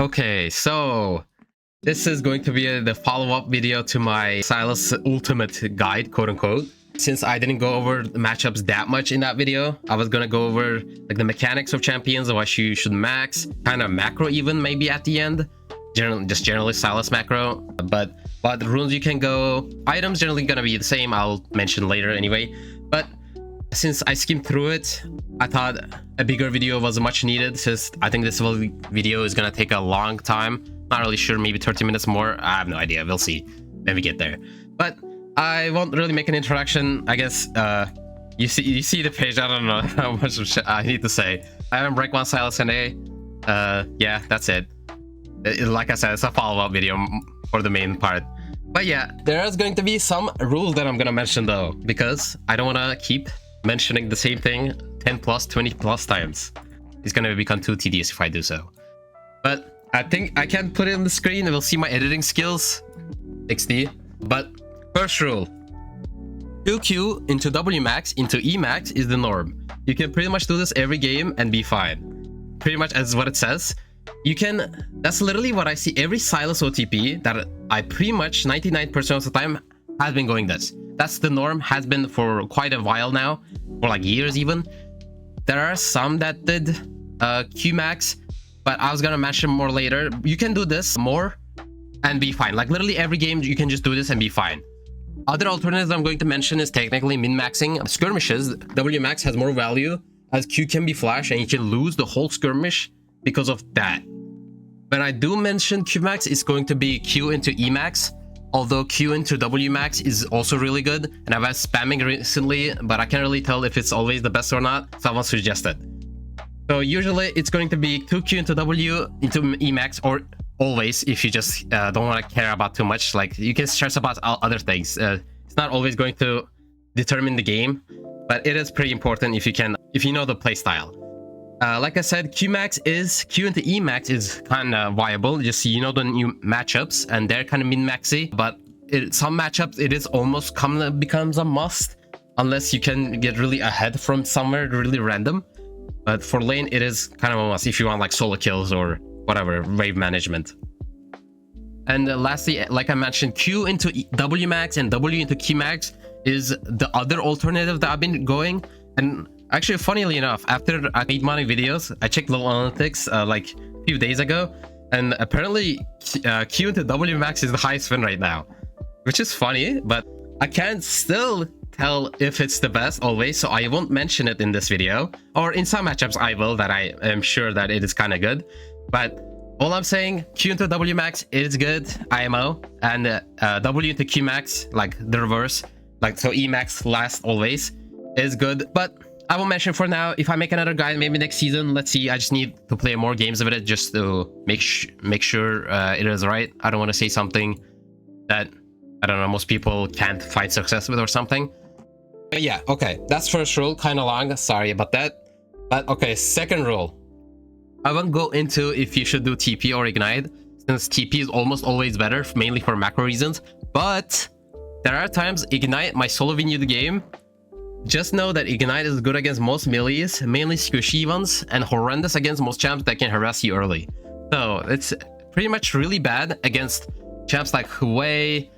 Okay, so this is going to be the follow-up video to my Sylas ultimate guide, quote unquote. Since I didn't go over the matchups that much in that video, I was gonna go over like the mechanics of champions and what you should max, kind of macro even maybe at the end. Generally Sylas macro, but the runes you can go, items generally gonna be the same. I'll mention later anyway. But since I skimmed through it, I thought a bigger video was much needed, since I think this video is gonna take a long time. Not really sure, maybe 30 minutes more. I have no idea. We'll see when we get there. But I won't really make an introduction. I guess you see the page. I don't know how much of shit I need to say. I haven't break one Sylas today. Yeah, that's it. Like I said, it's a follow-up video for the main part. But yeah, there is going to be some rules that I'm gonna mention though, because I don't want to keep mentioning the same thing 10 plus 20 plus times. It's gonna become too tedious if I do so. But I think I can put it on the screen and we'll see my editing skills. XD. But first rule, 2Q into W max into E max is the norm. You can pretty much do this every game and be fine. Pretty much as what it says. You can, that's literally what I see every Sylas OTP that I pretty much 99% of the time has been going this. That's the norm, has been for quite a while now, for like years even. There are some that did Q max, but I was gonna mention more later. You can do this more and be fine. Like literally every game you can just do this and be fine. Other alternatives I'm going to mention is technically min-maxing skirmishes. W max has more value as Q can be flash and you can lose the whole skirmish because of that. When I do mention Q max, it's going to be Q into E max, although Q into W max is also really good, and I've been spamming recently, but I can't really tell if it's always the best or not. Someone suggested. So usually it's going to be 2Q into W into E max, or always if you just don't want to care about too much. Like you can stress about other things. It's not always going to determine the game, but it is pretty important if you know the play style. Like I said, Q into E max is kind of viable. Just you know the new matchups, and they're kind of min-maxy. But some matchups it is almost becomes a must, unless you can get really ahead from somewhere really random. But for lane, it is kind of a must if you want like solo kills or whatever, wave management. And lastly, like I mentioned, Q into W max and W into Q max is the other alternative that I've been going. And actually, funnily enough, after I made my videos, I checked little analytics like a few days ago, and apparently Q into W max is the highest win right now, which is funny, but I can't still tell if it's the best always, so I won't mention it in this video. Or in some matchups I will, that I am sure that it is kind of good. But all I'm saying, Q into W max is good, IMO, and W into Q max, like the reverse, like so E max last always, is good. But I won't mention for now. If I make another guide, maybe next season, let's see. I just need to play more games with it just to make sure it is right. I don't want to say something that, I don't know, most people can't find success with or something. But yeah, okay, that's first rule, kind of long, sorry about that. But okay, second rule. I won't go into if you should do TP or Ignite, since TP is almost always better, mainly for macro reasons. But there are times Ignite might solo win you the game. Just know that Ignite is good against most melees, mainly squishy ones, and horrendous against most champs that can harass you early. So it's pretty much really bad against champs like Hwei,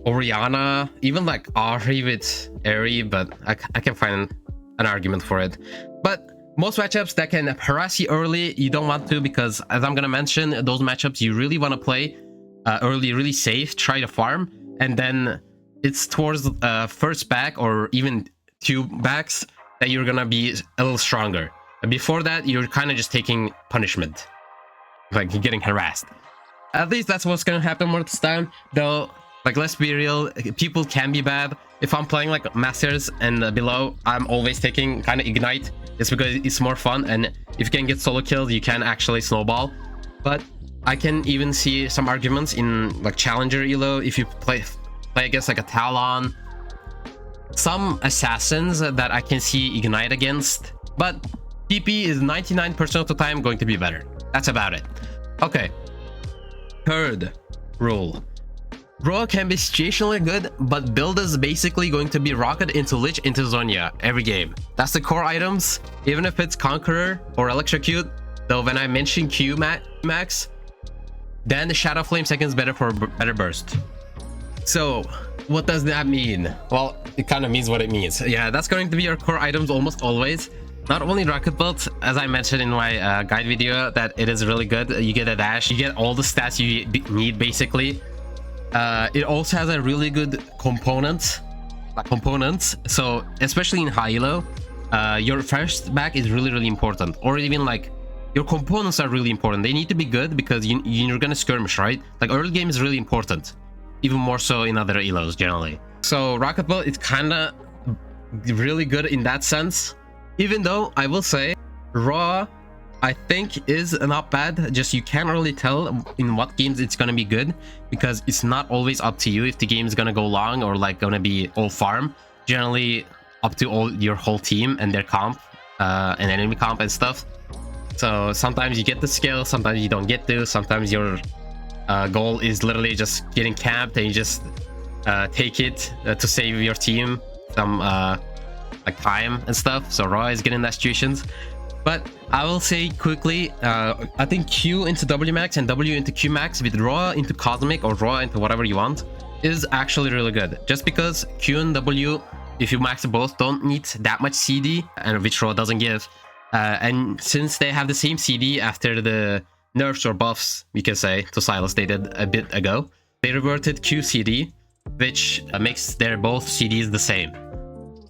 Oriana, even like Ahri with Ahri, but I can find an argument for it. But most matchups that can harass you early, you don't want to, because as I'm gonna mention, those matchups you really want to play early, really safe, try to farm, and then it's towards first back or even two backs that you're gonna be a little stronger. Before that, you're kind of just taking punishment, like you're getting harassed. At least that's what's gonna happen more this time, though. Like, let's be real, people can be bad. If I'm playing like Masters and below, I'm always taking kind of Ignite. It's because it's more fun, and if you can get solo kills, you can actually snowball. But I can even see some arguments in like Challenger Elo, if you play against like a Talon, some assassins that I can see Ignite against. But TP is 99% of the time going to be better. That's about it. Okay, third rule. Bro can be situationally good, but build is basically going to be Rocket into Lich into Zonya every game. That's the core items. Even if it's Conqueror or Electrocute, Though when I mention max, then the Shadow Flame second is better for better burst. So what does that mean? Well, it kind of means what it means. Yeah, that's going to be your core items almost always. Not only rocket belt, as I mentioned in my guide video, that it is really good. You get a dash, you get all the stats you need basically. It also has a really good components. So especially in high elo, your first back is really important, or even like your components are really important. They need to be good because you're gonna skirmish, right? Like early game is really important, even more so in other elos generally. So rocket belt, it's kind of really good in that sense, even though I will say raw I think is not bad. Just you can't really tell in what games it's gonna be good, because it's not always up to you if the game is gonna go long or like gonna be all farm. Generally up to your whole team and their comp and enemy comp and stuff. So sometimes you get the skill, sometimes you don't get to. Sometimes your goal is literally just getting camped and you just take it to save your team some like time and stuff. So raw is getting that situations. But I will say quickly, I think Q into W max and W into Q max with raw into cosmic or raw into whatever you want is actually really good. Just because Q and W, if you max both, don't need that much CD, and which raw doesn't give. And since they have the same CD after the nerfs or buffs, we can say, to Sylas they did a bit ago, they reverted Q CD, which makes their both CDs the same.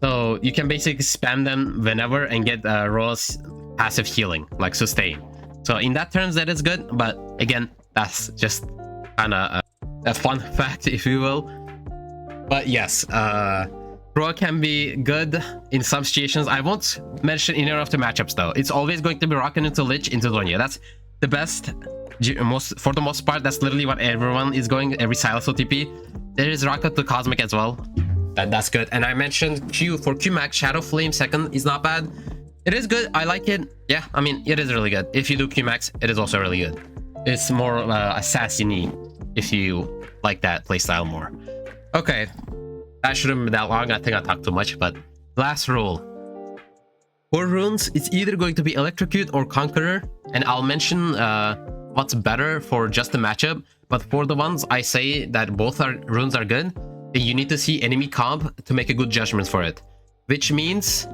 So you can basically spam them whenever and get raw's passive healing, like sustain. So in that terms, that is good. But again, that's just kind of a fun fact, if you will. But yes, raw can be good in some situations. I won't mention in or of the matchups though. It's always going to be rocking into Lich into Donya. That's the best, for the most part. That's literally what everyone is going, every Sylas OTP. There is rocket to cosmic as well. That's good. And I mentioned Q for Q max, Shadow Flame second is not bad. It is good. I like it. Yeah, I mean, it is really good. If you do Q max, it is also really good. It's more assassiny if you like that playstyle more. Okay, that shouldn't be that long. I think I talked too much, but last rule. For runes, it's either going to be Electrocute or Conqueror, and I'll mention what's better for just the matchup. But for the ones I say that both runes are good, then you need to see enemy comp to make a good judgment for it. Which means,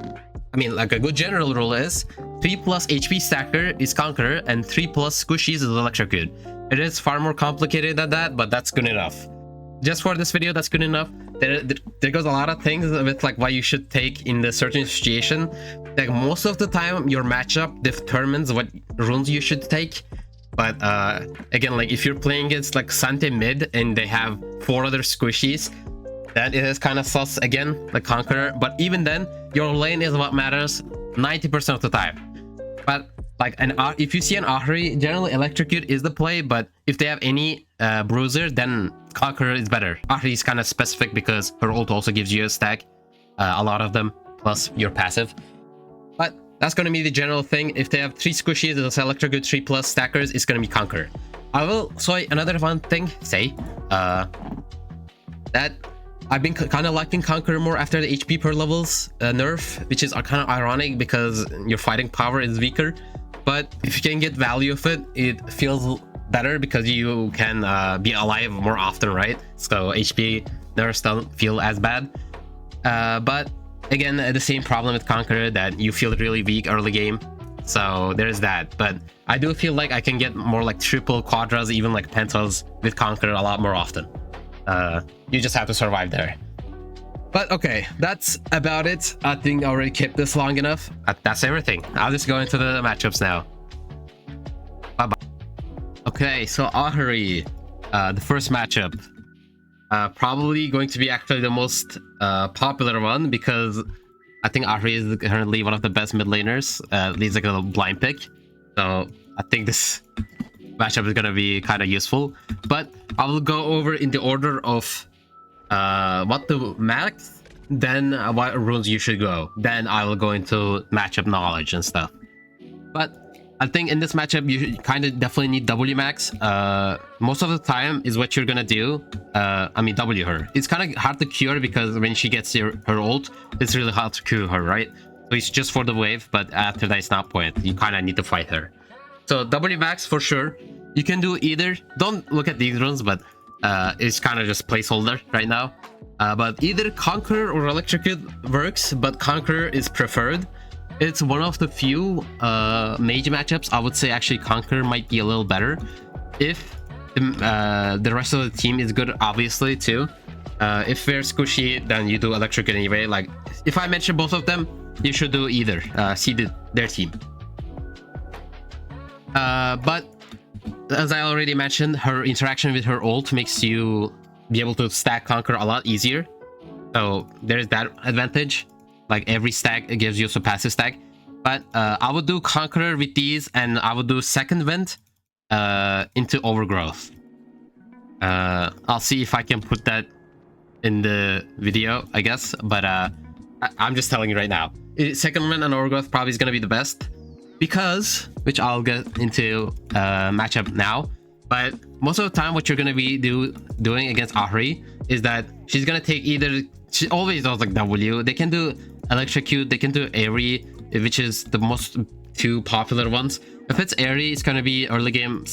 I mean, like a good general rule is 3+ HP stacker is Conqueror and 3+ squishies is Electrocute. It is far more complicated than that, but that's good enough. Just for this video, that's good enough. There goes a lot of things with like what you should take in the certain situation. Like most of the time, your matchup determines what runes you should take. But again, like if you're playing against like Sante mid and they have 4 other squishies, that is kind of sus again, like Conqueror. But even then, your lane is what matters 90% of the time. But like if you see an Ahri, generally Electrocute is the play. But if they have any bruiser, then Conqueror is better. Ahri is kind of specific because her ult also gives you a stack, a lot of them, plus your passive. But that's going to be the general thing. If they have 3 squishies, it's Electrocute, 3+ stackers, it's going to be Conqueror. I will say another fun thing, that I've been kind of liking Conqueror more after the HP per levels nerf, which is kind of ironic because your fighting power is weaker. But if you can get value of it, it feels better because you can be alive more often, right? So HP nerfs don't feel as bad. But again, the same problem with Conqueror, that you feel really weak early game. So there's that. But I do feel like I can get more like triple, quadras, even like pentas with Conqueror a lot more often. You just have to survive there. But okay, that's about it. I think I already kept this long enough. That's everything. I'll just go into the matchups now. Bye bye. Okay, so Ahri, the first matchup, probably going to be actually the most popular one, because I think Ahri is currently one of the best mid laners. At least like a blind pick. So I think this matchup is gonna be kind of useful. But I will go over in the order of what to max, then what runes you should go. Then I will go into matchup knowledge and stuff. But I think in this matchup you kind of definitely need W max. Most of the time is what you're gonna do. I mean W her. It's kind of hard to cure because when she gets her ult, it's really hard to cure her, right? So it's just for the wave, but after that it's not point. You kind of need to fight her. So W max for sure. You can do either. Don't look at these runes, but it's kind of just placeholder right now. But either Conquer or Electrocute works, but Conquer is preferred. It's one of the few mage matchups. I would say actually Conquer might be a little better if the rest of the team is good, obviously, too. If we're squishy, then you do Electrocute anyway. Like, if I mention both of them, you should do either. See their team. But as I already mentioned, her interaction with her ult makes you be able to stack Conquer a lot easier. So there's that advantage. Like, every stack it gives you a passive stack. But I would do Conqueror with these, and I would do second vent into Overgrowth. I'll see if I can put that in the video, I guess. But I'm just telling you right now. Second vent and Overgrowth probably is going to be the best. Because, which I'll get into matchup now. But most of the time, what you're going to be doing against Ahri is that she's going to take either... She always does like W. They can do Electrocute, they can do Ahri, which is the most two popular ones. If it's Ahri, it's gonna be early game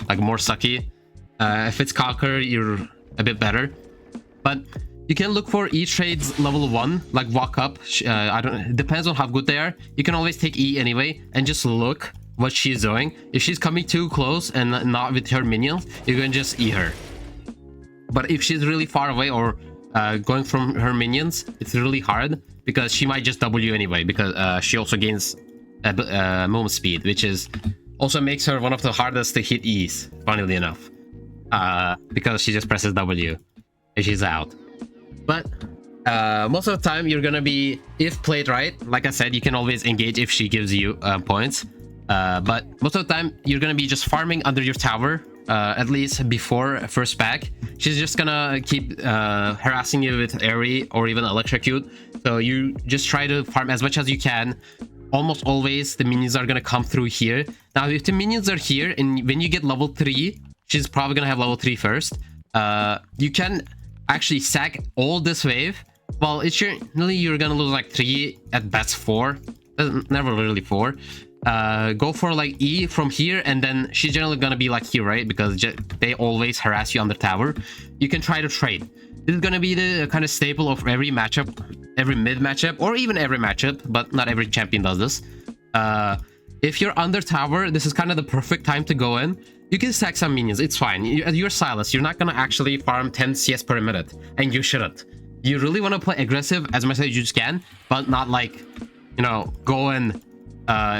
like more sucky. If it's Conquer, you're a bit better. But you can look for E trades level 1, like walk up. It depends on how good they are. You can always take E anyway and just look what she's doing. If she's coming too close and not with her minions, you can just E her. But if she's really far away or going from her minions, it's really hard because she might just W anyway, because she also gains movement speed, which is also makes her one of the hardest to hit E's, funnily enough, because she just presses W and she's out. But most of the time you're gonna be, if played right, like I said, you can always engage if she gives you points, but most of the time you're gonna be just farming under your tower, at least before first pack. She's just gonna keep harassing you with Ahri or even Electrocute, so you just try to farm as much as you can. Almost always the minions are gonna come through here. Now if the minions are here and when you get level 3, she's probably gonna have level 3 first, you can actually sack all this wave. Well, it's generally you're gonna lose like 3, at best 4, never really 4. Go for like E from here, and then she's generally gonna be like here, right? Because they always harass you on the tower. You can try to trade. This is gonna be the kind of staple of every matchup, every mid matchup, or even every matchup, but not every champion does this. If you're under tower, this is kind of the perfect time to go in. You can stack some minions, it's fine. You're Sylas, you're not gonna actually farm 10 CS per minute, and you shouldn't. You really want to play aggressive as much as you can, but not like, you know, go in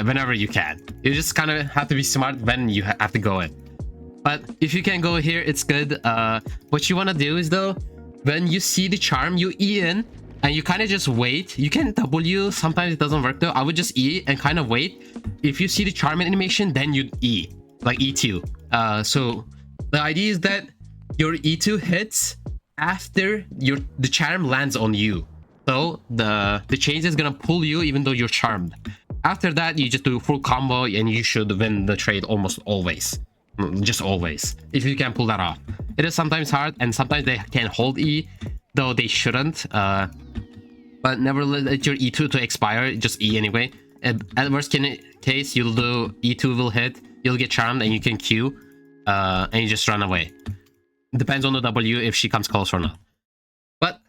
whenever you can. You just kind of have to be smart when you have to go in. But if you can go here, it's good. What you want to do is, though, when you see the charm, you E in and you kind of just wait. You can W, sometimes it doesn't work though. I would just E and kind of wait. If you see the charm animation, then you E, like E2. So the idea is that your E2 hits after the charm lands on you. So the change is gonna pull you even though you're charmed. After that, you just do full combo and you should win the trade almost always. Just always, if you can pull that off. It is sometimes hard, and sometimes they can hold E, though they shouldn't. But never let your E2 to expire, just E anyway. At worst case, you'll do E2 will hit, you'll get charmed, and you can Q, and you just run away. Depends on the W if she comes close or not. But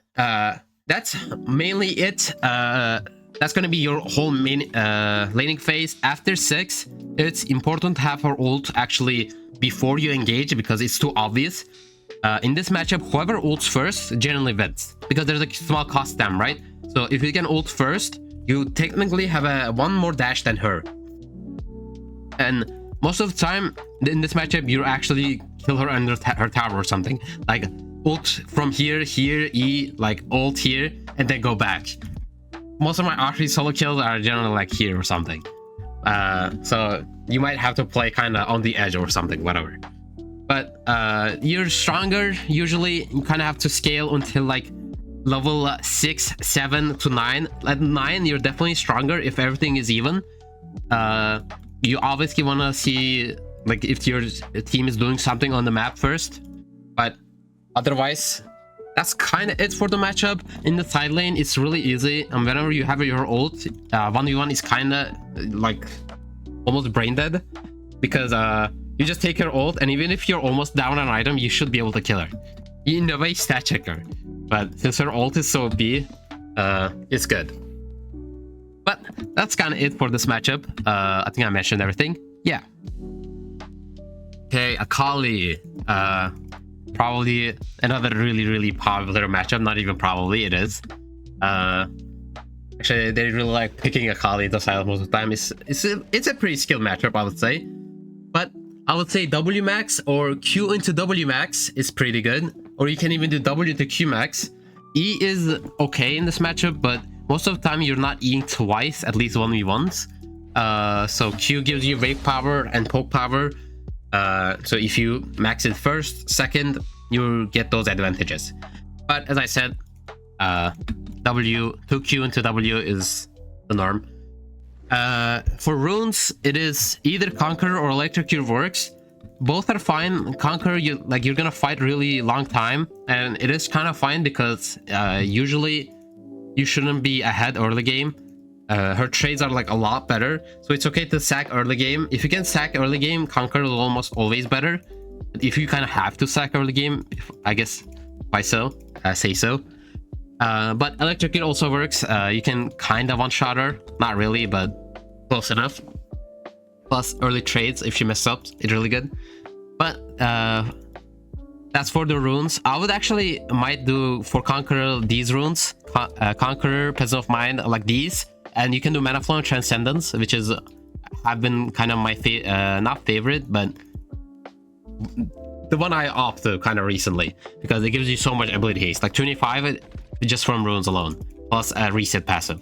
that's mainly it. That's gonna be your whole main laning phase. After 6, it's important to have her ult actually before you engage, because it's too obvious. In this matchup, whoever ults first generally wins, because there's a small cost stem, right? So if you can ult first, you technically have one more dash than her. And most of the time in this matchup, you actually kill her under her tower or something. Like ult from here, E, like ult here, and then go back. Most of my Ahri solo kills are generally like here or something. So you might have to play kind of on the edge or something, whatever. But you're stronger. Usually you kind of have to scale until like level 6, 7 to 9. At 9, you're definitely stronger if everything is even. You obviously want to see like if your team is doing something on the map first. But otherwise, that's kind of it for the matchup. In the side lane, it's really easy, and whenever you have your ult, 1v1 is kind of like almost brain dead. because you just take her ult, and even if you're almost down an item, you should be able to kill her. In a way, stat check her. But since her ult is so OP, it's good. But that's kind of it for this matchup. I think I mentioned everything. Yeah. Okay, Akali. Probably another really popular matchup. Not even probably, it is. Actually, they really like picking Akali into Sylas most of the time. It's a pretty skilled matchup, I would say. But I would say W max or Q into W max is pretty good. Or you can even do W into Q max. E is okay in this matchup, but most of the time you're not Eing twice, at least 1v1s. So Q gives you wave power and poke power. So if you max it first, second, you get those advantages. But as I said, W to Q into W is the norm. For runes, it is either Conquer or Electrocute works. Both are fine. Conquer, you're gonna fight really long time, and it is kind of fine because usually you shouldn't be ahead early game. Her trades are like a lot better, so it's okay to sack early game. If you can sack early game, Conquer is almost always better. But if you kind of have to sack early game, I guess say so. But Electrocute also works. You can kind of one-shot her, not really, but close enough. Plus early trades, if she messes up, it's really good. But that's for the runes. I would actually might do for Conqueror these runes, Conqueror, Peasant of Mind, like these, and you can do Mana Flow and Transcendence, which is have been kind of my not favorite, but the one I opted kind of recently because it gives you so much ability haste, like 25 just from runes alone, plus a reset passive.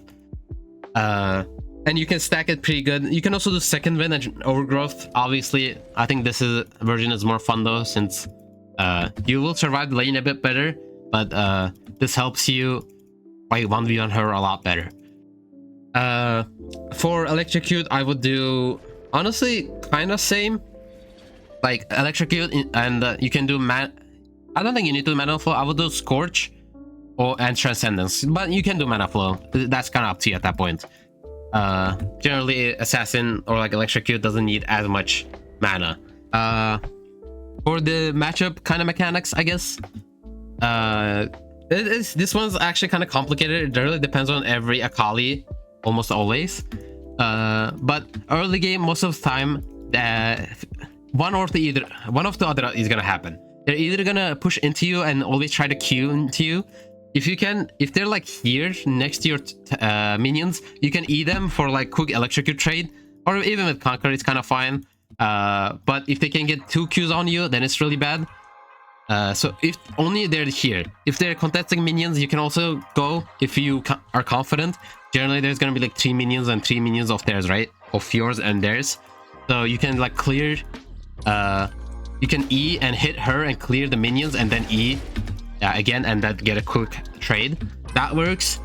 And you can stack it pretty good. You can also do second wind and overgrowth. Obviously, I think this version is more fun though, since you will survive the lane a bit better, but this helps you fight 1v1 her a lot better. For Electrocute, I would do honestly kind of same, like Electrocute, and you can do I don't think you need to do Mana Flow. I would do Scorch and Transcendence, but you can do Mana Flow. That's kind of up to you at that point. Generally Assassin or like Electrocute doesn't need as much mana. For the matchup kind of mechanics, I guess this one's actually kind of complicated. It really depends on every Akali, almost always. But early game, most of the time, one of the other is gonna happen. They're either gonna push into you and always try to Q into you. If they're like here next to your minions, you can E them for like quick Electrocute trade, or even with Conquer, it's kind of fine. But if they can get 2 Qs on you, then it's really bad. So if only they're here. If they're contesting minions, you can also go if you are confident. Generally, there's gonna be like 3 minions and 3 minions of theirs, right? Of yours and theirs. So you can like clear. You can E and hit her and clear the minions, and then E again, and that get a quick trade. That works.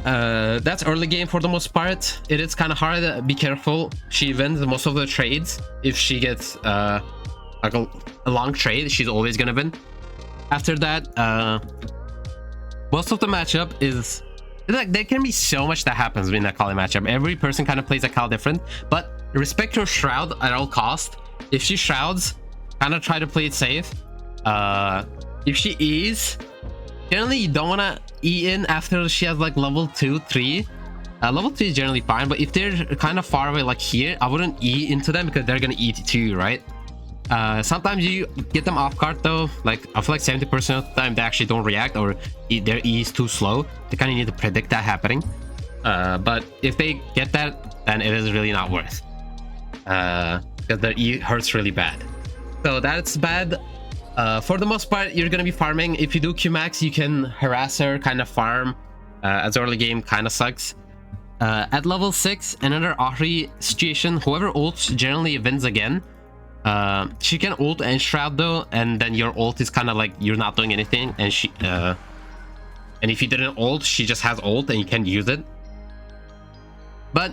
That's early game for the most part. It is kind of hard. Be careful. She wins most of the trades. If she gets like a long trade, she's always gonna win. After that, most of the matchup is like there can be so much that happens in a Akali matchup. Every person kind of plays Akali different, but respect her shroud at all cost. If she shrouds, kind of try to play it safe. If she E's, generally you don't want to E in after she has like level 2, 3. Level 3 is generally fine, but if they're kind of far away like here, I wouldn't E into them because they're gonna E to you, right? Sometimes you get them off guard though. Like I feel like 70% of the time they actually don't react, or their E is too slow. They kind of need to predict that happening. But if they get that, then it is really not worth. Because their E hurts really bad. So that's bad. For the most part, you're gonna be farming. If you do Qmax, you can harass her, kind of farm. As early game kind of sucks. At level 6, another Ahri situation, whoever ults generally wins again. She can ult and shroud though, and then your ult is kind of like you're not doing anything, and and if you didn't ult, she just has ult and you can use it. But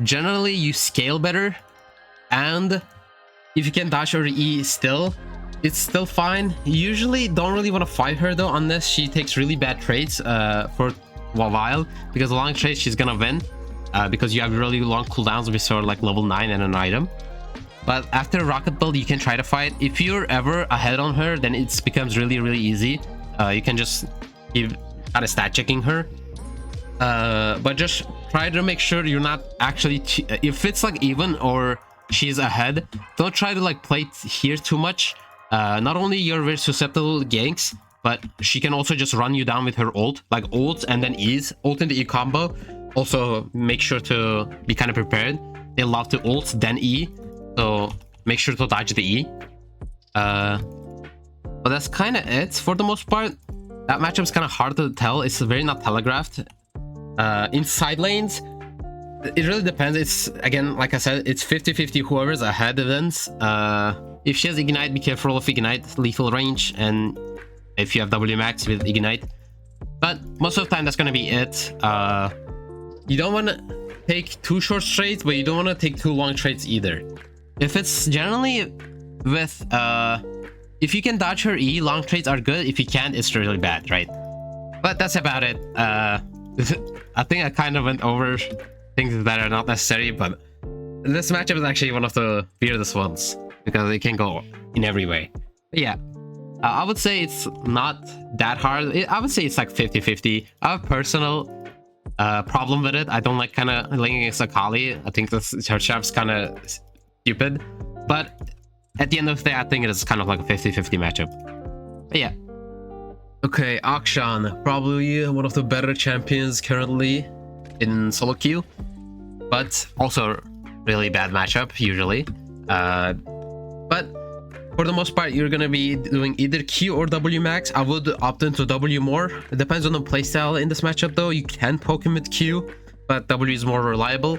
generally you scale better, and if you can dash or E still, it's still fine. You usually don't really want to fight her though, unless she takes really bad trades for a while, because long trades she's gonna win. because you have really long cooldowns with sort of like level 9 and an item. But after rocket build, you can try to fight. If you're ever ahead on her, then it becomes really easy. You can just keep kind of stat checking her. But just try to make sure you're not actually if it's like even or she's ahead, don't try to like play here too much. Not only you're very susceptible to ganks, but she can also just run you down with her ult, like ult and then E's, ult and the E combo. Also make sure to be kind of prepared. They love to ult then E, so make sure to dodge the E. But that's kind of it for the most part. That matchup is kind of hard to tell. It's very not telegraphed. In side lanes, it really depends. It's, again, like I said, it's 50-50 whoever's ahead wins. If she has Ignite, be careful of Ignite, lethal range, and if you have W max with Ignite. But most of the time, that's going to be it. You don't want to take too short trades, but you don't want to take too long trades either. If it's generally with... if you can dodge her E, long trades are good. If you can't, it's really bad, right? But that's about it. I think I kind of went over things that are not necessary, but this matchup is actually one of the weirdest ones because it can go in every way. But yeah, I would say it's not that hard. I would say it's like 50-50. I have a personal problem with it. I don't like kind of laning against Akali. I think this her champ's kind of stupid, but at the end of the day, I think it is kind of like a 50-50 matchup. But yeah. Okay, Akshan, probably one of the better champions currently in solo queue, but also really bad matchup usually. But for the most part, you're gonna be doing either Q or W max. I would opt into W more. It depends on the playstyle in this matchup though. You can poke him with Q, but W is more reliable.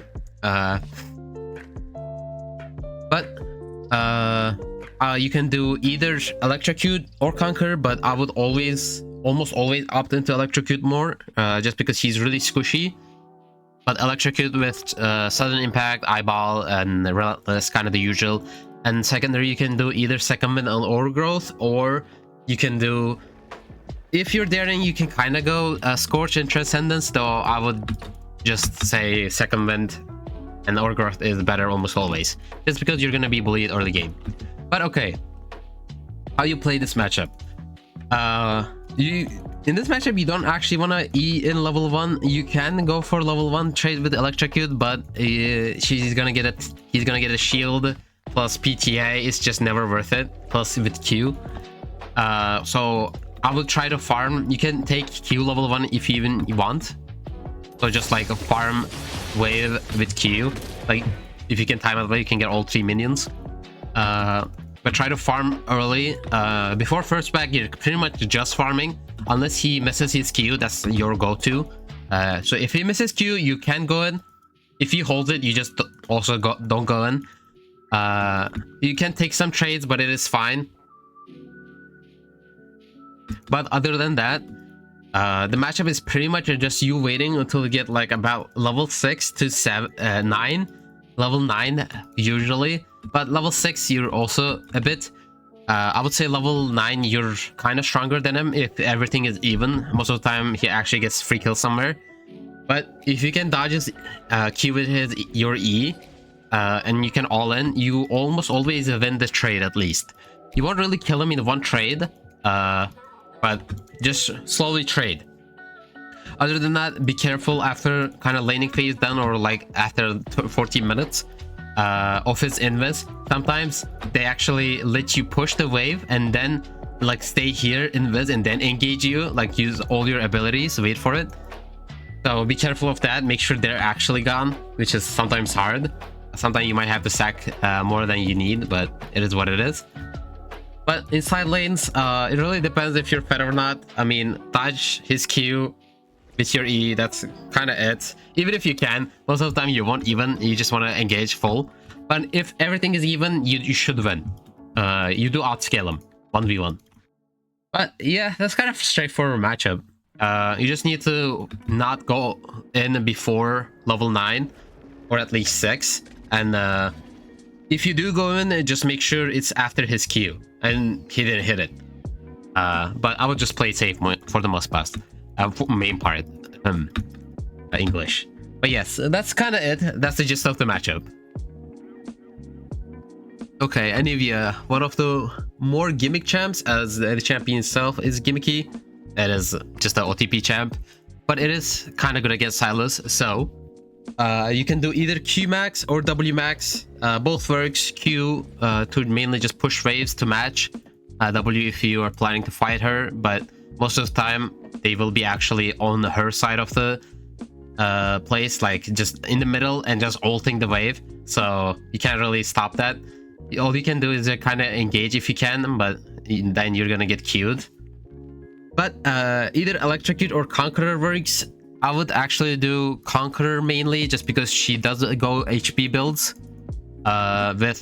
You can do either electrocute or conquer, but I would almost always opt into electrocute more, just because he's really squishy. But electrocute with sudden impact, eyeball, and relentless, kind of the usual. And secondary, you can do either second wind and overgrowth, or you can do, if you're daring, you can kind of go scorch and transcendence, though I would just say second wind and overgrowth is better almost always, just because you're gonna be bullied early game. But okay, how you play this matchup? In this matchup, you don't actually want to E in level 1. You can go for level 1 trade with electrocute, but he's gonna get a shield plus PTA. It's just never worth it. Plus with Q, so I would try to farm. You can take Q level 1 if you even want. So just like a farm wave with Q. Like if you can time it well, you can get all 3 minions. But try to farm early. Before first back, you're pretty much just farming. Unless he misses his Q, that's your go-to. So if he misses Q, you can go in. If he holds it, you just also don't go in. You can take some trades, but it is fine. But other than that, the matchup is pretty much just you waiting until you get like about level 6 to 9. Level 9 usually. But level 6, you're also a bit... I would say level 9, you're kind of stronger than him if everything is even. Most of the time, he actually gets free kill somewhere. But if you can dodge his Q with your E, and you can all in, you almost always win the trade at least. You won't really kill him in one trade, but just slowly trade. Other than that, be careful after kind of laning phase done, or like after 14 minutes. Of his invis, sometimes they actually let you push the wave and then like stay here invis and then engage you, like use all your abilities, wait for it. So be careful of that. Make sure they're actually gone, which is sometimes hard. Sometimes you might have to sack more than you need, but it is what it is. But in side lanes, it really depends if you're fed or not. I mean, dodge his Q with your E, that's kind of it. Even if you can, most of the time you won't even, you just want to engage full. But if everything is even, you should win. You do outscale him 1v1. But yeah, that's kind of a straightforward matchup. You just need to not go in before level 9 or at least 6. And if you do go in, just make sure it's after his Q and he didn't hit it. But I would just play it safe for the most part. Main part, English. But yes, that's kind of it. That's the gist of the matchup. Okay, Anivia, one of the more gimmick champs, as the champion itself is gimmicky. It is just an OTP champ, but it is kind of good against Sylas. So you can do either Q max or W max. Both works. Q to mainly just push waves to match. W if you are planning to fight her, but most of the time they will be actually on her side of the place, like just in the middle and just ulting the wave. So you can't really stop that. All you can do is kind of engage if you can, but then you're gonna get queued. But either Electrocute or Conqueror works. I would actually do Conqueror mainly, just because she does go HP builds. With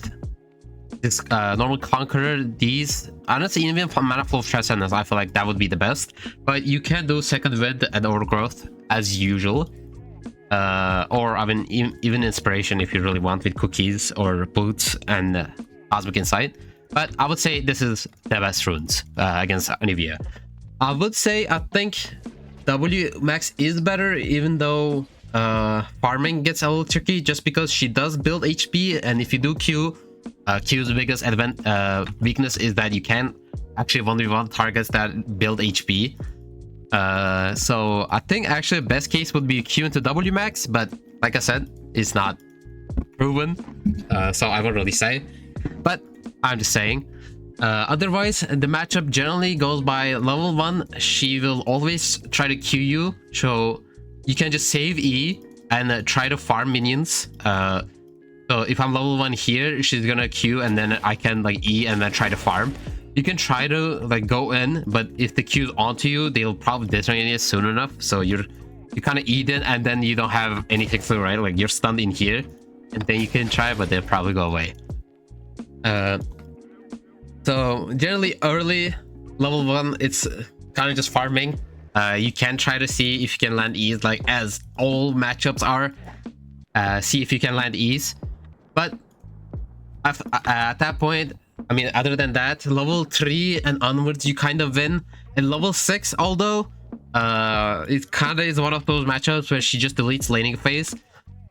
this normal Conqueror, these honestly even from Mana Flow of Transcendence, I feel like that would be the best. But you can do Second Wind and Overgrowth as usual. Or I mean, even Inspiration if you really want, with Cookies or Boots and Cosmic Insight. But I would say this is the best runes against Anivia. I would say I think W max is better, even though farming gets a little tricky, just because she does build HP, and if you do Q, Q's biggest weakness is that you can actually 1v1 targets that build HP. So I think actually best case would be Q into W max, but like I said, it's not proven, so I won't really say, but I'm just saying. Otherwise, the matchup generally goes by level 1. She will always try to Q you, so you can just save E and try to farm minions. So if I'm level 1 here, she's gonna Q and then I can like E and then try to farm. You can try to like go in, but if the Q's onto you, they'll probably detonate it soon enough. So you kind of eat it and then you don't have anything to, right? Like you're stunned in here, and then you can try, but they'll probably go away. So generally early level 1, it's kind of just farming. You can try to see if you can land E's, like as all matchups are. See if you can land E's, but at that point, I mean, other than that, level 3 and onwards, you kind of win. And level 6, although it kind of is one of those matchups where she just deletes laning phase.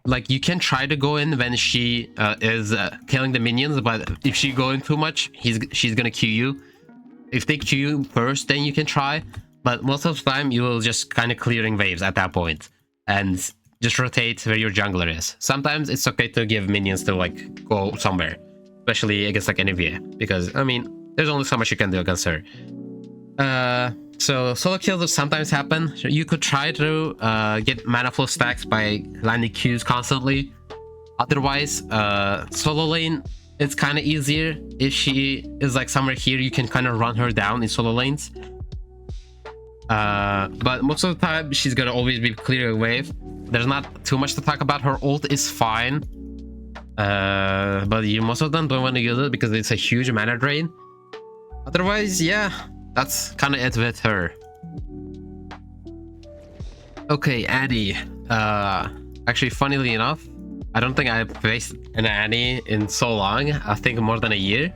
Like, you can try to go in when she is killing the minions, but if she go in too much, she's gonna Q you. If they Q you first, then you can try. But most of the time, you will just kind of clearing waves at that point and just rotate where your jungler is. Sometimes it's okay to give minions to like go somewhere, especially against like Anivia, because I mean, there's only so much you can do against her. So solo kills will sometimes happen. You could try to get mana flow stacks by landing Qs constantly. Otherwise, solo lane, it's kind of easier. If she is like somewhere here, you can kind of run her down in solo lanes. But most of the time, she's gonna always be clearing a wave. There's not too much to talk about. Her ult is fine. But you most of them don't want to use it because it's a huge mana drain. Otherwise, yeah, that's kind of it with her. Okay, Annie. Actually, funnily enough, I don't think I've faced an Annie in so long. I think more than a year.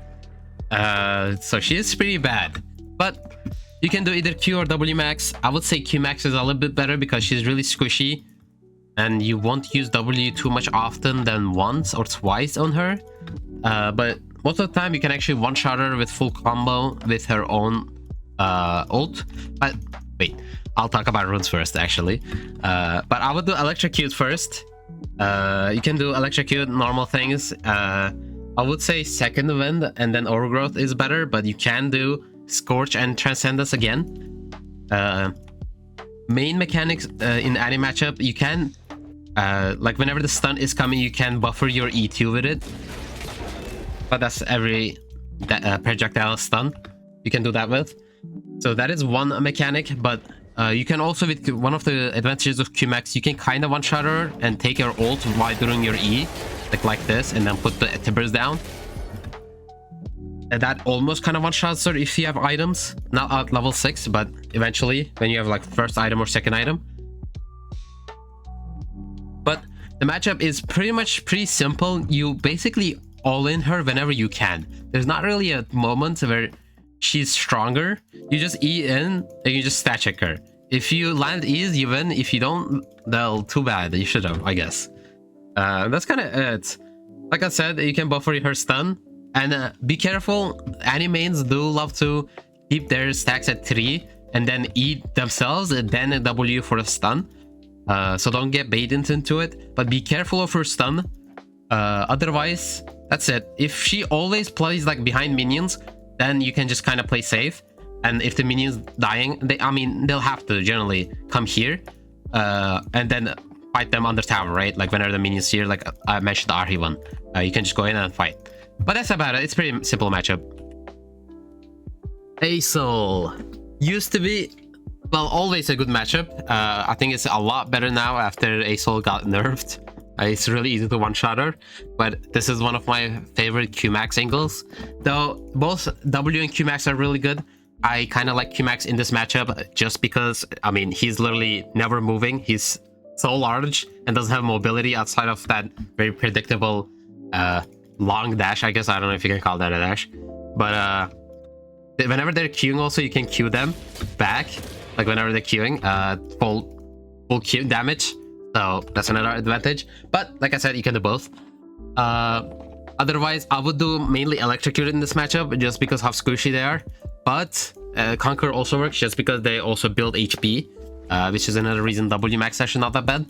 So she is pretty bad. But you can do either Q or W max. I would say Q max is a little bit better because she's really squishy. And you won't use W too much often than once or twice on her. But most of the time you can actually one-shot her with full combo with her own ult. But wait, I'll talk about runes first actually. But I would do Electrocute first. You can do Electrocute, normal things. I would say Second Wind and then Overgrowth is better, but you can do Scorch and Transcendence again. Main mechanics in any matchup, you can like whenever the stun is coming, you can buffer your E2 with it. But that's every projectile stun you can do that with. So that is one mechanic, but you can also, with one of the advantages of Qmax, you can kind of one-shot her and take your ult while doing your E, like this, and then put the timbers down. And that almost kind of one-shots her if you have items. Not at level 6, but eventually when you have like first item or second item. But the matchup is pretty simple. You basically all in her whenever you can. There's not really a moment where she's stronger. You just E in and you just stat check her. if you land E's, you win. If you don't, well, too bad. You should have, I guess. That's kind of it. Like I said, you can buffer her stun. And be careful, Annie mains do love to keep their stacks at 3 and then E themselves and then a W for a stun. So don't get baited into it, but be careful of her stun. Otherwise, that's it. If she always plays like behind minions, then you can just kind of play safe. And if the minions dying, they'll have to generally come here and then fight them on the tower, right? Like whenever the minions here, like I mentioned the Ahri one, you can just go in and fight. But that's about it. It's pretty simple matchup. Asol used to be, well, always a good matchup. I think it's a lot better now after Asol got nerfed. It's really easy to one-shot her, but this is one of my favorite Qmax angles. Though both W and Qmax are really good, I kind of like Qmax in this matchup just because, I mean, he's literally never moving. He's so large and doesn't have mobility outside of that very predictable long dash, I guess. I don't know if you can call that a dash, but whenever they're queuing also, you can queue them back, like whenever they're queuing, full queue damage, so that's another advantage. But like I said, you can do both. Otherwise, I would do mainly electrocute in this matchup just because how squishy they are, but Conquer also works just because they also build HP, which is another reason W max actually not that bad.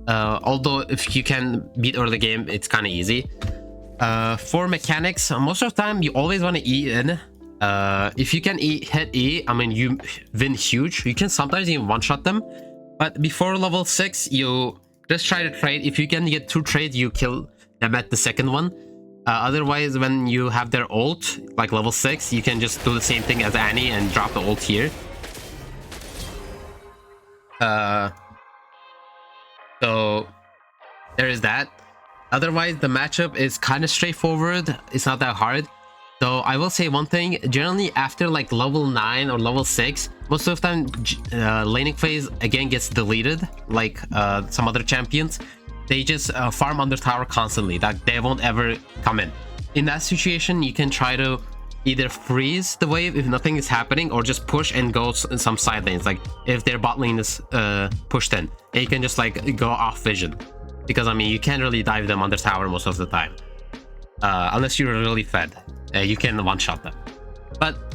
Although if you can beat early game, it's kind of easy. For mechanics, most of the time you always want to E in. If you can hit E, I mean, you win huge. You can sometimes even one-shot them, but before level 6, you just try to trade. If you can get 2 trades, you kill them at the second one. Otherwise, when you have their ult, like level 6, you can just do the same thing as Annie and drop the ult here. So there is that. Otherwise, the matchup is kind of straightforward. It's not that hard. So I will say one thing, generally after like level 9 or level 6, most of the time laning phase again gets deleted, like some other champions. They just farm under tower constantly, that they won't ever come in. In that situation, you can try to either freeze the wave if nothing is happening, or just push and go in some side lanes, like if their bot lane is pushed in, and you can just like go off vision. Because I mean, you can't really dive them under tower most of the time, unless you're really fed. You can one-shot them. But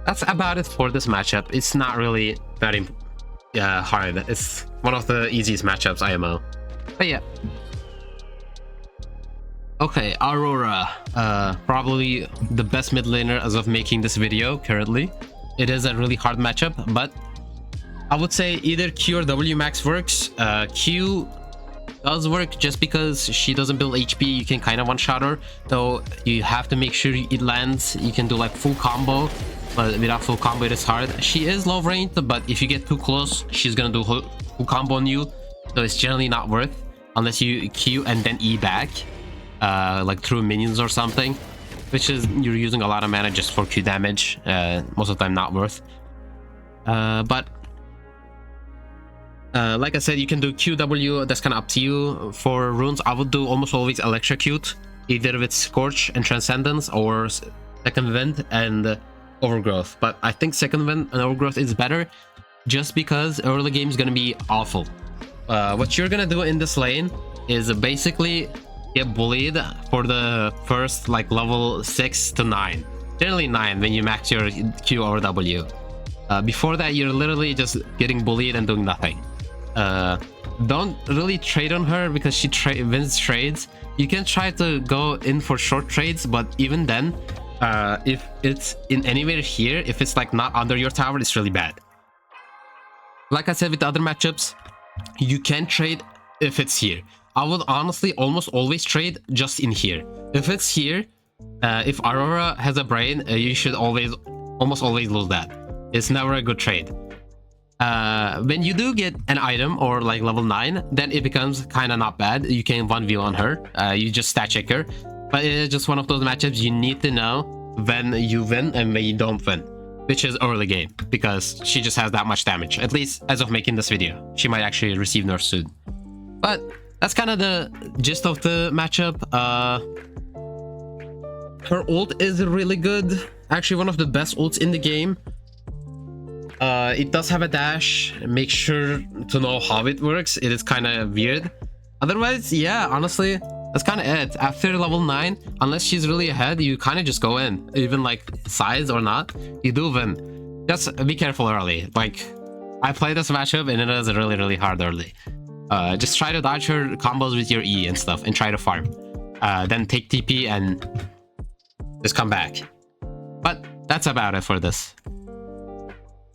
that's about it for this matchup. It's not really very hard. It's one of the easiest matchups IMO. But yeah. Okay, Aurora. Probably the best mid laner as of making this video currently. It is a really hard matchup, but I would say either Q or W max works. Q does work just because she doesn't build HP. You can kind of one-shot her, though you have to make sure it lands. You can do like full combo, but without full combo it is hard. She is low range, but if you get too close, she's gonna do full combo on you, so it's generally not worth unless you Q and then E back, like through minions or something, which is you're using a lot of mana just for Q damage. Most of the time not worth. But like I said, you can do QW, that's kind of up to you. For runes, I would do almost always electrocute, either with Scorch and Transcendence or Second Wind and Overgrowth. But I think Second Wind and Overgrowth is better just because early game is going to be awful. What you're going to do in this lane is basically get bullied for the first like level 6 to 9. Generally 9 when you max your Q or W. Before that, you're literally just getting bullied and doing nothing. Don't really trade on her because she wins trades. You can try to go in for short trades, but even then, if it's in anywhere here, if it's like not under your tower, it's really bad. Like I said with the other matchups, you can trade if it's here. I would honestly almost always trade just in here. If it's here, if Aurora has a brain, you should almost always lose that. It's never a good trade. When you do get an item or like level 9, then it becomes kind of not bad. You can 1v on her. You just stat check her. But it is just one of those matchups you need to know when you win and when you don't win, which is early game, because she just has that much damage, at least as of making this video. She might actually receive nerf soon. But that's kind of the gist of the matchup. Her ult is really good. Actually, one of the best ults in the game. It does have a dash. Make sure to know how it works. It is kind of weird. Otherwise, yeah, honestly, that's kind of it. After level 9, unless she's really ahead, you kind of just go in. Even like sides or not, you do win. Just be careful early. Like, I played this matchup and it is really, really hard early. Just try to dodge her combos with your E and stuff and try to farm. Then take TP and just come back. But that's about it for this.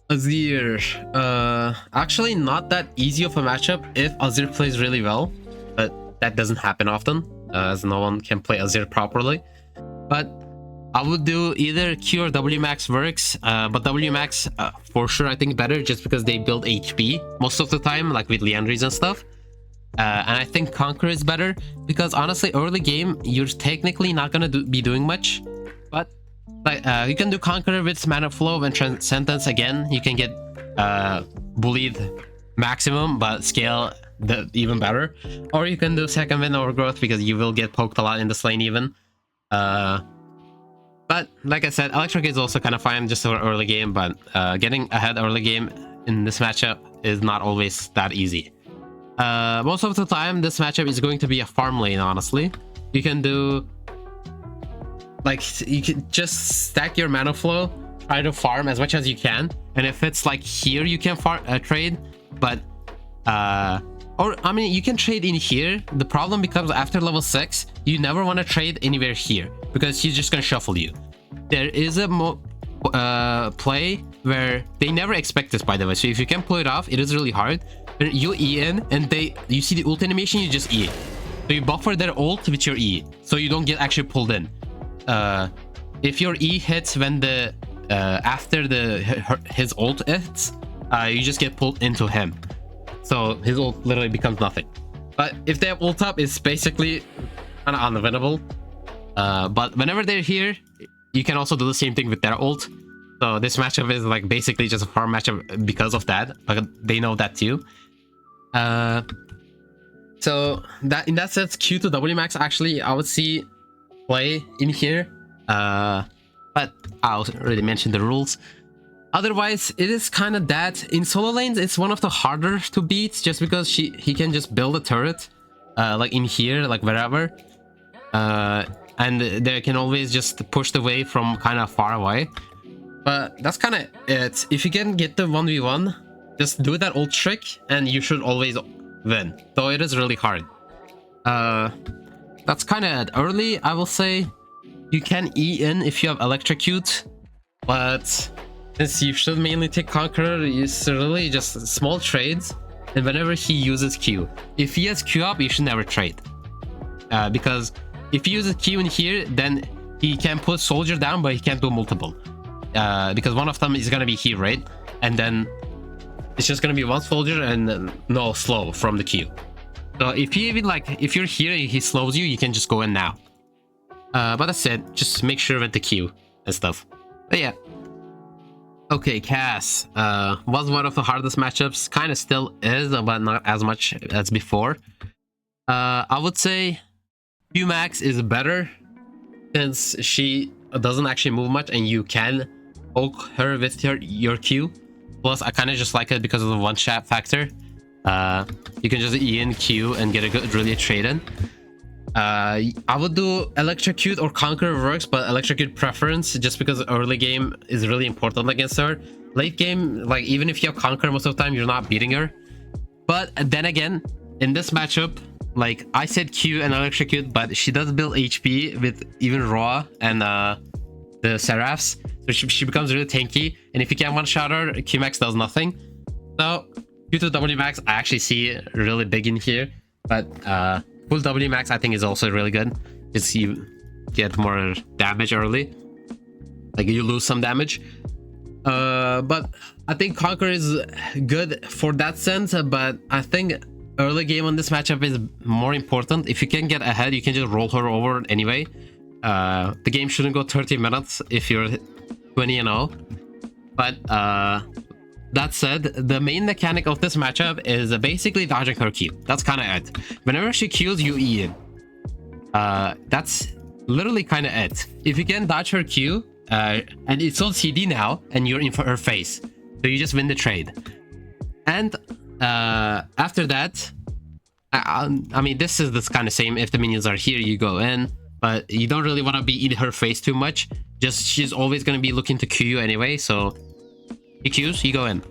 Azir. Actually not that easy of a matchup if Azir plays really well. But that doesn't happen often, as no one can play Azir properly. But I would do either Q or W max works, but W max for sure I think better just because they build HP most of the time, like with Liandry's and stuff. And I think Conquer is better because honestly early game you're technically not gonna be doing much, but like you can do Conquer with Mana Flow and Transcendence again. You can get bullied maximum but scale even better, or you can do Second Wind Overgrowth because you will get poked a lot in this lane even. But like I said, Electric is also kind of fine just for early game, but getting ahead early game in this matchup is not always that easy. Most of the time, this matchup is going to be a farm lane, honestly. You can do... like, you can just stack your mana flow, try to farm as much as you can, and if it's like here, you can trade, but... or, I mean, you can trade in here. The problem becomes after level 6, you never want to trade anywhere here because he's just going to shuffle you. There is a play where they never expect this, by the way. So if you can pull it off, it is really hard. But you E in and you see the ult animation, you just E. So you buffer their ult with your E, so you don't get actually pulled in. If your E hits when the after his ult hits, you just get pulled into him. So his ult literally becomes nothing. But if they have ult up, it's basically kind of unwinnable. But whenever they're here, you can also do the same thing with their ult. So this matchup is like basically just a farm matchup because of that. But they know that too. So that in that sense, Q to W max actually I would see play in here. But I already mentioned the rules. Otherwise, it is kind of that. In solo lanes, it's one of the harder to beat just because he can just build a turret like in here, like wherever. And they can always just push the wave from kind of far away. But that's kind of it. If you can get the 1v1, just do that ult trick and you should always win. Though it is really hard. That's kind of it. Early, I will say you can E in if you have Electrocute, but since you should mainly take Conqueror, it's really just small trades. And whenever he uses Q, if he has Q up, you should never trade. Because if he uses Q in here, then he can put soldier down, but he can't do multiple. Because one of them is gonna be here, right? And then it's just gonna be one soldier and no slow from the Q. So if you even if you're here and he slows you, you can just go in now. But that's it. Just make sure with the Q and stuff. But yeah. Okay, Kass was one of the hardest matchups. Kind of still is, but not as much as before. I would say Q max is better since she doesn't actually move much and you can poke her with your Q. Plus, I kind of just like it because of the one-shot factor. You can just E in Q and get a good really trade in. I would do Electrocute or Conquer works, but Electrocute preference just because early game is really important against her. Late game, like even if you have Conquer most of the time, you're not beating her. But then again, in this matchup, like I said Q and Electrocute, but she does build HP with even Raw and the Seraphs. So she becomes really tanky. And if you can one-shot her, Q max does nothing. So Q to W max, I actually see really big in here. But full W max I think is also really good. Just you get more damage early. Like you lose some damage. But I think Conquer is good for that sense. But I think early game on this matchup is more important. If you can get ahead, you can just roll her over anyway. The game shouldn't go 30 minutes if you're 20-0. But that said, the main mechanic of this matchup is basically dodging her Q. That's kind of it. Whenever she Qs, you E in. That's literally kind of it. If you can dodge her Q, and it's on CD now, and you're in her face, So you just win the trade. And after that, I mean, this is this kind of same. If the minions are here, you go in, but you don't really want to be in her face too much. Just she's always going to be looking to Q you anyway, so you Qs, you go in.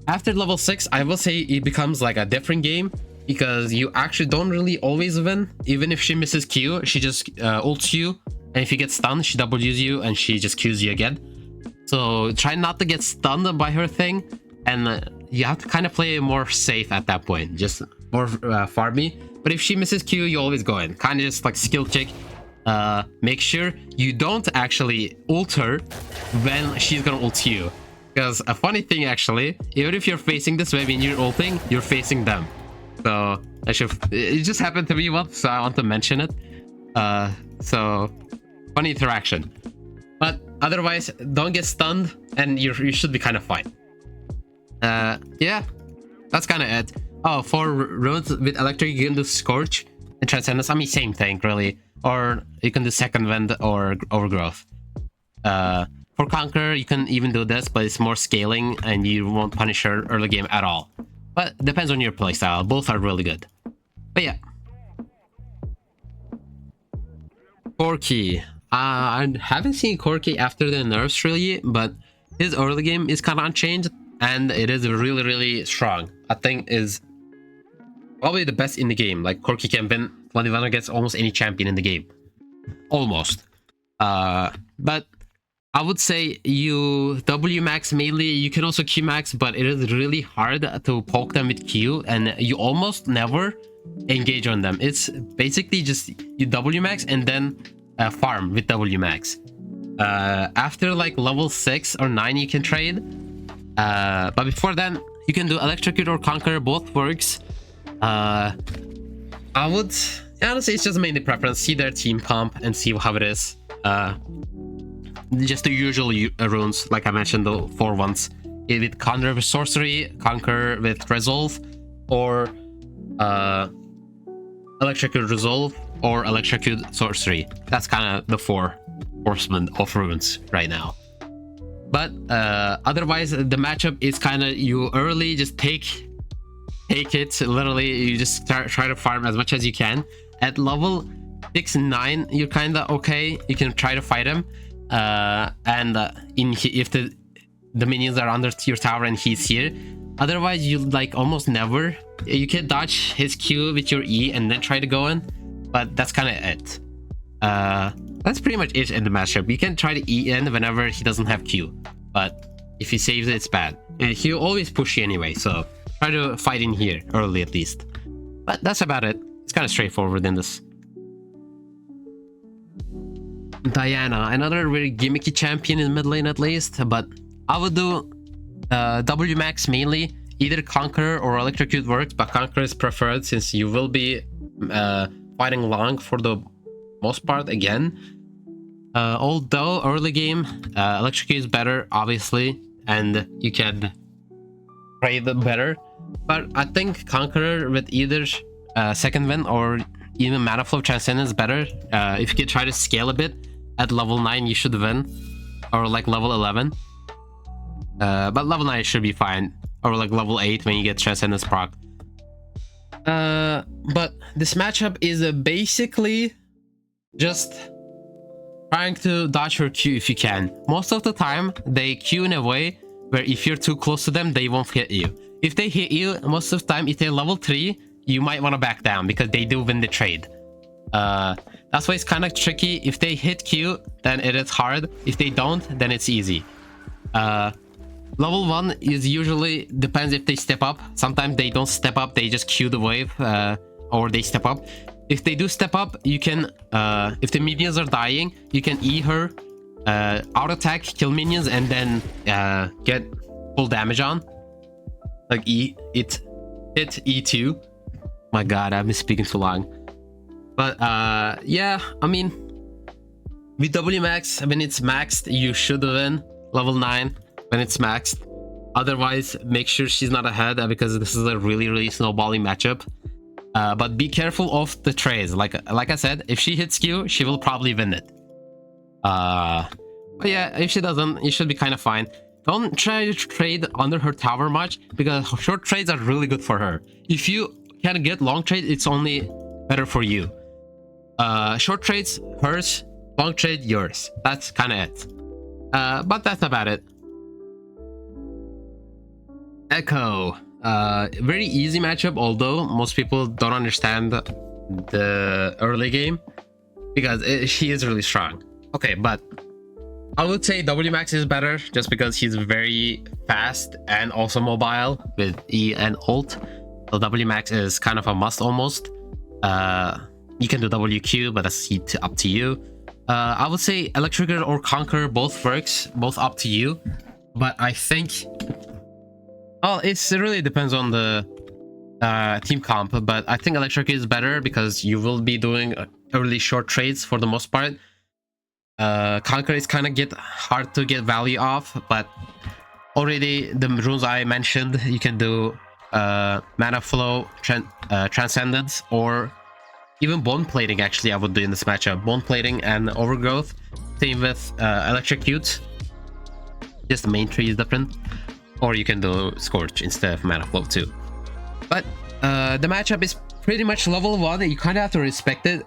After level 6, I will say it becomes like a different game, because you actually don't really always win. Even if she misses Q, she just ults you, and if you get stunned, she W's you and she just Qs you again. So try not to get stunned by her thing, and you have to kind of play more safe at that point, just more farmy. But if she misses Q, you always go in, kind of just like skill check. Make sure you don't actually ult her when she's gonna ult you, because a funny thing actually, even if you're facing this way when you're ulting, you're facing them. So it just happened to me once, so I want to mention it. So funny interaction. But otherwise, don't get stunned, and you should be kind of fine. Yeah, that's kind of it. Oh, for runes with electric, you can do Scorch and Transcendence. I mean, same thing, really. Or you can do Second Wind or Overgrowth. For Conquer, you can even do this, but it's more scaling, and you won't punish her early game at all. But depends on your playstyle. Both are really good. But yeah. Corki. I haven't seen Corki after the nerfs really, but his early game is kind of unchanged, and it is really, really strong. I think is probably the best in the game. Like, Corki can win 1v1 against almost any champion in the game. Almost. But I would say you W max mainly. You can also Q max, but it is really hard to poke them with Q, and you almost never engage on them. It's basically just you W max and then farm with W max. After like level 6 or 9, you can trade. But before then, you can do Electrocute or Conquer. Both works. I would honestly, it's just mainly preference. See their team comp and see how it is. Just the usual runes, like I mentioned, the 4 ones. With Conquer with Sorcery, Conquer with Resolve, or Electrocute Resolve, or Electrocute Sorcery. That's kind of the 4 horsemen of runes right now. But otherwise, the matchup is kind of you early, just take it. Literally, you just try to farm as much as you can. At level 6 and 9, you're kind of okay. You can try to fight him. If the minions are under your tower and he's here. Otherwise, you like almost never. You can dodge his Q with your E and then try to go in. But that's kind of it. That's pretty much it in the matchup. You can try to E in whenever he doesn't have Q. But if he saves it, it's bad. And he'll always push you anyway, so try to fight in here early at least. But that's about it. It's kind of straightforward in this. Diana, another very gimmicky champion in mid lane at least, but I would do W max mainly. Either Conqueror or Electrocute works, but Conqueror is preferred since you will be fighting long for the most part again. Although early game, Electrocute is better, obviously, and you can trade better. But I think Conqueror with either Second Wind or even Mana Flow Transcendence is better. If you can try to scale a bit, at level 9 you should win, or like level 11. But level 9 should be fine, or like level 8 when you get Transcendence proc. But this matchup is basically just trying to dodge her Q if you can. Most of the time, they Q in a way where if you're too close to them, they won't hit you. If they hit you, most of the time, if they're level 3, you might want to back down because they do win the trade. That's why it's kind of tricky. If they hit Q, then it is hard. If they don't, then it's easy. Level 1 is usually depends if they step up. Sometimes they don't step up, they just Q the wave, or they step up. If they do step up, you can, if the minions are dying, you can E her, out attack, kill minions, and then get full damage on. Like hit E2. My god, I've been speaking too long. But yeah, I mean, with W max, when it's maxed, you should win level 9 when it's maxed. Otherwise, make sure she's not ahead because this is a really snowballing matchup. But be careful of the trades. Like I said, if she hits Q, she will probably win it. But yeah, if she doesn't, you should be kind of fine. don't try to trade under her tower much, because short trades are really good for her. If you can get long trade, it's only better for you. Short trades hers, long trade yours. That's kind of it. But that's about it. Ekko, very easy matchup, although most people don't understand the early game because she is really strong. Okay, but I would say WMAX is better just because he's very fast and also mobile with E and ult. So WMAX is kind of a must almost. You can do WQ, but that's up to you. I would say Electrical or Conquer both works, both up to you. But I think, well, it really depends on the team comp. But I think Electric is better because you will be doing early short trades for the most part. Conquer is kind of hard to get value off, but already the runes I mentioned, you can do mana flow, transcendence, or even bone plating. Actually, I would do in this matchup bone plating and overgrowth. Same with electrocute. Just the main tree is different, or you can do scorch instead of mana flow too. But the matchup is pretty much level 1. You kind of have to respect it.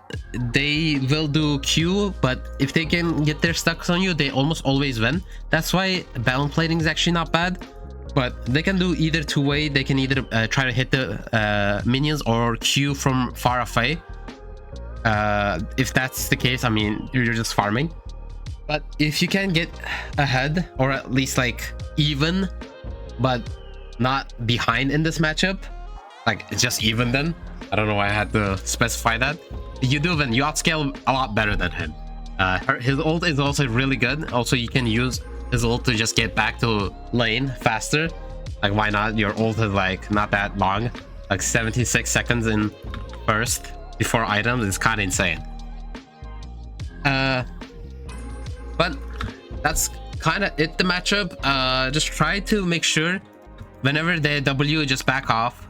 They will do Q, but if they can get their stacks on you, they almost always win. That's why balance plating is actually not bad. But they can do either two-way. They can either try to hit the minions or Q from far away. If that's the case, I mean, you're just farming. But if you can get ahead, or at least like even, but not behind in this matchup, like it's just even, then I don't know why I had to specify that. You do win. You outscale a lot better than him. His ult is also really good. Also, you can use his ult to just get back to lane faster. Like, why not? Your ult is like not that long, like 76 seconds in burst before items. It's kind of insane. But that's kind of it, the matchup. Just try to make sure whenever they W, just back off.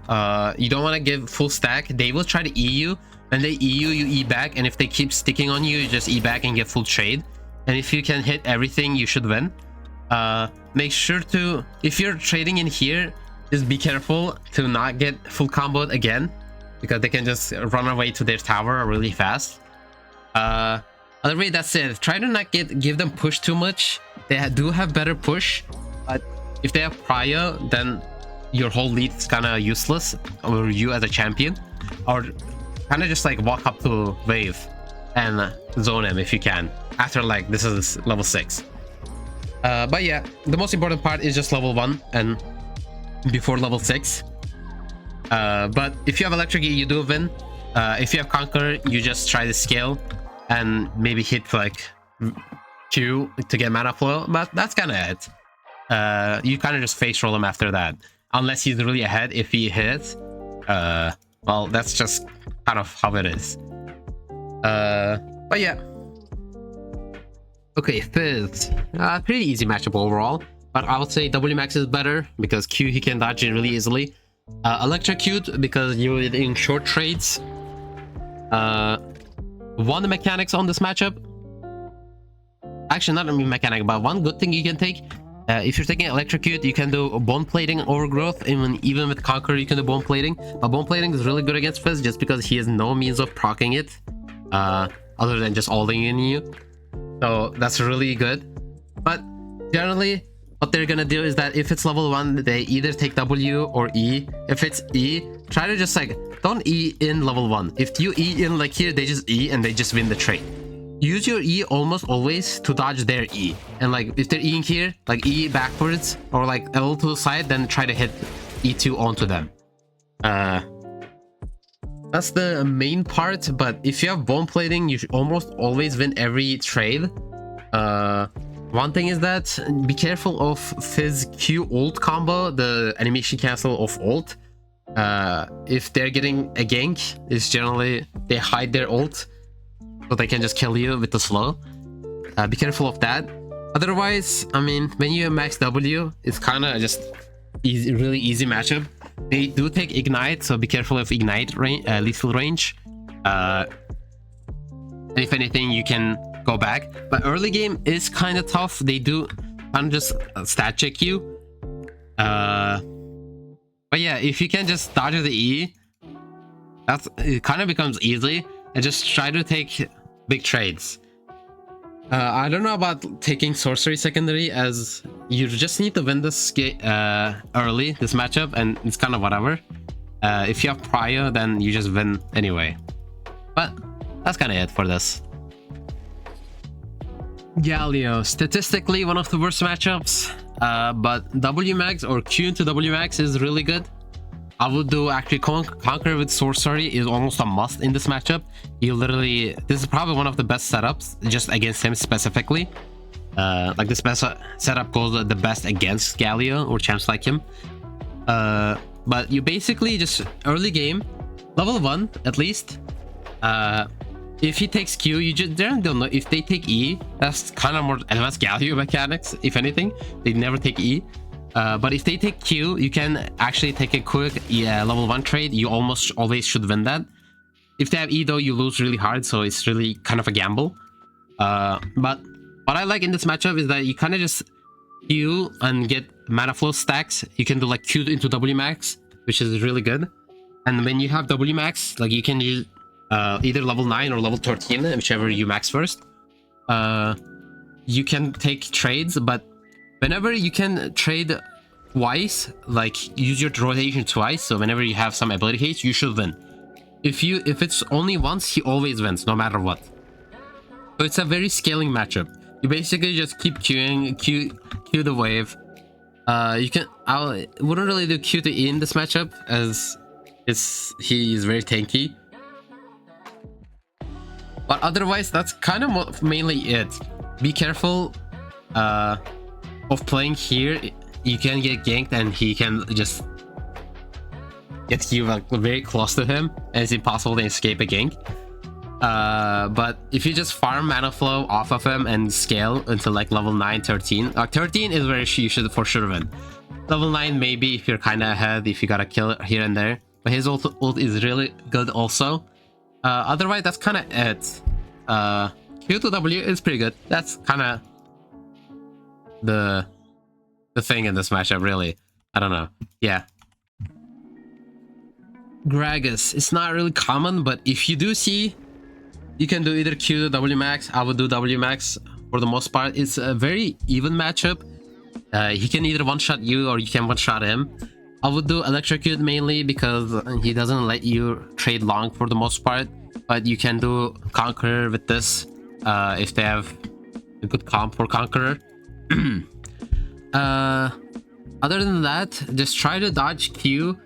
You don't want to give full stack. They will try to E you. When they E you, you E back. And if they keep sticking on you, you just E back and get full trade. And if you can hit everything, you should win. Make sure to, if you're trading in here, just be careful to not get full comboed again, because they can just run away to their tower really fast. Other way, that's it. Try to not give them push too much. They do have better push, but if they have prio, then your whole lead is kind of useless, or you as a champion. Or kind of just like walk up to wave and zone him if you can, after like this is level 6. But yeah, the most important part is just level 1 and before level 6. But if you have electric, you do win. If you have conquer, you just try to scale and maybe hit like Q to get mana flow, but that's kind of it. You kind of just face roll him after that, unless he's really ahead. If he hits, well, that's just kind of how it is. But yeah. Okay, Fizz. Pretty easy matchup overall, but I would say WMAX is better because Q, he can dodge it really easily. Electrocute, because you're in short trades. One mechanics on this matchup. Actually, not a mechanic, but one good thing you can take. If you're taking electrocute, you can do bone plating overgrowth. Even with conquer, you can do bone plating. But bone plating is really good against Fizz just because he has no means of proccing it, other than just ulting in you. So that's really good. But generally, what they're gonna do is that if it's level 1, they either take W or E. If it's E, try to just like, don't E in level 1. If you E in like here, they just E and they just win the trade. Use your E almost always to dodge their E. And like if they're Eing here, like E backwards or like L to the side, then try to hit E2 onto them. That's the main part. But if you have bone plating, you should almost always win every trade. One thing is that be careful of Fizz Q ult combo, the animation cancel of ult. If they're getting a gank, it's generally they hide their ult so they can just kill you with the slow. Be careful of that. Otherwise, I mean, when you have max W, it's kind of just easy, really easy matchup. They do take ignite, so be careful of ignite range, lethal range. If anything, you can go back. But early game is kind of tough. They do kind of just stat check you. But yeah, if you can just dodge the E, it kind of becomes easy, and just try to take big trades. I don't know about taking sorcery secondary, as you just need to win this early, this matchup, and it's kind of whatever. If you have prior, then you just win anyway. But that's kind of it for this. Galio, statistically one of the worst matchups, but W max or Q into W max is really good. I would do actually Conquer with sorcery is almost a must in this matchup. You literally, this is probably one of the best setups just against him specifically. Like this best setup goes the best against Galio or champs like him. But you basically just early game, level 1 at least. If he takes Q, you just don't know. If they take E, that's kind of more advanced Galio mechanics. If anything, they never take E. But if they take Q, you can actually take a quick level 1 trade. You almost always should win that. If they have E though, you lose really hard, so it's really kind of a gamble. But what I like in this matchup is that you kind of just Q and get mana flow stacks. You can do like Q into W max, which is really good. And when you have W max, like you can use either level 9 or level 13, whichever you max first. You can take trades, but whenever you can trade twice, like use your rotation twice, so whenever you have some ability haste, you should win. If it's only once, he always wins, no matter what. So it's a very scaling matchup. You basically just keep queuing, Q the wave. I wouldn't really do Q to E in this matchup, as he is very tanky. But otherwise, that's kind of mainly it. Be careful of playing here. You can get ganked and he can just get you like very close to him, and it's impossible to escape a gank. But if you just farm mana flow off of him and scale until like level 9, 13, like 13 is where you should for sure win. Level 9 maybe if you're kind of ahead, if you got a kill here and there, but his ult is really good also. Otherwise, that's kind of it. Q to W is pretty good. That's kind of the thing in this matchup, really. I don't know. Yeah. Gragas. It's not really common, but if you do see, you can do either Q to W max. I would do W max for the most part. It's a very even matchup. He can either one-shot you or you can one-shot him. I would do Electrocute mainly because he doesn't let you trade long for the most part. But you can do Conqueror with this if they have a good comp for Conqueror. Other than that, just try to dodge Q.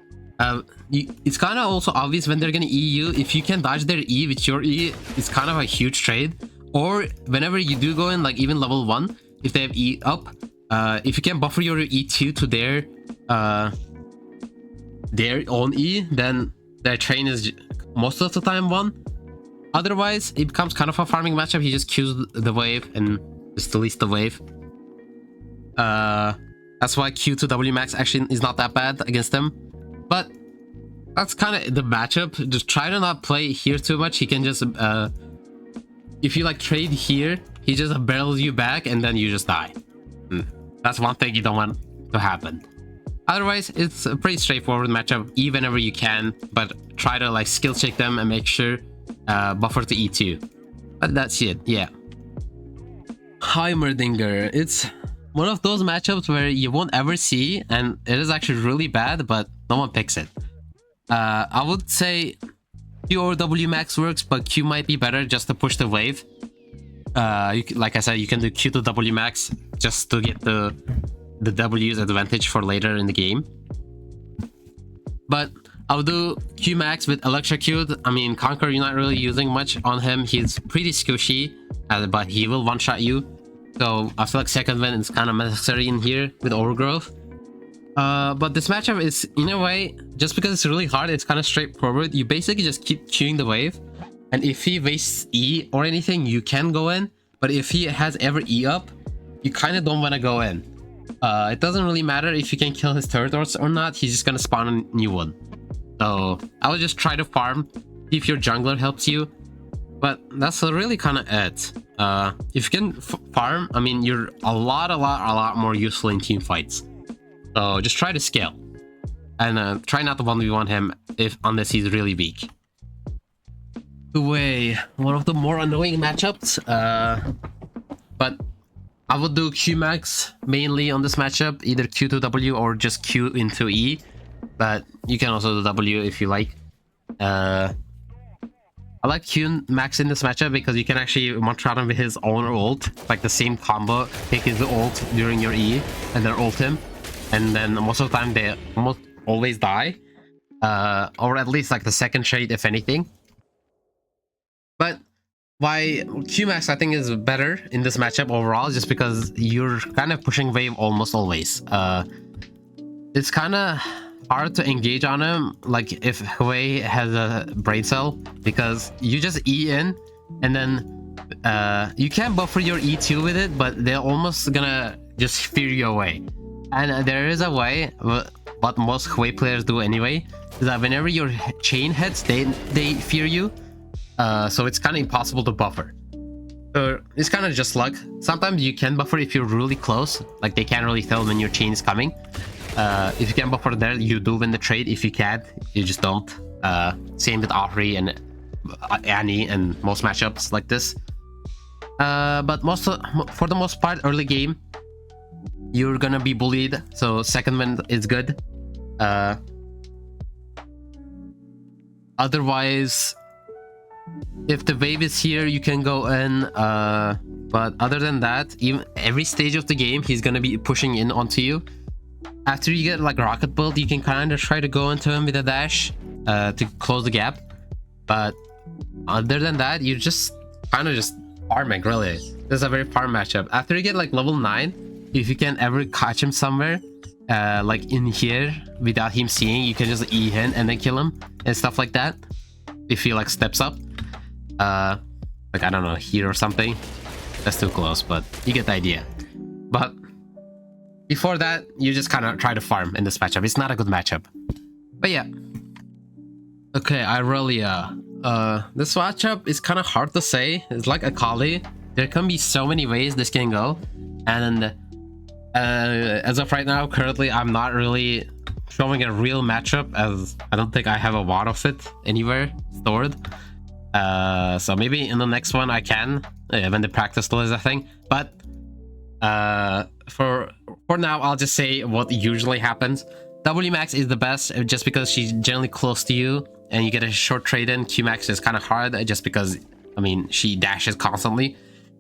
It's kind of also obvious when they're gonna E you. If you can dodge their E with your E, it's kind of a huge trade. Or whenever you do go in, like even level 1, if they have E up, if you can buffer your E2 to their own E, then their train is most of the time won. Otherwise, it becomes kind of a farming matchup. He just Qs the wave and just deletes the wave. That's why Q to W max actually is not that bad against him. But that's kind of the matchup. Just try to not play here too much. He can just if you like trade here, he just barrels you back and then you just die. That's one thing you don't want to happen. Otherwise, it's a pretty straightforward matchup, even whenever you can, but try to like skill check them and make sure buffer to E2. But that's it, yeah. Heimerdinger. It's one of those matchups where you won't ever see, and it is actually really bad, but no one picks it. I would say Q or W max works, but Q might be better just to push the wave. Like I said, you can do Q to W max just to get the W's advantage for later in the game. But I'll do Q max with Electrocute. I mean, Conquer, you're not really using much on him. He's pretty squishy, but he will one-shot you. So I feel like second win is kind of necessary in here with Overgrowth. But this matchup is, in a way, just because it's really hard, it's kind of straightforward. You basically just keep queuing the wave. And if he wastes E or anything, you can go in. But if he has ever E up, you kind of don't want to go in. It doesn't really matter if you can kill his turrets or not. He's just gonna spawn a new one. So I would just try to farm, see if your jungler helps you. But that's really kind of it. If you can farm, I mean, you're a lot more useful in team fights. So just try to scale. And try not to 1v1 him unless he's really weak. Hwei, one of the more annoying matchups. But I would do Q max mainly on this matchup, either Q to W or just Q into E. But you can also do W if you like. I like Q max in this matchup because you can actually one-shot him with his own ult, like the same combo. Take his ult during your E and then ult him, and then most of the time they almost always die, or at least like the second trade if anything. But why Qmax I think is better in this matchup overall, just because you're kind of pushing wave almost always. It's kind of hard to engage on him, like if Hwei has a brain cell, because you just E in, and then you can buffer your E2 with it, but they're almost gonna just fear you away. And there is a way, what most Hwei players do anyway, is that whenever your chain hits, they fear you. So it's kind of impossible to buffer. So it's kind of just luck. Sometimes you can buffer if you're really close, like they can't really tell when your chain is coming. If you can buffer there, you do win the trade. If you can't, you just don't. Same with Ahri and Annie and most matchups like this. But for the most part, early game, you're gonna be bullied. So second win is good. Otherwise, if the wave is here, you can go in. But other than that, even every stage of the game, he's gonna be pushing in onto you. After you get like rocket build, you can kind of try to go into him with a dash to close the gap. But other than that, you're just kind of just farming, really. This is a very farm matchup. After you get like level 9, if you can ever catch him somewhere, like in here, without him seeing, you can just E in and then kill him and stuff like that. If he like steps up, like I don't know, here or something. That's too close, but you get the idea. But before that, you just kind of try to farm in this matchup. It's not a good matchup. But yeah. Okay, Irelia. This matchup is kind of hard to say. It's like Akali. There can be so many ways this can go. And as of right now, currently, I'm not really showing a real matchup, as I don't think I have a lot of it anywhere stored. So maybe in the next one I can, when the practice still is a thing. But for now, I'll just say what usually happens. W max is the best, just because she's generally close to you and you get a short trade in. Q max is kind of hard, just because, I mean, she dashes constantly.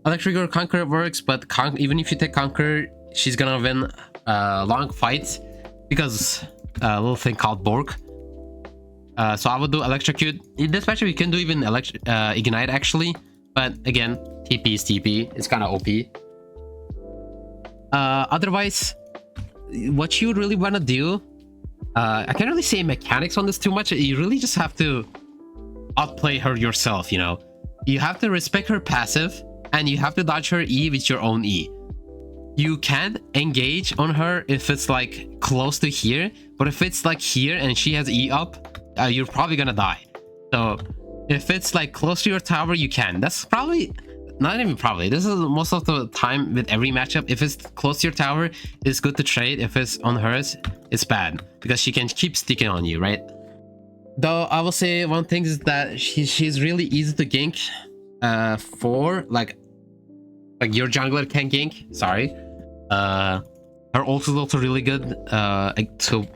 Electric or Conquer works, but even if you take Conquer, she's gonna win long fights because a little thing called Borg. So I would do Electrocute. In this matchup, you can do even Ignite actually, but again, TP is TP. It's kind of OP. Otherwise, what you really want to do, I can't really say mechanics on this too much. You really just have to outplay her yourself, you know. You have to respect her passive, and you have to dodge her E with your own E. You can engage on her if it's like close to here, but if it's like here and she has E up, you're probably gonna die. So if it's like close to your tower, you can. That's probably, not even probably, this is most of the time with every matchup. If it's close to your tower, it's good to trade. If it's on hers, it's bad, because she can keep sticking on you, right? Though I will say one thing is that she's really easy to gank for like your jungler can gank, sorry. Her ult is also really good to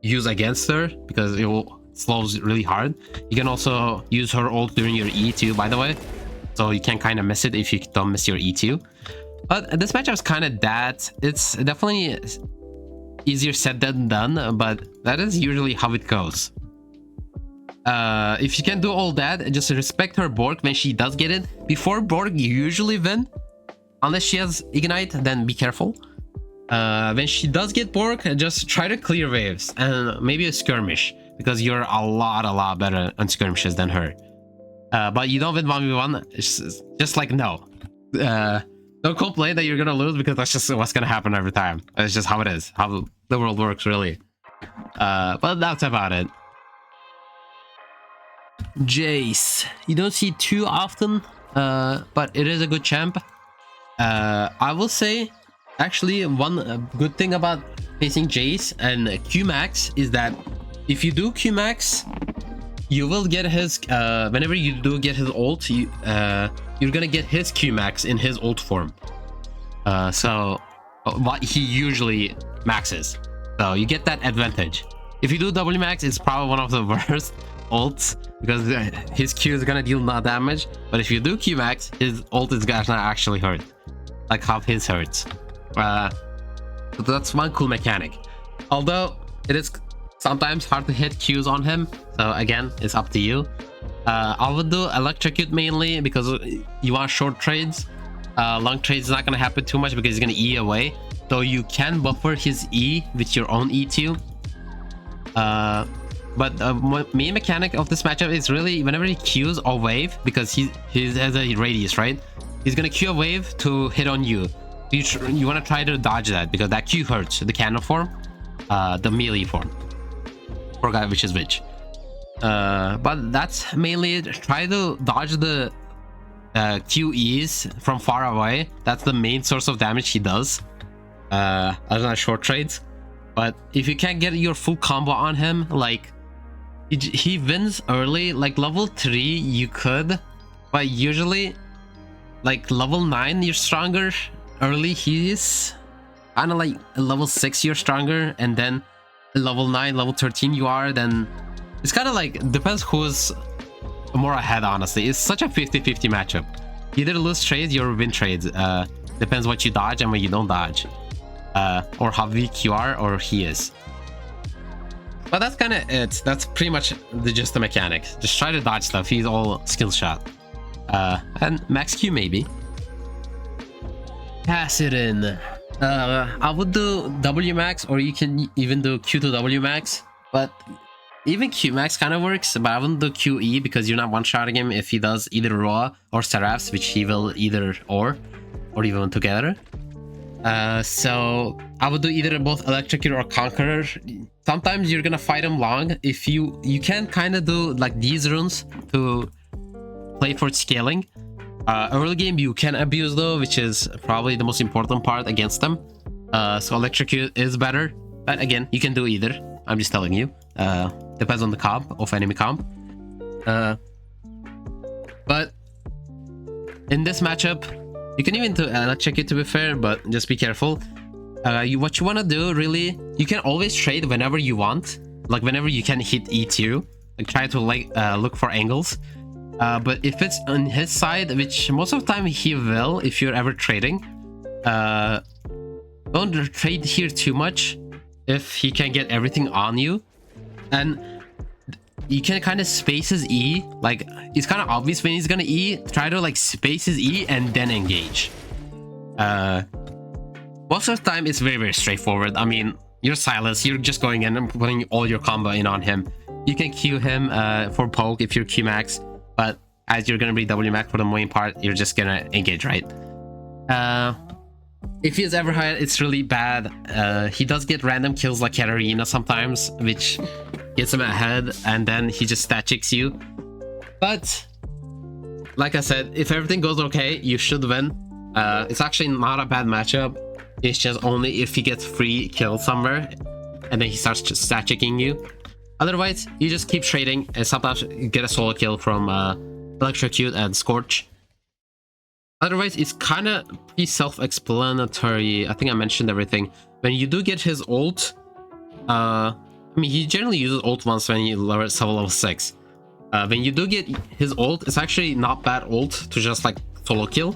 use against her, because it will slows really hard. You can also use her ult during your E2, by the way, so you can kind of miss it if you don't miss your E2. But this matchup is kind of that. It's definitely easier said than done, but that is usually how it goes. If you can do all that, just respect her Borg when she does get it. Before Borg, you usually win. Unless she has Ignite, then be careful. When she does get Borg, just try to clear waves and maybe a skirmish, because you're a lot better on skirmishes than her. But you don't win 1v1. It's just like, no. Don't complain that you're gonna lose, because that's just what's gonna happen every time. It's just how it is, how the world works, really. But that's about it. Jayce. You don't see too often but it is a good champ. I will say, actually, one good thing about facing Jayce and Qmax is that if you do Qmax, you will get his whenever you do get his ult, you're gonna get his Qmax in his ult form. So what he usually maxes, so you get that advantage. If you do W max, it's probably one of the worst ults because his Q is gonna deal no damage, but if you do Q max, his ult is gonna actually hurt, like half his hurts. So that's one cool mechanic, although it is sometimes hard to hit Qs on him, so again, it's up to you. I would do electrocute mainly because you want short trades. Long trades is not gonna happen too much because he's gonna E away, so you can buffer his E with your own E2. But main mechanic of this matchup is really whenever he Qs a wave, because he has a radius, right? He's gonna Q a wave to hit on you. You want to try to dodge that because that Q hurts the cannon form, the melee form. Forgot which is which. But that's mainly it. Try to dodge the QEs from far away. That's the main source of damage he does. Other than short trades. But if you can't get your full combo on him, like he wins early, like level 3 you could, but usually like level 9 you're stronger. Early he's kind of like level 6 you're stronger, and then level 9, level 13 you are, then it's kind of like depends who's more ahead. Honestly, it's such a 50-50 matchup. Either lose trades or win trades. Depends what you dodge and what you don't dodge, or how weak you are or he is. But that's kind of it. That's pretty much just the mechanics. Just try to dodge stuff. He's all skill shot, and max Q maybe. Pass it in. I would do W max, or you can even do Q to W max, but even Q max kind of works, but I wouldn't do QE because you're not one-shotting him if he does either Raw or Seraphs, which he will either or even together. So I would do either both Electrocute or Conqueror. Sometimes you're gonna fight him long. If you can kind of do like these runes to play for scaling. Early game you can abuse though, which is probably the most important part against them. So Electrocute is better, but again, you can do either. I'm just telling you. Depends on the comp of enemy comp. But in this matchup, you can even do Electrocute to be fair, but just be careful. What you want to do really, you can always trade whenever you want, like whenever you can hit E2, like try to like look for angles. But if it's on his side, which most of the time he will, if you're ever trading, don't trade here too much if he can get everything on you. And you can kind of space his E, like it's kind of obvious when he's gonna E. Try to like space his E and then engage. Most of the time it's very straightforward. I mean, you're Sylas, you're just going in and putting all your combo in on him. You can Q him for poke if you're Q max, but as you're gonna be W max for the main part, you're just gonna engage, right? If he's ever high, it's really bad. He does get random kills like Katarina sometimes, which gets him ahead, and then he just stat checks you. But like I said, if everything goes okay, you should win. It's actually not a bad matchup. It's just only if he gets free kills somewhere and then he starts just stat checking you. Otherwise, you just keep trading and sometimes you get a solo kill from Electrocute and Scorch. Otherwise, it's kind of pretty self-explanatory. I think I mentioned everything. When you do get his ult, I mean, he generally uses ult once when you lower level 6. When you do get his ult, it's actually not bad ult to just like solo kill.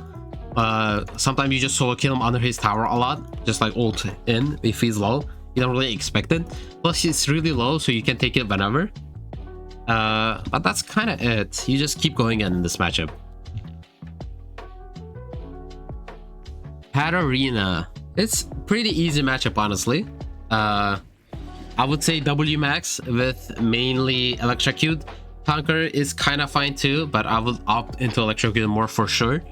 Sometimes you just solo kill him under his tower a lot, just like ult in if he's low. You don't really expect it. Plus, it's really low, so you can take it whenever. But that's kind of it. You just keep going in this matchup. Katarina. It's pretty easy matchup, honestly. I would say W max with mainly Electrocute. Conqueror is kind of fine too, but I would opt into Electrocute more for sure.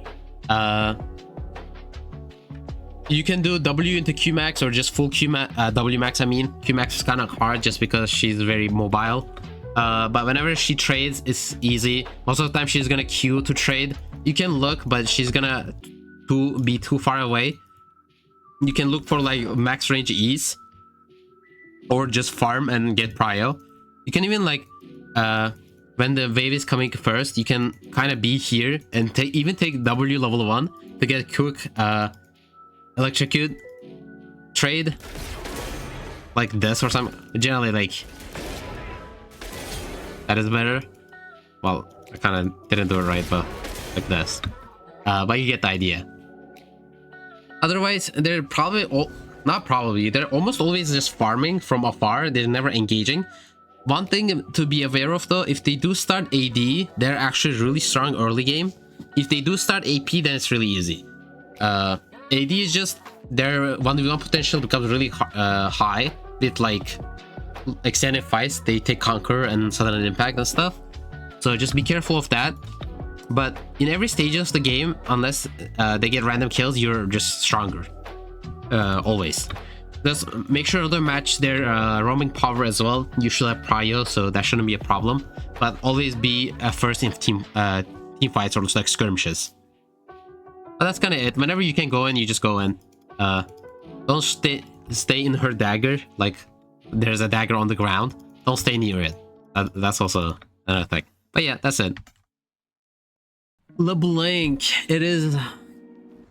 You can do W into Q max or just full W max. I mean, Q max is kind of hard just because she's very mobile. But whenever she trades, it's easy. Most of the time, she's gonna Q to trade. you can look, but she's gonna be too far away. You can look for like max range E's, or just farm and get prio. You can even like when the wave is coming first, you can kind of be here and even take W level 1 to get quick electrocute trade like this or something. Generally, like that is better. Well, I kind of didn't do it right, but like this. But you get the idea. Otherwise, they're probably they're almost always just farming from afar. They're never engaging. One thing to be aware of though, if they do start AD, they're actually really strong early game. If they do start AP, then it's really easy. AD is just their 1v1 potential becomes really high with like extended fights. They take Conquer and sudden impact and stuff. So just be careful of that. But in every stage of the game, unless they get random kills, you're just stronger. Always. Just make sure to match their roaming power as well. You should have prio, so that shouldn't be a problem. But always be first in team fights or like skirmishes. But that's kind of it. Whenever you can go in, you just go in. Don't stay in her dagger. Like there's a dagger on the ground. Don't stay near it. That's also another thing. But yeah, that's it. LeBlanc. It is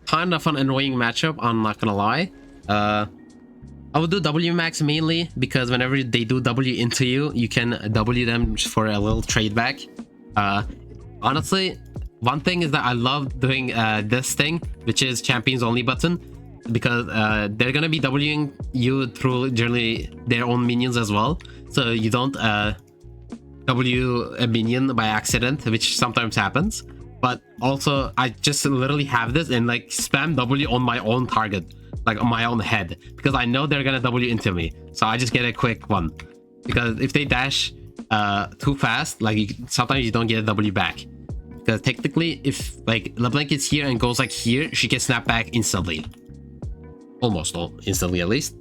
kind of an annoying matchup, I'm not gonna lie. I would do W max mainly because whenever they do W into you, you can W them for a little trade back. Honestly, one thing is that I love doing this thing, which is champions only button, because they're gonna be Wing you through generally their own minions as well, so you don't W a minion by accident, which sometimes happens. But also I just literally have this and like spam W on my own target, like on my own head, because I know they're gonna W into me, so I just get a quick one. Because if they dash too fast, like sometimes you don't get a W back, because technically if like LeBlanc is here and goes like here, she can snap back instantly, almost instantly at least.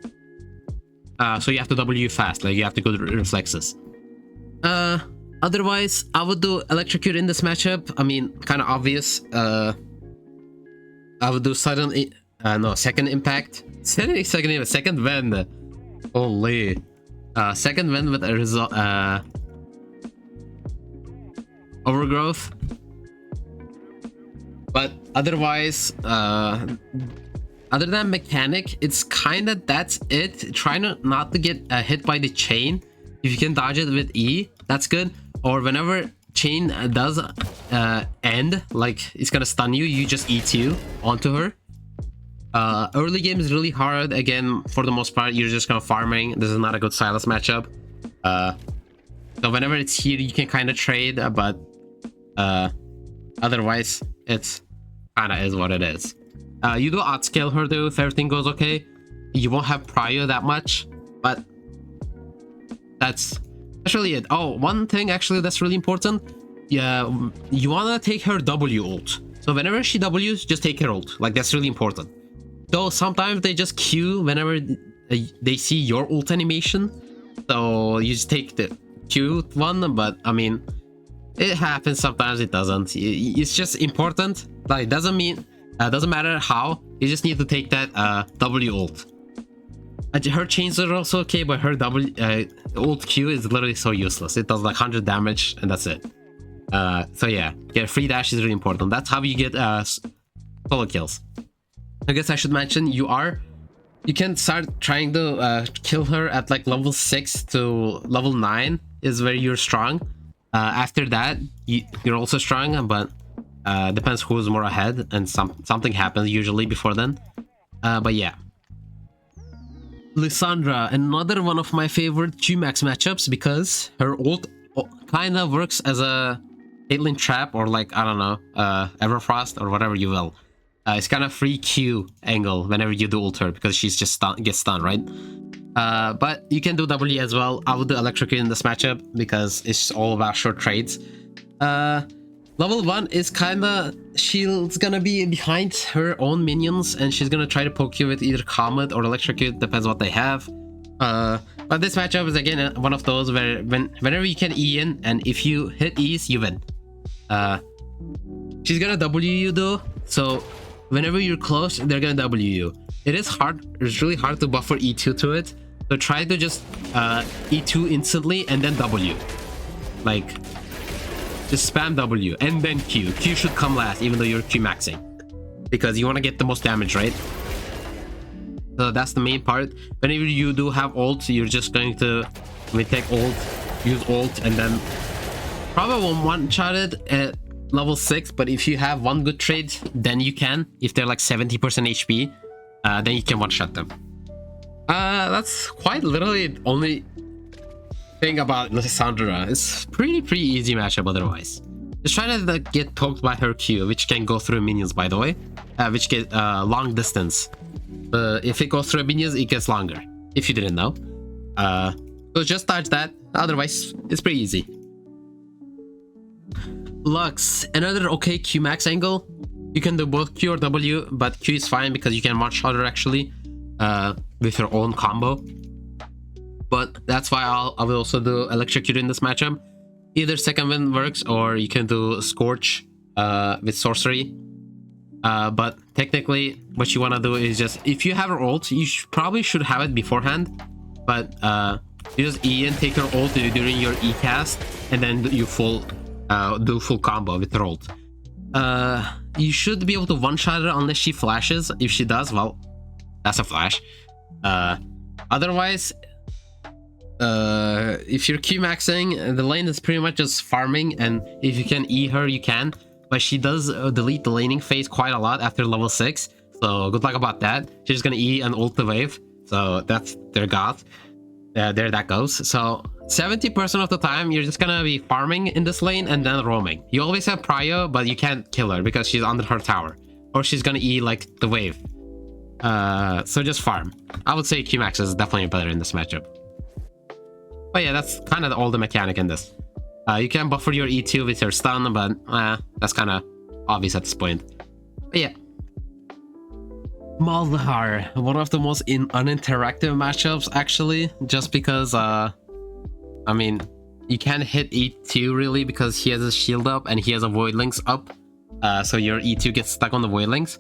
So you have to W fast, like you have to go to reflexes. Otherwise, I would do electrocute in this matchup. I mean, kind of obvious. I would do second impact. Second vend. Holy. Second vend with a result. Overgrowth. But otherwise, other than mechanic, it's kind of that's it. Try not to get hit by the chain. If you can dodge it with E, that's good. Or whenever chain does end, like it's gonna stun you, you just E2 onto her. Early game is really hard. Again, for the most part, you're just kind of farming. This is not a good Sylas matchup. So whenever it's here, you can kind of trade, but otherwise, it's kind of is what it is. You do outscale her though if everything goes okay. You won't have prio that much, but that's really it. Oh, one thing actually that's really important. Yeah, you wanna take her W ult. So whenever she W's, just take her ult. Like that's really important. Though sometimes they just Q whenever they see your ult animation. So you just take the Q one, but I mean, it happens sometimes, it doesn't. It's just important. Like doesn't matter how. You just need to take that W ult. Her chains are also okay, but her ult Q is literally so useless. It does like 100 damage and that's it. So yeah, free dash is really important. That's how you get solo kills. I guess I should mention you can start trying to kill her at like level 6 to level 9 is where you're strong. After that, you're also strong, but depends who's more ahead, and something happens usually before then. But yeah. Lissandra, another one of my favorite Qmax matchups because her ult kind of works as a Caitlyn trap, or like, I don't know, Everfrost or whatever you will. It's kind of free Q angle whenever you do ult her, because she's just gets stunned, right? But you can do W as well. I would do electrocute in this matchup because it's all about short trades. Level 1 is kinda, she's gonna be behind her own minions and she's gonna try to poke you with either Comet or Electrocute, depends what they have. But this matchup is again one of those where whenever you can E in, and if you hit E's, you win. She's gonna W you though, so whenever you're close, they're gonna W you. It is hard, it's really hard to buffer E2 to it, so try to just E2 instantly and then W. Like, just spam W and then Q. Q should come last even though you're Q maxing, because you want to get the most damage, right? So that's the main part. Whenever you do have ult, you're just going to take ult, use ult, and then probably won't one-shot it at level 6, but if you have one good trade, then you can. If they're like 70% HP, then you can one-shot them. That's quite literally the only thing about Syndra. It's pretty easy matchup otherwise. Just try to get poked by her Q, which can go through minions, by the way, which get long distance. If it goes through minions, it gets longer, if you didn't know. So just dodge that, otherwise it's pretty easy. Lux, another okay Q max angle. You can do both Q or W, but Q is fine because you can one-shot her actually with your own combo. But that's why I will also do Electrocute in this matchup. Either second wind works, or you can do Scorch with sorcery. But technically what you want to do is just, if you have her ult, you probably should have it beforehand, but you just E and take her ult during your E cast, and then you do full combo with her ult. You should be able to one-shot her unless she flashes. If she does, well, that's a flash. Otherwise, if you're Q maxing, the lane is pretty much just farming, and if you can E her, you can. But she does delete the laning phase quite a lot after level 6, so good luck about that. She's gonna E and ult the wave, so that's their goth. There that goes. So 70% of the time you're just gonna be farming in this lane and then roaming. You always have prio, but you can't kill her because she's under her tower, or she's gonna E like the wave. So just farm. I would say Qmax is definitely better in this matchup. But yeah, that's kind of all the mechanic in this. You can buffer your E2 with your stun, but that's kind of obvious at this point. But yeah. Malzahar, one of the most uninteractive matchups actually, just because I mean, you can't hit E2 really because he has a shield up and he has a void links up, so your E2 gets stuck on the void links.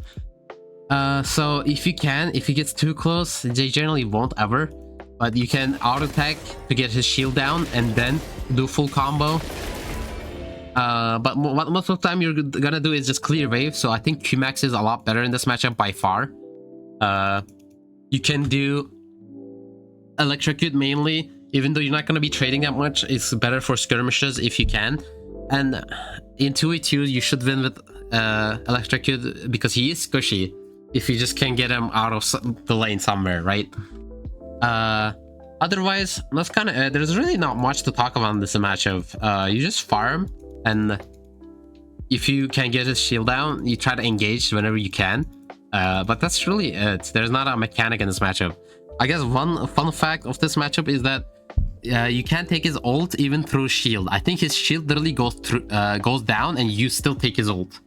So if he gets too close, they generally won't ever, but you can auto attack to get his shield down and then do full combo. But what most of the time you're gonna do is just clear wave, so I think Qmax is a lot better in this matchup by far. You can do Electrocute mainly, even though you're not going to be trading that much. It's better for skirmishes if you can. And in 2v2 you should win with Electrocute because he is squishy if you just can get him out of the lane somewhere, right? Otherwise, that's kind of it. There's really not much to talk about in this matchup. You just farm, and if you can get his shield down, you try to engage whenever you can. But that's really it. There's not a mechanic in this matchup. I guess one fun fact of this matchup is that you can't take his ult even through shield. I think his shield literally goes down and you still take his ult.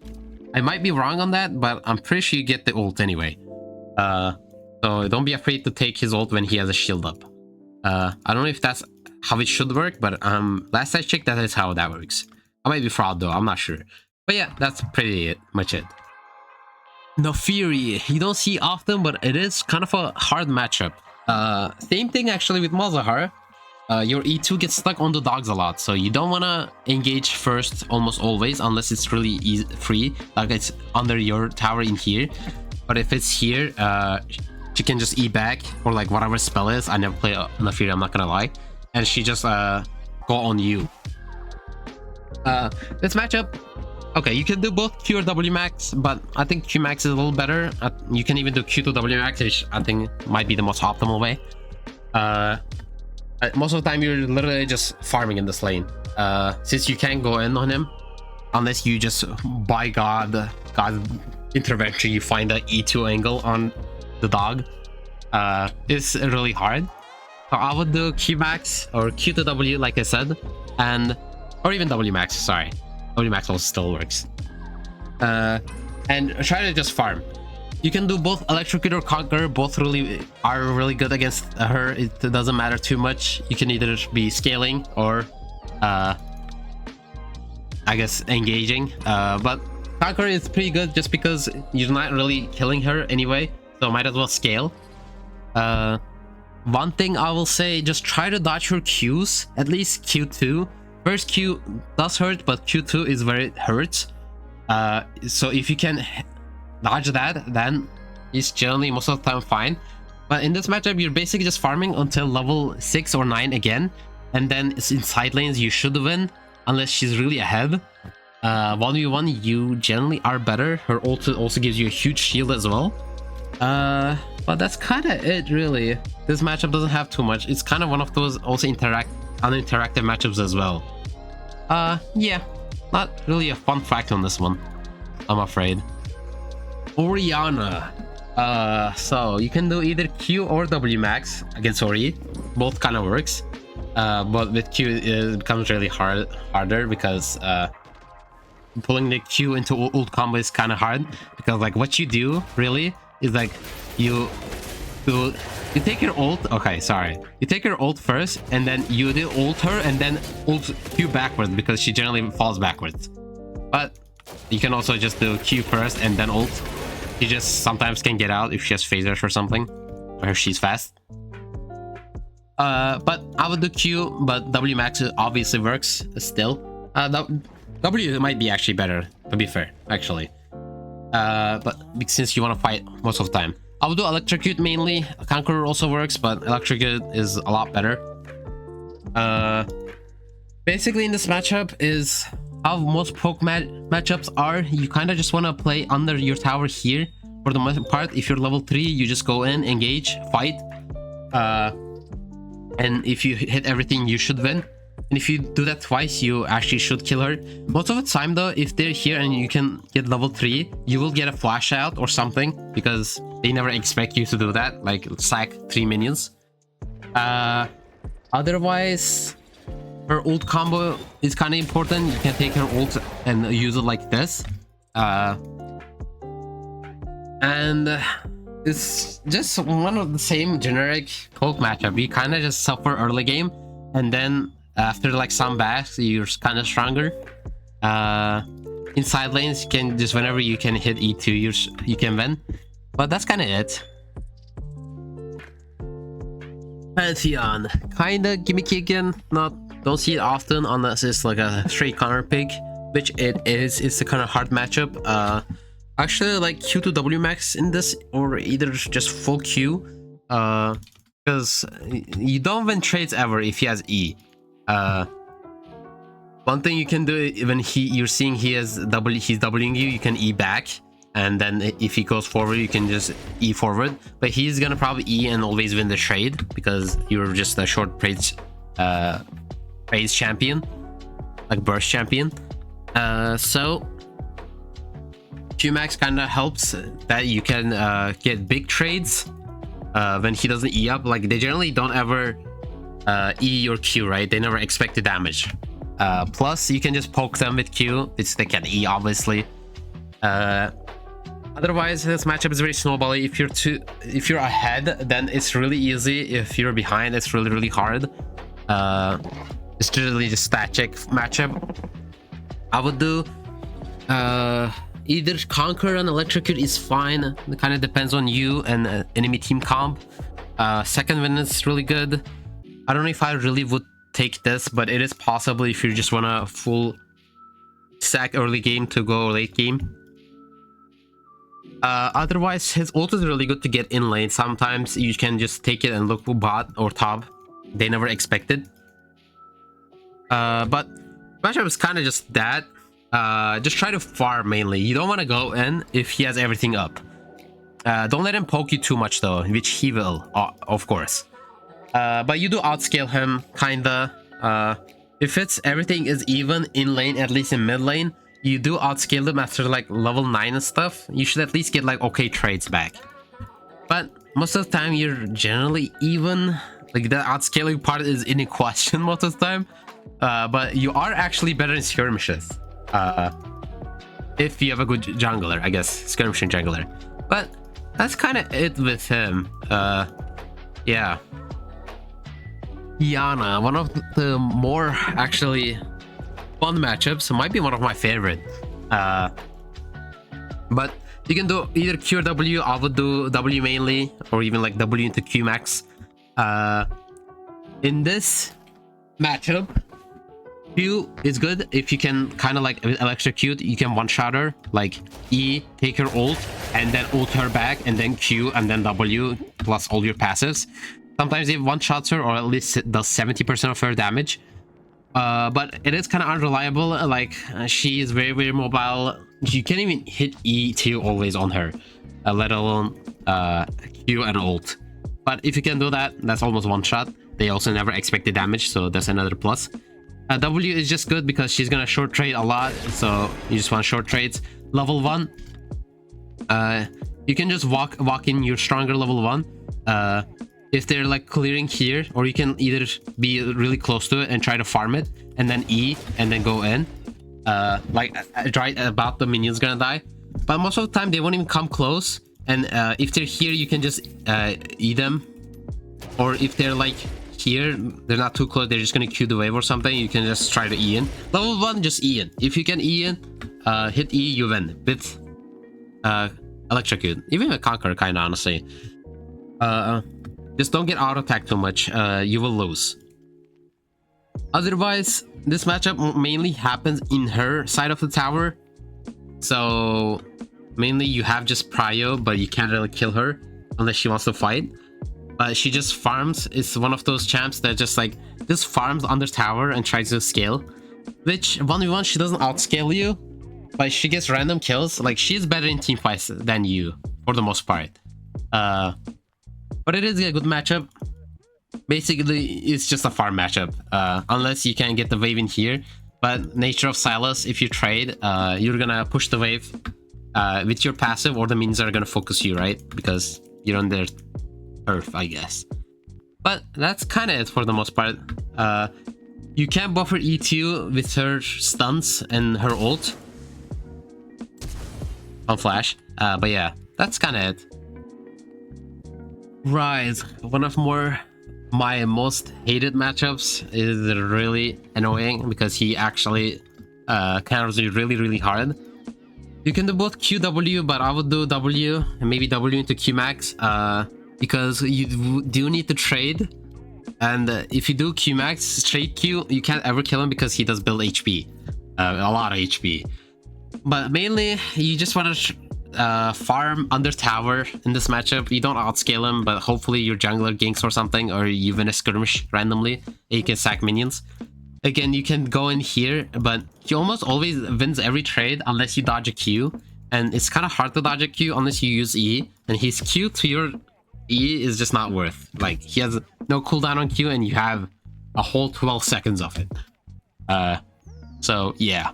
I might be wrong on that, but I'm pretty sure you get the ult anyway. So don't be afraid to take his ult when he has a shield up. I don't know if that's how it should work, but last I checked, that is how that works. I might be fraud though, I'm not sure. But yeah, that's pretty much it. Naafiri, you don't see often, but it is kind of a hard matchup. Same thing actually with Malzahar. Your E2 gets stuck on the dogs a lot, so you don't want to engage first almost always unless it's really easy, free, like it's under your tower in here. But if it's here, she can just E back, or like whatever spell is. I never play Naafiri, I'm not gonna lie, and she just go on you. This matchup, okay, you can do both Q or W max, but I think Q max is a little better. You can even do Q to W max, which I think might be the most optimal way. Most of the time you're literally just farming in this lane, since you can't go in on him unless you just by God intervention you find the E2 angle on the dog. It's really hard. So I would do Q max or Q to W like I said, or even W max, sorry. W max also still works. And try to just farm. You can do both Electrocute or Conquer, both are really good against her. It doesn't matter too much. You can either be scaling or I guess engaging, but Conqueror is pretty good just because you're not really killing her anyway, so might as well scale. One thing I will say, just try to dodge her Qs, at least Q2. First Q does hurt, but Q2 is where it hurts. So if you can dodge that, then it's generally most of the time fine. But in this matchup, you're basically just farming until level 6 or 9 again, and then in side lanes you should win, unless she's really ahead. 1v1 you generally are better. Her ult also gives you a huge shield as well. But that's kind of it, really. This matchup doesn't have too much. It's kind of one of those also uninteractive matchups as well. Yeah, not really a fun fact on this one, I'm afraid. Orianna. So you can do either Q or W max against Ori. Both kind of works. But with Q it becomes really harder because pulling the Q into ult combo is kind of hard, because like what you do really is like you take your ult. Okay, sorry. You take your ult first, and then you do ult her, and then ult Q backwards because she generally falls backwards. But you can also just do Q first and then ult. She just sometimes can get out if she has phasers or something, or if she's fast. But I would do Q, but W max obviously works still. W might be actually better, to be fair, actually. But since you want to fight most of the time, I would do Electrocute mainly. Conqueror also works, but Electrocute is a lot better. Basically in this matchup is how most poke matchups are. You kind of just want to play under your tower here for the most part. If you're level 3, you just go in, engage, fight. And if you hit everything, you should win. And if you do that twice, you actually should kill her. Most of the time though, if they're here and you can get level 3, you will get a flash out or something, because they never expect you to do that, like sack 3 minions. Otherwise, her ult combo is kind of important. You can take her ult and use it like this. And it's just one of the same generic poke matchup. You kind of just suffer early game, and then after like some backs, you're kind of stronger. In side lanes, you can just whenever you can hit E2, you can win. But that's kind of it. Pantheon, kind of gimmicky again. Don't see it often unless it's like a straight counter pick, which it is. It's a kind of hard matchup. Actually, like Q to W max in this, or either just full Q, because you don't win trades ever if he has E. One thing you can do when you're seeing he's Wing you, you can E back, and then if he goes forward, you can just E forward. But he's gonna probably E and always win the trade because you're just a short praise champion, like burst champion. So Qmax kind of helps that you can get big trades when he doesn't E up. Like they generally don't ever E your Q, right? They never expect the damage. Plus you can just poke them with Q. They can E obviously. Otherwise this matchup is very snowbally. If you're ahead, then it's really easy. If you're behind, it's really hard. It's really just stat check matchup. I would do either Conquer and Electrocute is fine. It kind of depends on you and enemy team comp. Second win is really good. I don't know if I really would take this, but it is possible if you just want a full sack early game to go late game. Otherwise, his ult is really good to get in lane. Sometimes you can just take it and look bot or top. They never expect it. But matchup is kind of just that. Just try to farm mainly. You don't want to go in if he has everything up. Don't let him poke you too much though, which he will, of course. But you do outscale him, kinda. If everything is even in lane, at least in mid lane, you do outscale him after like level 9 and stuff. You should at least get like okay trades back. But most of the time you're generally even. Like the outscaling part is in a question most of the time. But you are actually better in skirmishes. If you have a good jungler, I guess, skirmishing jungler. But that's kind of it with him. Yeah. Qiyana, one of the more actually fun matchups, might be one of my favorite. But you can do either Q or W. I would do W mainly, or even like W into Q max. In this matchup, Q is good if you can kind of like electrocute. You can one-shot her, like E, take her ult, and then ult her back, and then Q, and then W, plus all your passives. Sometimes it one-shots her, or at least it does 70% of her damage. But it is kind of unreliable. Like, she is very, very mobile. You can't even hit E2 always on her, let alone Q and ult. But if you can do that, that's almost one shot. They also never expect the damage, so that's another plus. W is just good because she's gonna short trade a lot, so you just want short trades. Level 1, you can just walk in your stronger level 1. If they're like clearing here, or you can either be really close to it and try to farm it, and then E, and then go in. Like right about the minion's gonna die, but most of the time they won't even come close. And if they're here, you can just E them, or if they're like here, they're not too close, they're just gonna Q the wave or something, you can just try to E in. Level 1, just E in. If you can E in, hit E, you win with electrocute, even with conquer, kind of, honestly. Just don't get auto attack too much, you will lose. Otherwise, this matchup mainly happens in her side of the tower, so mainly you have just prio, but you can't really kill her unless she wants to fight. But she just farms. It's one of those champs that just like farms under tower and tries to scale, which 1v1 she doesn't outscale you, but she gets random kills. Like, she's better in team fights than you for the most part. But it is a good matchup. Basically, it's just a farm matchup, unless you can get the wave in here. But nature of Sylas, if you trade, you're gonna push the wave with your passive, or the minions are gonna focus you, right? Because you're on their turf, I guess. But that's kind of it for the most part. You can buffer E2 with her stuns and her ult on flash. But yeah, that's kind of it. Ryze, one of my most hated matchups, is really annoying because he actually counters you really, really hard. You can do both QW, but I would do W, and maybe W into Q max, because you do need to trade. And if you do Q max straight Q, you can't ever kill him because he does build HP, a lot of HP. But mainly, you just want to farm under tower in this matchup. You don't outscale him, but hopefully your jungler ganks or something, or you win a skirmish randomly and you can sack minions. Again, you can go in here, but he almost always wins every trade unless you dodge a Q, and it's kind of hard to dodge a Q unless you use E, and his Q to your E is just not worth. Like, he has no cooldown on Q and you have a whole 12 seconds of it. So yeah.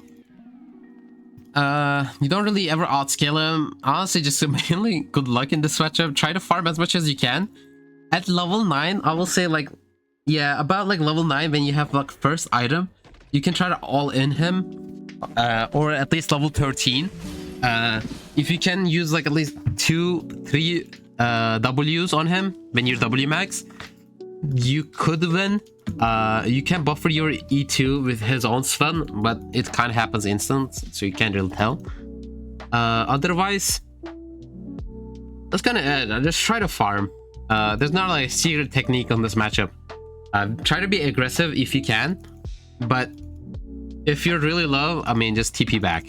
You don't really ever outscale him. Honestly, just mainly good luck in this matchup. Try to farm as much as you can. At level 9, I will say, like, yeah, about like level 9, when you have like first item, you can try to all in him, or at least level 13. If you can use like at least 2-3 W's on him when you're W max, you could win. You can buffer your E2 with his own stun, but it kind of happens instant, so you can't really tell. Otherwise, that's kind of it. Just try to farm. There's not like a secret technique on this matchup. Try to be aggressive if you can, but if you're really low, I mean, just TP back.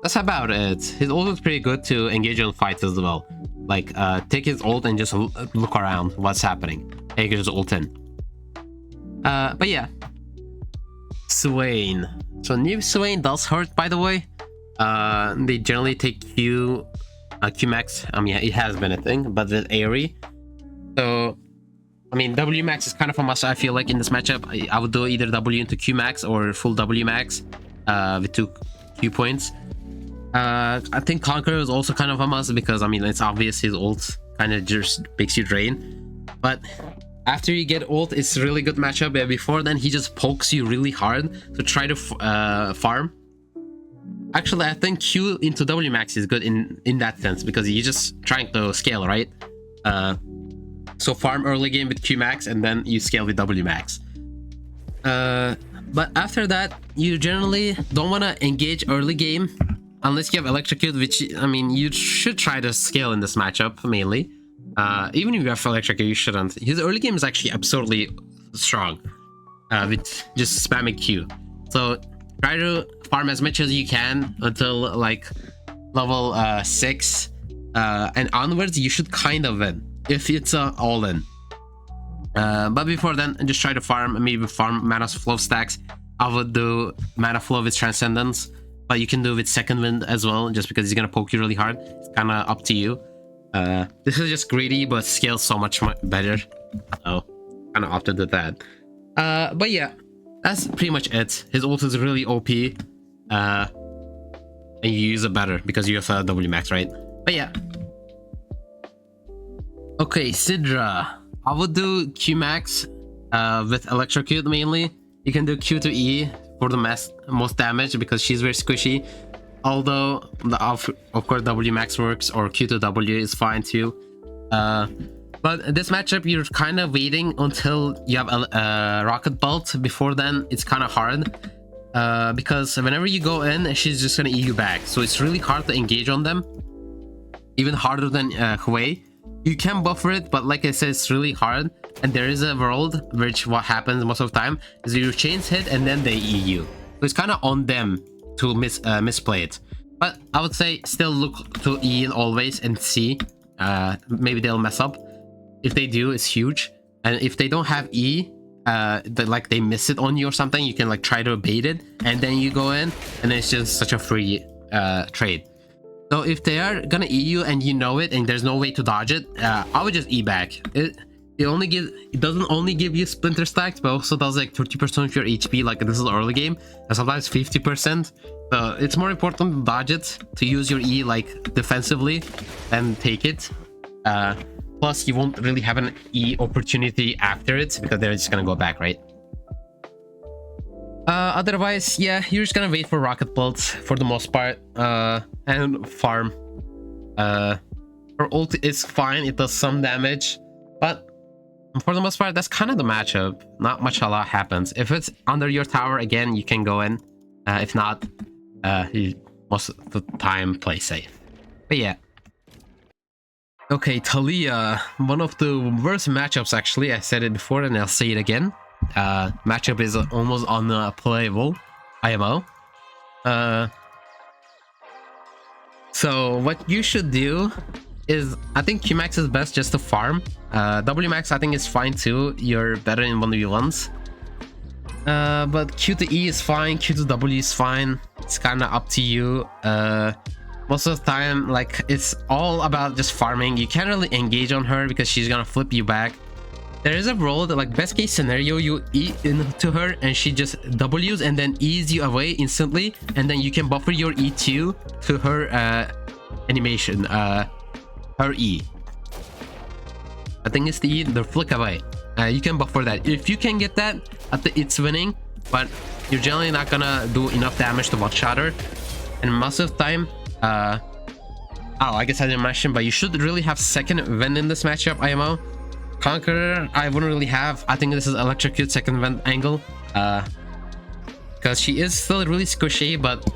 That's about it. His ult is pretty good to engage in fights as well. Like, take his ult and just look around what's happening. Take his ult in. But yeah. Swain. So new Swain does hurt, by the way. They generally take Q max. I mean, it has been a thing, but with Ahri. So, I mean, W max is kind of a must, I feel like, in this matchup. I would do either W into Q max or full W max with 2 Q points. I think Conquer is also kind of a must because, I mean, it's obvious his ult kind of just makes you drain. But after you get ult, it's a really good matchup. But before then, he just pokes you really hard to try to farm. Actually, I think Q into W max is good in that sense because you're just trying to scale, right? So farm early game with Q max and then you scale with W max. But after that, you generally don't want to engage early game unless you have electrocute, which I mean you should try to scale in this matchup mainly. Even if you have electrocute, you shouldn't. His early game is actually absurdly strong with just spamming Q. So try to farm as much as you can until like level 6 and onwards. You should kind of win if it's all in. But before then, just try to farm, maybe farm mana flow stacks. I would do mana flow with transcendence, but you can do it with second wind as well, just because he's gonna poke you really hard. It's kind of up to you. This is just greedy, but scales so much better. So kind of opted with that. But yeah, that's pretty much it. His ult is really OP, and you use it better because you have a W max, right? But yeah. Okay, Syndra. I would do Q max with electrocute mainly. You can do Q to E for the most damage because she's very squishy. Although of course W max works, or Q to W is fine too. But this matchup, you're kind of waiting until you have a rocket bolt. Before then, it's kind of hard because whenever you go in, she's just gonna E you back. So it's really hard to engage on them. Even harder than Hwei. You can buffer it, but like I said, it's really hard. And there is a world which what happens most of the time is your chains hit and then they E you. So it's kind of on them to misplay it. But I would say still look to E in always and see. Maybe they'll mess up. If they do, it's huge. And if they don't have E, like they miss it on you or something, you can like try to bait it and then you go in, and it's just such a free trade. So if they are gonna E you and you know it and there's no way to dodge it, I would just E back. It doesn't only give you splinter stacks, but also does like 30% of your HP. Like this is early game, and sometimes 50%. So it's more important to dodge it, to use your E like defensively and take it. Plus you won't really have an E opportunity after it because they're just gonna go back, right? Otherwise, yeah, you're just gonna wait for rocket bolts for the most part, and farm. Her ult is fine, it does some damage, but for the most part, that's kind of the matchup. Not much a lot happens. If it's under your tower, again, you can go in. If not, you most of the time play safe. But yeah. Okay, Taliyah, one of the worst matchups actually. I said it before and I'll say it again. Matchup is almost unplayable, IMO. So what you should do is, I think Qmax is best just to farm. Wmax I think is fine too. You're better in 1v1s. But Q to E is fine, Q to W is fine. It's kind of up to you. Most of the time, like, it's all about just farming. You can't really engage on her because she's gonna flip you back. There is a role that, like, best case scenario, you E into her and she just W's and then E's you away instantly, and then you can buffer your E2 to her animation, her E. I think it's the flick away. You can buffer that. If you can get that, it's winning, but you're generally not gonna do enough damage to one-shot her. And most of the time, oh, I guess I didn't mention, but you should really have second vent in this matchup, IMO. Conqueror, I wouldn't really have. I think this is electrocute second vent angle, because she is still really squishy, but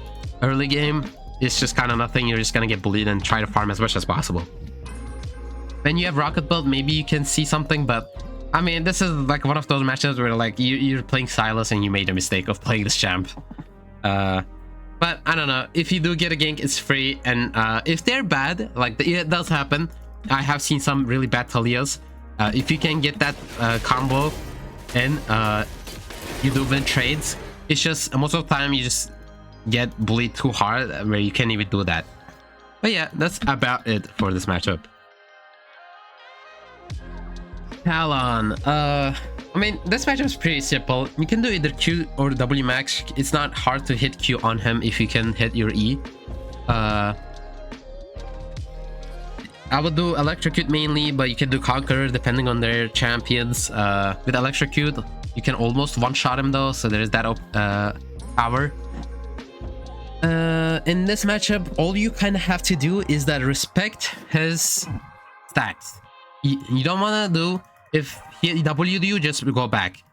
early game it's just kind of nothing. You're just gonna get bullied and try to farm as much as possible. Then you have rocket build, maybe you can see something, but I mean, this is like one of those matchups where like you're playing Sylas and you made a mistake of playing this champ. But I don't know, if you do get a gank, it's free, and if they're bad, like it does happen. I have seen some really bad Taliyahs. If you can get that combo in, you do win trades. It's just most of the time you just get bullied too hard where you can't even do that. But yeah, that's about it for this matchup. Talon, I mean, this matchup is pretty simple. You can do either Q or W max. It's not hard to hit Q on him if you can hit your E. I would do electrocute mainly, but you can do conqueror depending on their champions. With electrocute, you can almost one-shot him though, so there is that power. In this matchup, all you kind of have to do is that respect his stacks. You don't want to do, if he W'd you, just go back.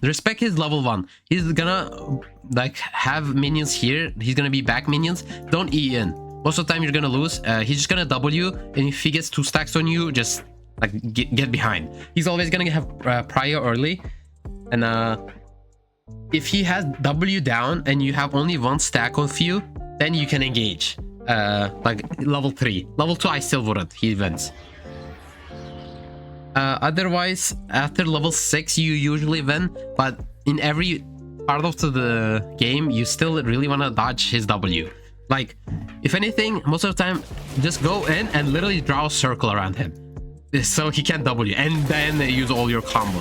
respect his level 1. He's gonna like have minions here. He's gonna be back minions. Don't E in. Most of the time you're gonna lose. He's just gonna W, and if he gets 2 stacks on you, just like get behind. He's always gonna have prior early, and if he has W down and you have only 1 stack on you, then you can engage. Like level 3. Level 2 I still wouldn't. He wins. Otherwise, after level 6 you usually win, but in every part of the game you still really want to dodge his W. Like, if anything, most of the time just go in and literally draw a circle around him so he can't W, and then use all your combo.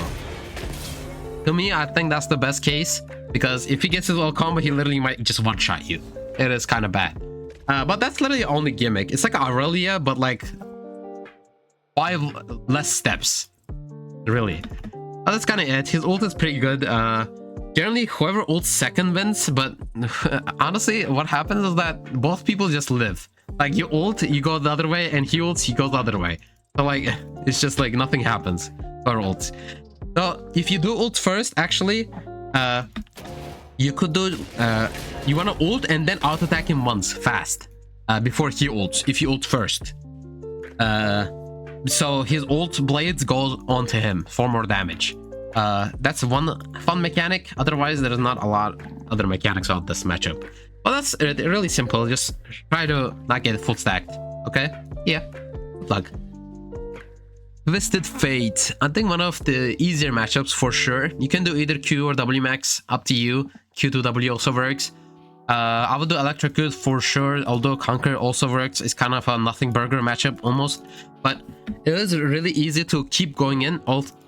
To me, I think that's the best case, because if he gets his all combo, he literally might just one-shot you. It is kind of bad. But that's literally the only gimmick. It's like Irelia, but like 5 less steps, really. But that's kind of it. His ult is pretty good. Generally, whoever ults second wins, but honestly, what happens is that both people just live. Like, you ult, you go the other way, and he ults, he goes the other way. So like, it's just like nothing happens for ults. So if you do ult first, actually, you could do, you want to ult and then auto attack him once fast before he ults, if you ult first. So his ult blades goes onto him for more damage. That's one fun mechanic. Otherwise, there is not a lot other mechanics of this matchup. Well, that's really simple. Just try to not get full stacked. Okay? Yeah. Good luck. Twisted Fate. I think one of the easier matchups for sure. You can do either Q or W max, up to you. Q to W also works. I would do Electrocute for sure, although Conquer also works. It's kind of a nothing burger matchup almost, but it is really easy to keep going in.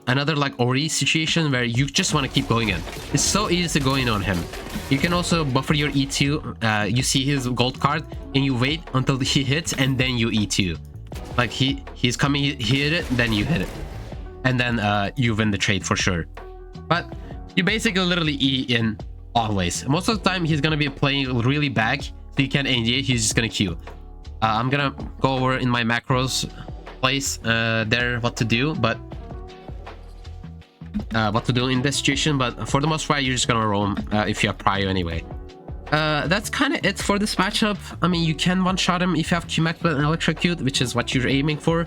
Another like Ahri situation where you just want to keep going in. It's so easy to go in on him. You can also buffer your E2. You see his gold card and you wait until he hits and then you E2. Like he's coming, he hit it, then you hit it, and then you win the trade for sure. But you basically literally E in always. Most of the time he's gonna be playing really back, so you can't engage. He's just gonna Q. I'm gonna go over in my macros place there what to do, but what to do in this situation. But for the most part, you're just gonna roam if you have prio anyway. That's kind of it for this matchup. I mean, you can one-shot him if you have Qmax with an Electrocute, which is what you're aiming for.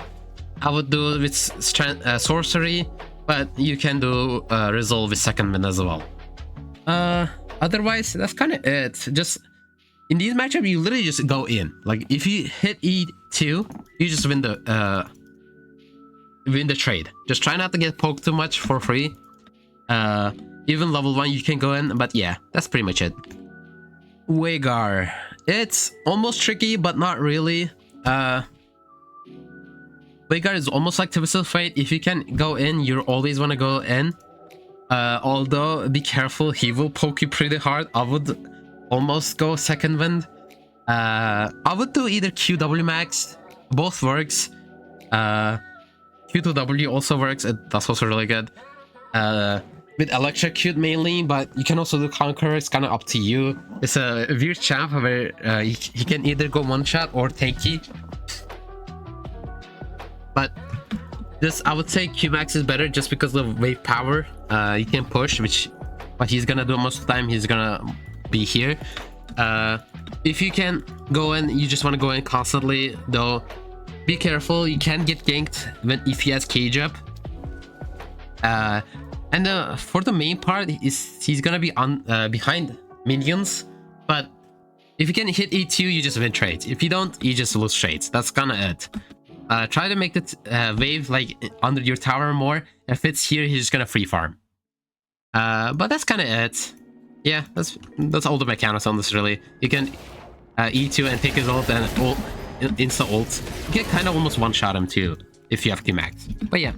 I would do it with Sorcery, but you can do Resolve with second wind as well. Otherwise, that's kind of it. Just in these matchups, you literally just go in. Like, if you hit E2, you just win the trade. Just try not to get poked too much for free. Even level 1 you can go in, but yeah, that's pretty much it. Veigar. It's almost tricky, but not really. Veigar is almost like Twisted Fate. If you can go in, you always want to go in. Although, be careful, he will poke you pretty hard. I would almost go second wind. I would do either QW max. Both works. Q2W also works. That's also really good. With Electrocute mainly, but you can also do Conquer. It's kind of up to you. It's a weird champ where he can either go one shot or tanky. But just, I would say Qmax is better just because of wave power. You can push, which what he's gonna do most of the time. He's gonna be here. If you can go in, you just want to go in constantly, though. Be careful, you can get ganked if he has cage up. And for the main part, he's gonna be on behind minions. But if you can hit E2, you just win trades. If you don't, you just lose trades. That's kinda it. Try to make the wave like under your tower more. If it's here, he's just gonna free farm. But that's kinda it. Yeah, that's all the mechanics on this really. You can E2 and take his ult and ult. Insta ult. You can kind of almost one-shot him too if you have Qmax. But yeah.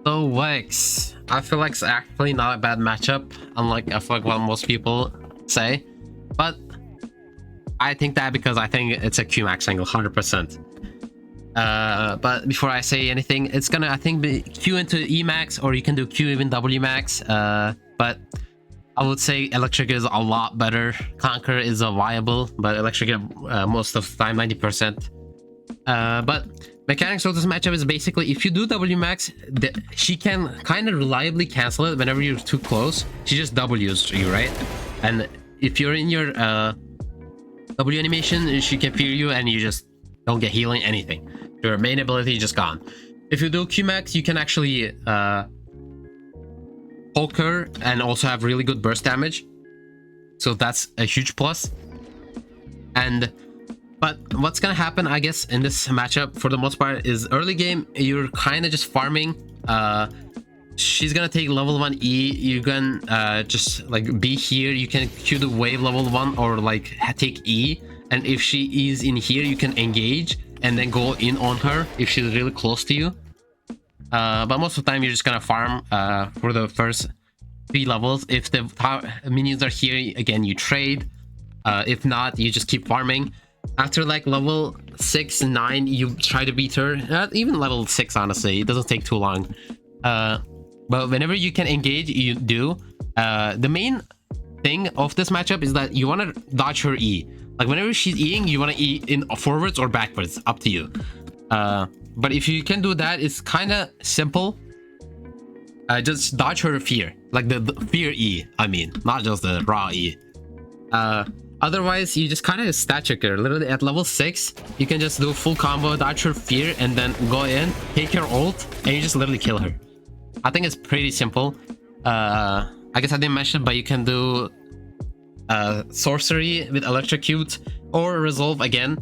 So Wex, I feel like it's actually not a bad matchup, unlike I feel like what most people say. But I think that because I think it's a Qmax angle 100%. But before I say anything, it's gonna I think be Q into E max, or you can do Q even W max. But I would say Electric is a lot better. Conquer is a viable, but Electric most of the time 90%. But Mechanics of this matchup is basically if you do W max, she can kind of reliably cancel it whenever you're too close. She just W's you, right? And if you're in your W animation, she can fear you and you just don't get healing anything. Your main ability just gone. If you do Q max, you can actually poke her and also have really good burst damage. So that's a huge plus. But what's gonna happen, I guess, in this matchup for the most part is early game you're kind of just farming. She's gonna take level 1 E. You can just like be here. You can Q the wave level 1 or like take E. And if she is in here, you can engage and then go in on her if she's really close to you. But most of the time you're just gonna farm for the first 3 levels. If the minions are here, again you trade. If not, you just keep farming. After like level 6 and 9, you try to beat her. Even level 6, honestly, it doesn't take too long. But whenever you can engage, you do. The main thing of this matchup is that you want to dodge her E. Like whenever she's Eing, you want to E in forwards or backwards, up to you. But if you can do that, it's kind of simple. Just dodge her fear, like the fear E, I mean, not just the raw E. Otherwise, you just kind of stat check her. Literally at level 6, you can just do full combo, dodge her fear, and then go in, take her ult, and you just literally kill her. I think it's pretty simple. I guess I didn't mention, but you can do sorcery with electrocute or resolve again.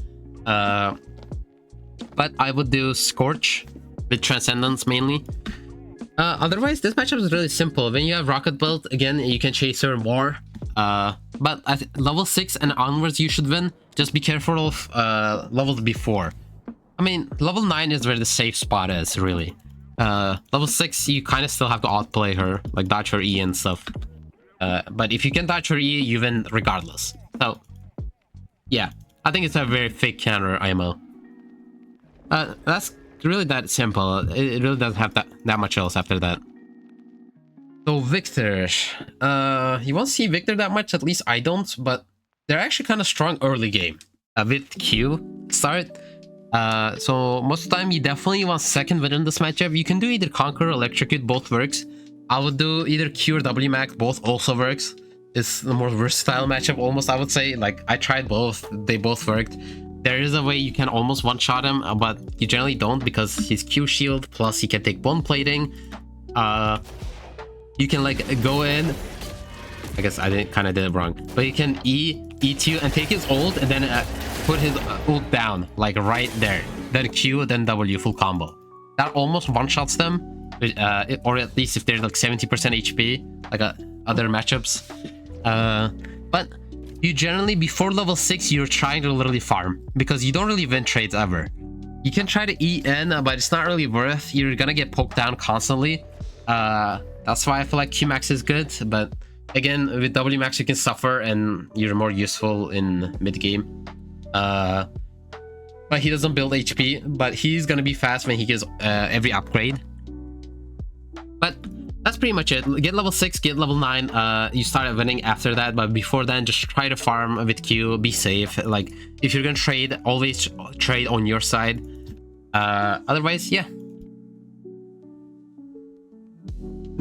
But I would do scorch with transcendence mainly. Otherwise, this matchup is really simple. When you have rocket belt, again, you can chase her more. But at level 6 and onwards you should win. Just be careful of levels before. I mean, level 9 is where the safe spot is, really. Level 6 you kind of still have to outplay her, like dodge her E and stuff. But if you can dodge her E, you win regardless. So yeah, I think it's a very fake counter IMO. That's really that simple. It really doesn't have that much else after that. So Viktor, you won't see Viktor that much, at least I don't, but they're actually kind of strong early game with Q start. So most of the time you definitely want second win in this matchup. You can do either Conquer or Electrocute, both works. I would do either Q or W max, both also works. It's the more versatile matchup almost, I would say. Like I tried both, they both worked. There is a way you can almost one-shot him, but you generally don't because he's Q shield, plus he can take bone plating. You can like go in. I guess I kind of did it wrong, but you can E2 and take his ult and then put his ult down like right there. Then Q, then W, full combo. That almost one-shots them, or at least if they're like 70% HP, like other matchups. But you generally before level 6 you're trying to literally farm because you don't really win trades ever. You can try to E in, but it's not really worth. You're gonna get poked down constantly. That's why I feel like Q max is good, but again with W max you can suffer and you're more useful in mid game. But he doesn't build HP, but he's gonna be fast when he gets every upgrade. But that's pretty much it. Get level 6, get level 9, you start winning after that, but before then just try to farm with Q, be safe. Like if you're gonna trade, always trade on your side. Otherwise, yeah.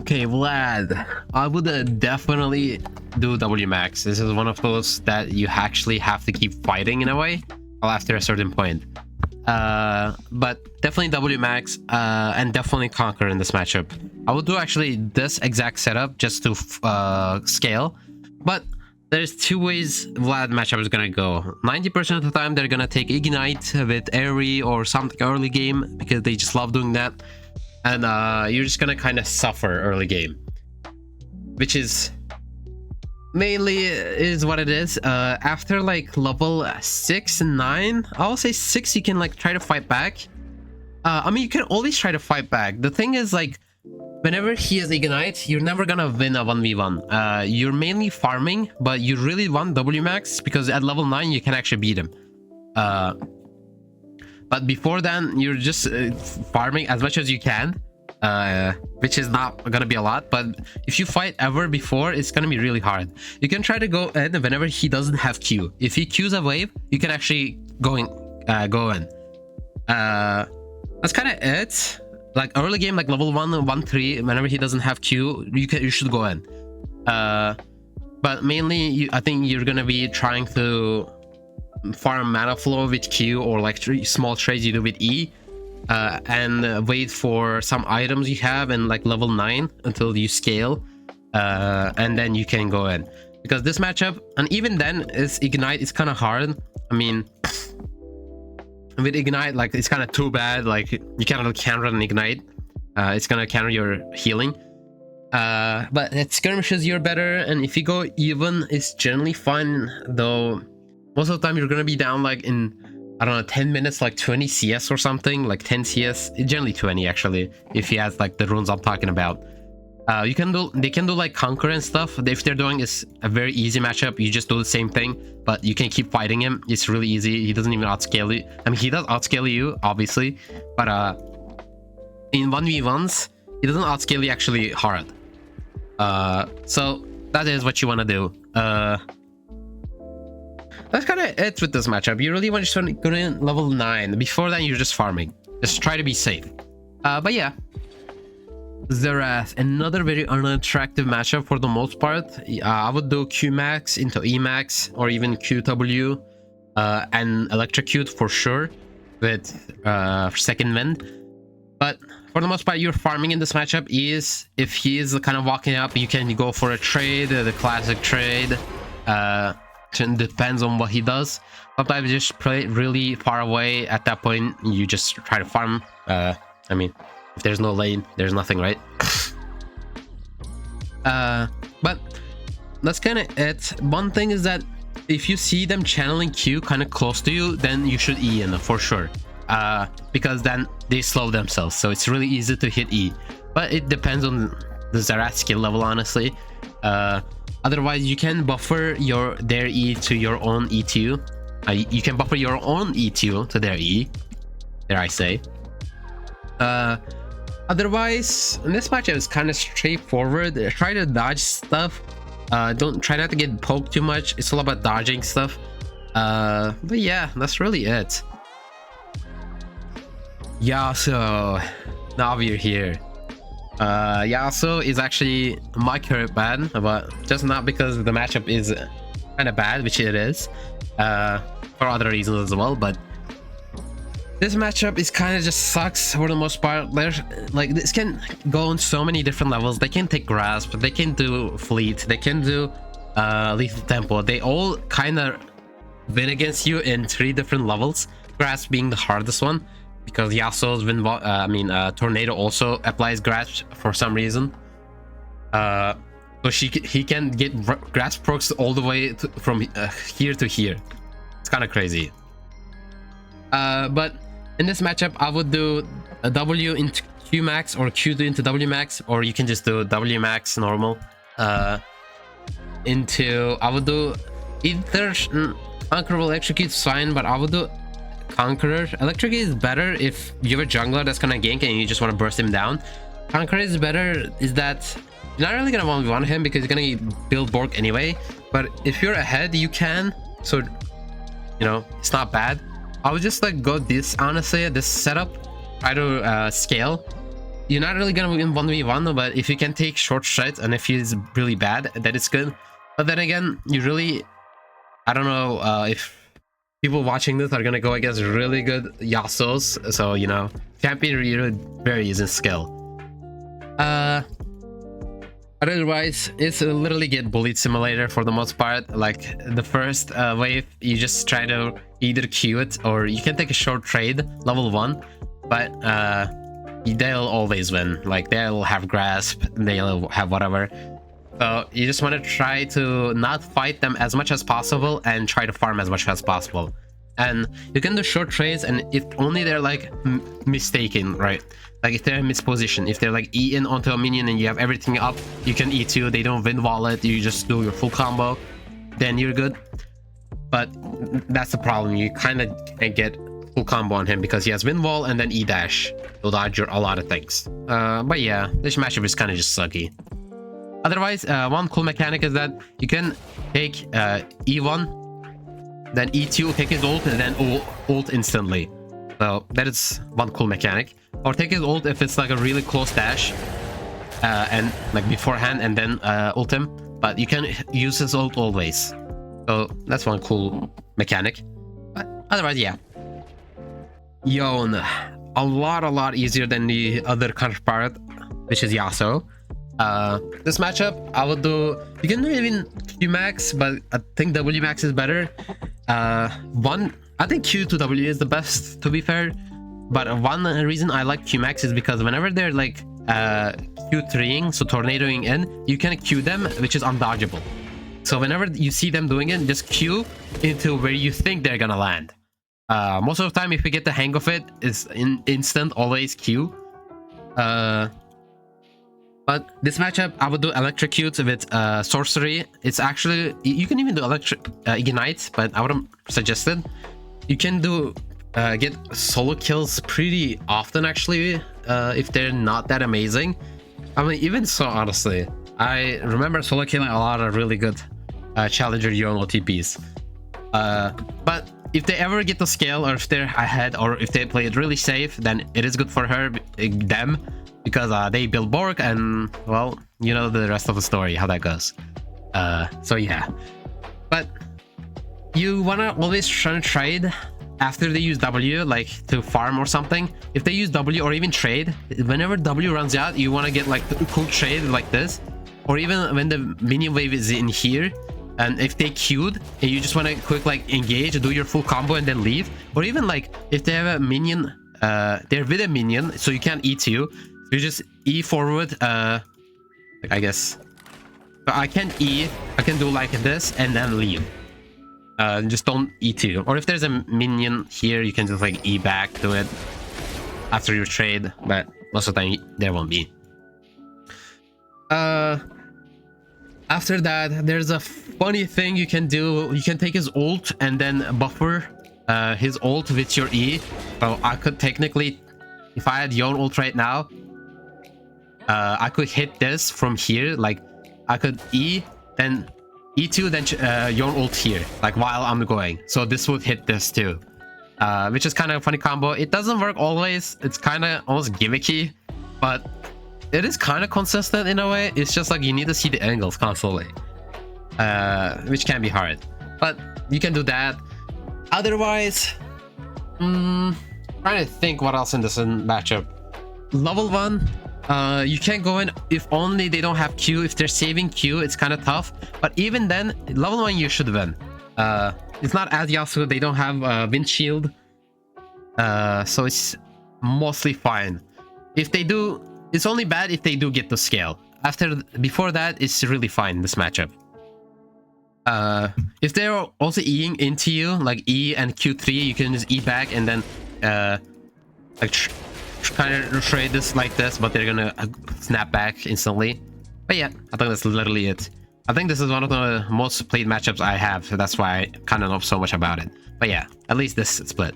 Okay, Vlad, I would definitely do W max. This is one of those that you actually have to keep fighting in a way, well, after a certain point. But definitely W max, and definitely Conquer in this matchup. I would do actually this exact setup just to scale, but there's 2 ways Vlad matchup is gonna go. 90% of the time they're gonna take Ignite with Ahri or something early game because they just love doing that. And you're just gonna kind of suffer early game, which is mainly is what it is. After like level 6 and 9, I will say 6 you can like try to fight back. I mean you can always try to fight back. The thing is like whenever he has Ignite, you're never gonna win a 1v1. You're mainly farming, but you really want W max because at level 9 you can actually beat him. But before then, you're just farming as much as you can, which is not gonna be a lot. But if you fight ever before, it's gonna be really hard. You can try to go in whenever he doesn't have Q. If he Qs a wave, you can actually go in. that's kind of it. Like early game, like level 1-3, whenever he doesn't have Q, you should go in. But mainly, I think you're gonna be trying to farm mana flow with Q, or like small trades you do with E, and wait for some items you have in like level 9 until you scale, and then you can go in. Because this matchup, and even then, is Ignite is kind of hard. I mean, with Ignite, like it's kind of too bad. Like you cannot really counter an Ignite. It's gonna counter your healing. But at skirmishes you're better, and if you go even, it's generally fine. Though most of the time you're gonna be down like in, I don't know, 10 minutes, like 20 CS or something, like 10 CS. Generally 20 actually, if he has like the runes I'm talking about. They can do like conquer and stuff. If they're doing is a very easy matchup, you just do the same thing, but you can keep fighting him. It's really easy. He doesn't even outscale you. I mean, he does outscale you obviously, but in 1v1s he doesn't outscale you actually hard. So that is what you want to do. That's kind of it with this matchup. You really want to go in level 9. Before that, you're just farming. Just try to be safe. But yeah, Xerath, another very unattractive matchup for the most part. I would do Q max into E max, or even QW, and electrocute for sure with second wind. But for the most part, you're farming in this matchup. If he is kind of walking up, you can go for a trade, the classic trade. Depends on what he does. Sometimes you just play really far away. At that point, you just try to farm. I mean, if there's no lane, there's nothing, right? But that's kind of it. One thing is that if you see them channeling Q kind of close to you, then you should E in for sure. Because then they slow themselves, so it's really easy to hit E. But it depends on the Xerath skill level, honestly. Otherwise, you can buffer their E to your own E2. You can buffer your own E2 to their E, dare I say. Otherwise, this matchup is kind of straightforward. Try to dodge stuff. Try not to get poked too much. It's all about dodging stuff. But yeah, that's really it. Yasuo. Now we're here. Yasuo is actually my current ban, but just not because the matchup is kind of bad, which it is, for other reasons as well. But this matchup is kind of just sucks for the most part. There's like, this can go on so many different levels. They can take grasp, they can do fleet, they can do lethal tempo. They all kind of win against you in 3 different levels, grasp being the hardest one, because Yasuo's Tornado also applies grasp for some reason. So he can get grasp procs all the way from here to here. It's kind of crazy. But in this matchup, I would do a W into Q max, or Q2 into W max, or you can just do W max normal. I would do either Conqueror Electrocute, Swain, but I would do Conqueror. Electrocute is better if you have a jungler that's gonna gank and you just want to burst him down. Conqueror is better is that you're not really gonna 1v1 him because you're gonna build Borg anyway. But if you're ahead, you can. So, you know, it's not bad. I would just like go this, honestly, this setup. Try to scale. You're not really gonna win 1v1, but if you can take short strides and if he's really bad, that is good. But then again, you really, I don't know if people watching this are gonna go against really good Yasuos, so you know, champion really varies in skill. Otherwise, it's literally get bullied simulator for the most part. Like the first wave, you just try to either Q it, or you can take a short trade level 1, but they'll always win. Like they'll have grasp, they'll have whatever. So you just want to try to not fight them as much as possible and try to farm as much as possible. And you can do short trades, and if only they're like mistaken, right? Like if they're in misposition, if they're like E in onto a minion and you have everything up, you can E2, they don't win wallet, you just do your full combo, then you're good. But that's the problem, you kind of can get full combo on him because he has win wall and then E dash. You'll dodge a lot of things. But yeah, this matchup is kind of just sucky. Otherwise, one cool mechanic is that you can take E1, then E2, take his ult, and then ult instantly. So that is one cool mechanic. Or take his ult if it's like a really close dash and like beforehand and then ult him. But you can use his ult always. So that's one cool mechanic. But otherwise, yeah. Yone, a lot easier than the other counterpart, which is Yasuo. This matchup, I would do. You can do even Q max, but I think W max is better. I think Q to W is the best, to be fair. But one reason I like Q max is because whenever they're like Q3ing, so tornadoing in, you can Q them, which is undodgeable. So whenever you see them doing it, just Q into where you think they're gonna land. Most of the time, if you get the hang of it, it's instant, always Q. But this matchup, I would do electrocute with sorcery. It's actually, you can even do electric ignite, but I wouldn't suggest it. You can do get solo kills pretty often actually, if they're not that amazing. I mean, even so, honestly, I remember solo killing a lot of really good challenger Yone OTPs. But if they ever get the scale, or if they're ahead, or if they play it really safe, then it is good for them, because they build Borg, and well, you know the rest of the story, how that goes. So yeah. But you wanna always try to trade after they use W, like to farm or something. If they use W or even trade, whenever W runs out, you wanna get like a cool trade like this, or even when the minion wave is in here. And if they queued and you just want to quick like engage, do your full combo and then leave, or even like if they have a minion, they're with a minion, so you can't E2, you just E forward, like I guess, but I can't E, I can do like this and then leave. Just don't E2, or if there's a minion here, you can just like E back to it after your trade, but most of the time there won't be. After that, there's a funny thing you can do. You can take his ult and then buffer his ult with your E. So I could technically, if I had Yone ult right now, I could hit this from here. Like I could E, then E2, then Yone ult here, like while I'm going. So this would hit this too, which is kind of a funny combo. It doesn't work always. It's kind of almost gimmicky, but it is kind of consistent in a way. It's just like you need to see the angles constantly, which can be hard, but you can do that. Otherwise, trying to think what else in this matchup. Level 1, you can't go in if only they don't have Q. If they're saving Q, it's kind of tough, but even then, level 1 you should win. It's not as Yasuo, they don't have wind shield, so it's mostly fine. If they do, it's only bad if they do get the scale. Before that, it's really fine, this matchup. If they're also Eing into you, like E and Q3, you can just E back and then like kind of trade this like this, but they're gonna snap back instantly. But yeah, I think that's literally it. I think this is one of the most played matchups I have, so that's why I kind of know so much about it. But yeah, at least this split.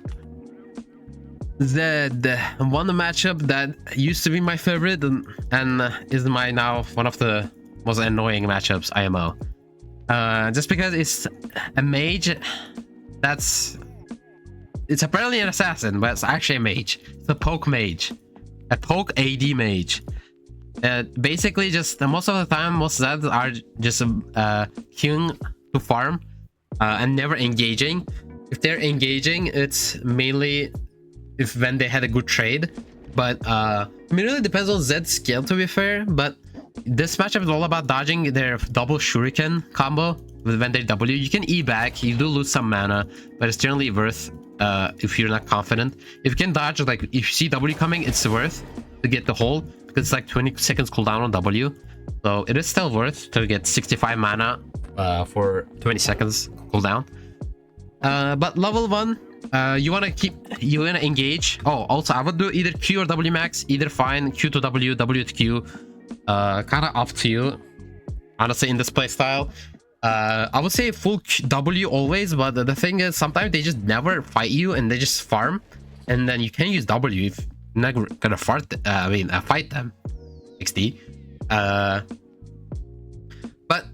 The one matchup that used to be my favorite and is my now one of the most annoying matchups, IMO. Just because it's a mage it's apparently an assassin, but it's actually a mage. It's a poke mage, a poke AD mage. Basically, just most of the time, most Zeds are just queuing to farm and never engaging. If they're engaging, it's mainly when they had a good trade, but I mean, it really depends on Zed's skill, to be fair. But this matchup is all about dodging their double shuriken combo when they W. You can E back, you do lose some mana, but it's generally worth if you're not confident. If you can dodge, like if you see W coming, it's worth to get the hold, because it's like 20 seconds cooldown on W, so it is still worth to get 65 mana for 20 seconds cooldown. But level 1, you want to engage. Oh, also I would do either Q or W max, either fine. Q to W, W to Q, kind of up to you, honestly, in this play style. I would say full W always, but the thing is, sometimes they just never fight you and they just farm, and then you can use W if you're not gonna fight them. XD. But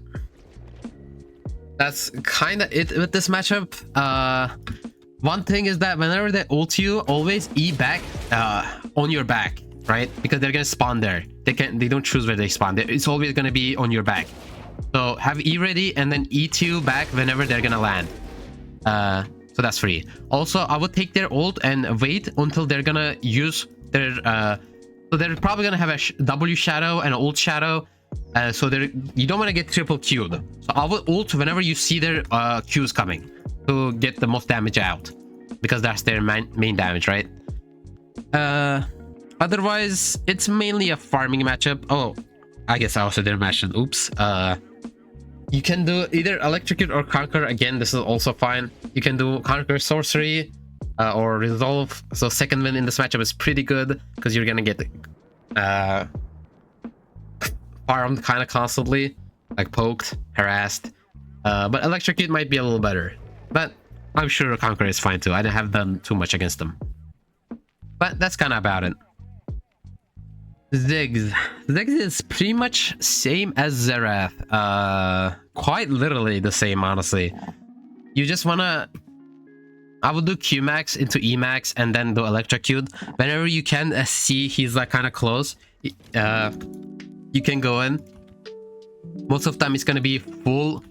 that's kind of it with this matchup. One thing is that whenever they ult you, always E back on your back, right? Because they're gonna spawn there. They don't choose where they spawn. It's always gonna be on your back. So have E ready and then E2 back whenever they're gonna land. So that's free. Also, I would take their ult and wait until they're gonna use their so they're probably gonna have a W shadow and an ult shadow. So you don't want to get triple Q'd. So I would ult whenever you see their Q's coming to get the most damage out, because that's their main damage, right? Otherwise, it's mainly a farming matchup. Oh, I guess I also didn't mention. Oops. You can do either Electrocute or Conquer. Again, this is also fine. You can do Conquer Sorcery or Resolve. So second win in this matchup is pretty good because you're gonna get farmed kind of constantly, like poked, harassed. But Electrocute might be a little better. But I'm sure Conquer is fine too. I haven't done too much against them. But that's kind of about it. Ziggs is pretty much same as Xerath. Quite literally the same, honestly. You just wanna... I would do Q max into E max and then do Electrocute. Whenever you can see he's like kind of close, you can go in. Most of the time it's gonna be full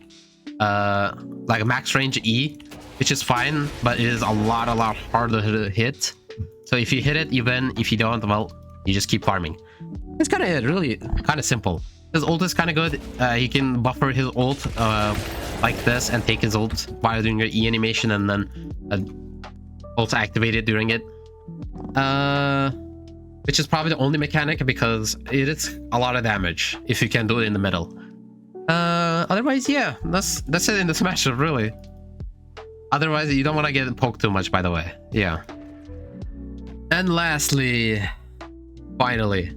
like max range E, which is fine, but it is a lot harder to hit. So if you hit it, you win. If you don't, well, you just keep farming. It's kind of really kind of simple. His ult is kind of good. He can buffer his ult like this and take his ult while doing your E animation and then ult activated during it. Which is probably the only mechanic because it is a lot of damage if you can do it in the middle. Otherwise, yeah, that's it in this matchup, really. Otherwise, you don't want to get poked too much, by the way. Yeah. And lastly, finally,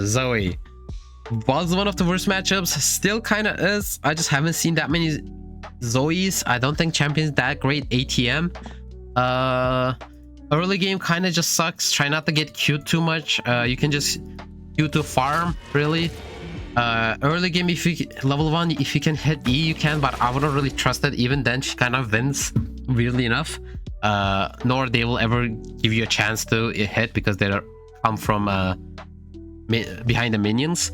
Zoe was one of the worst matchups. Still kind of is. I just haven't seen that many Zoes. I don't think champion's that great ATM. Early game kind of just sucks. Try not to get Q'd too much. You can just Q to farm, really. Early game, if you level 1, if you can hit E, you can, but I wouldn't really trust it. Even then, she kind of wins, weirdly enough. Nor they will ever give you a chance to hit because they come from behind the minions.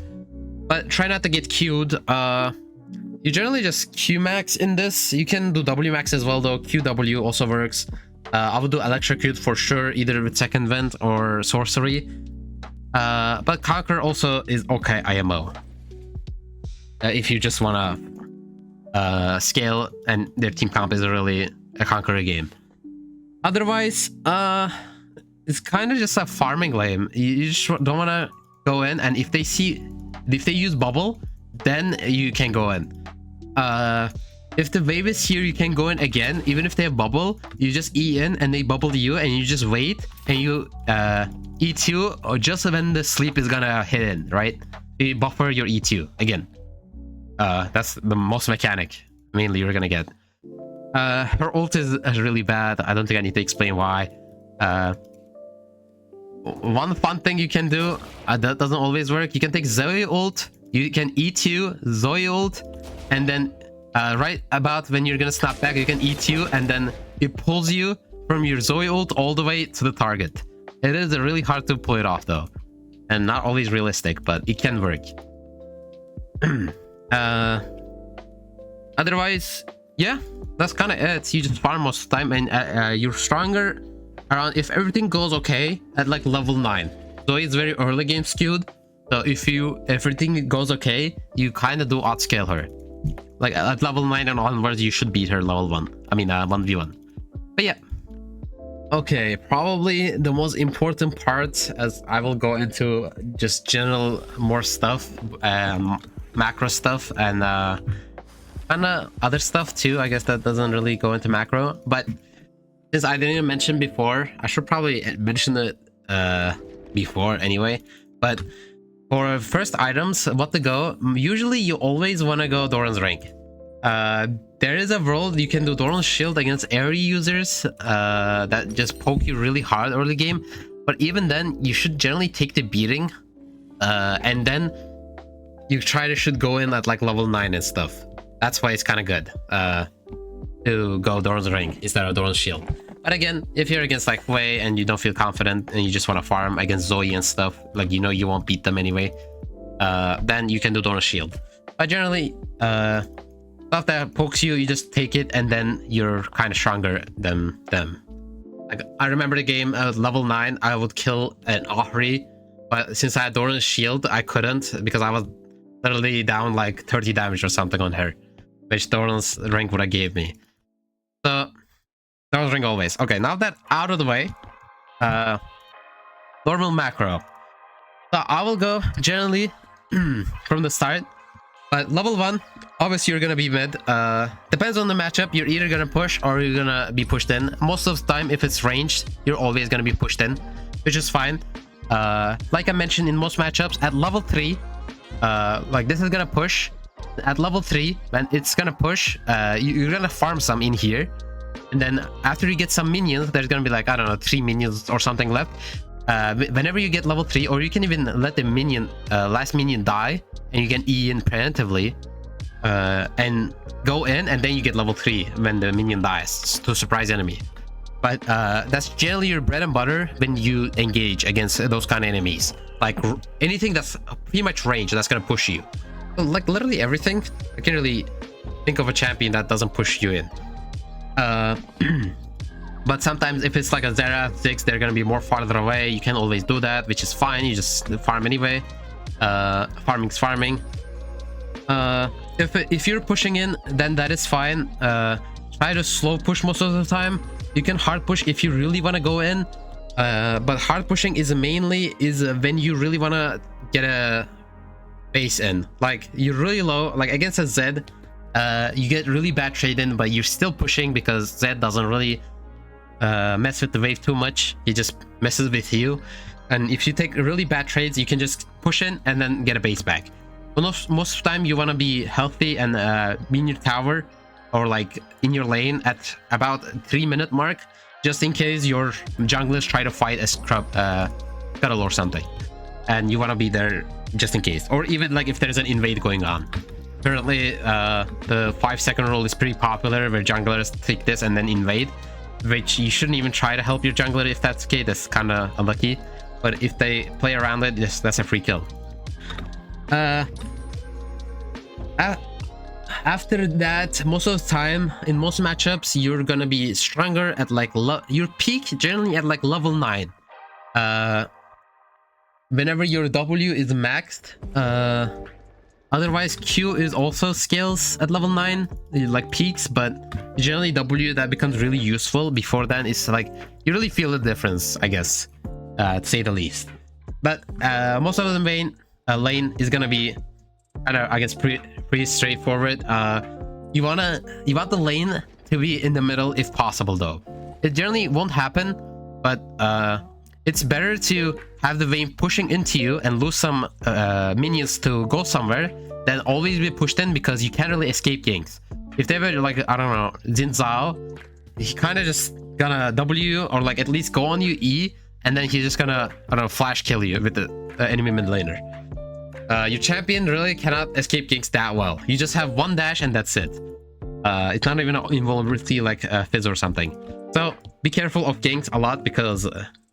But try not to get Q'd. You generally just Q max in this. You can do W max as well, though. QW also works. I would do Electrocute for sure, either with second vent or sorcery. But Conquer also is okay IMO. If you just wanna scale and their team comp is really a Conqueror game. Otherwise, it's kind of just a farming lane. You just don't wanna go in, and if they use bubble, then you can go in. If the wave is here, you can go in again. Even if they have bubble, you just E in and they bubble you, and you just wait and you E2 or just when the sleep is gonna hit in, right? You buffer your E2 again. That's the most mechanic mainly you're gonna get. Her ult is really bad. I don't think I need to explain why. One fun thing you can do that doesn't always work. You can take Zoe ult, you can E2 Zoe ult, and then right about when you're gonna snap back, you can E2 and then it pulls you from your Zoe ult all the way to the target. It is really hard to pull it off though, and not always realistic, but it can work. Otherwise, yeah, that's kind of it. You just farm most of the time, and you're stronger around if everything goes okay at like level 9. So it's very early game skewed. So if everything goes okay, you kind of do outscale her. Like at level 9 and onwards, you should beat her level 1. I mean 1v1. But yeah. Okay, probably the most important part, as I will go into just general more stuff, macro stuff, and other stuff too. I guess that doesn't really go into macro, but since I didn't mention before, I should probably mention it before anyway. But for first items, what to go, usually you always want to go Doran's rank. There is a world you can do Doran's shield against Ahri users that just poke you really hard early game, but even then you should generally take the beating, and then you should go in at like level 9 and stuff. That's why it's kind of good to go Doran's rank instead of Doran's shield. But again, if you're against like Hwei and you don't feel confident and you just want to farm against Zoe and stuff, like you know you won't beat them anyway, then you can do Donut Shield. But generally, stuff that pokes you, you just take it and then you're kind of stronger than them. Like I remember the game at level 9, I would kill an Ahri, but since I had Donut Shield, I couldn't because I was literally down like 30 damage or something on her, which Doran's rank would have gave me. So Doran's ring always. Okay, now that out of the way, normal macro. So I will go generally from the start, but level 1, obviously you're gonna be mid. Depends on the matchup, you're either gonna push or you're gonna be pushed in. Most of the time, if it's ranged, you're always gonna be pushed in, which is fine. Like I mentioned, in most matchups at level 3, like this is gonna push at level 3 and it's gonna push. You're gonna farm some in here, and then after you get some minions, there's gonna be like, I don't know, 3 minions or something left. Whenever you get level 3, or you can even let the minion last minion die and you can E in preemptively and go in, and then you get level 3 when the minion dies to surprise enemy. But that's generally your bread and butter when you engage against those kind of enemies. Like anything that's pretty much range, that's gonna push you. Like literally everything. I can't really think of a champion that doesn't push you in. But sometimes if it's like a Zera 6, they're gonna be more farther away. You can always do that, which is fine. You just farm anyway. Farming's farming. If you're pushing in, then that is fine. Try to slow push most of the time. You can hard push if you really want to go in, but hard pushing is mainly when you really want to get a base in. Like you're really low, like against a Zed, you get really bad trade in, but you're still pushing because Zed doesn't really mess with the wave too much. He just messes with you, and if you take really bad trades, you can just push in and then get a base back. But most of the time you want to be healthy and be in your tower or like in your lane at about 3-minute mark, just in case your junglers try to fight a scuttle or something, and you want to be there just in case. Or even like if there's an invade going on. Currently the 5-second rule is pretty popular, where junglers take this and then invade, which you shouldn't even try to help your jungler. If that's the case, that's kind of unlucky, but if they play around it, yes, that's a free kill. After that, most of the time in most matchups, you're gonna be stronger at like your peak generally at like level 9. Whenever your W is maxed. Otherwise, Q is also skills at level 9, like peaks, but generally W that becomes really useful. Before then, it's like you really feel the difference, I guess, to say the least. But most of the main lane is gonna be kind of, I guess, pretty straightforward. You want the lane to be in the middle if possible, though. It generally won't happen, but it's better to have the Vayne pushing into you and lose some minions to go somewhere than always be pushed in, because you can't really escape ganks. If they were like, I don't know, Xin Zhao, he kind of just gonna W or like at least go on you E, and then he's just gonna, I don't know, flash kill you with the enemy mid laner. Your champion really cannot escape ganks that well. You just have one dash and that's it. It's not even invulnerability like Fizz or something. So be careful of ganks a lot, because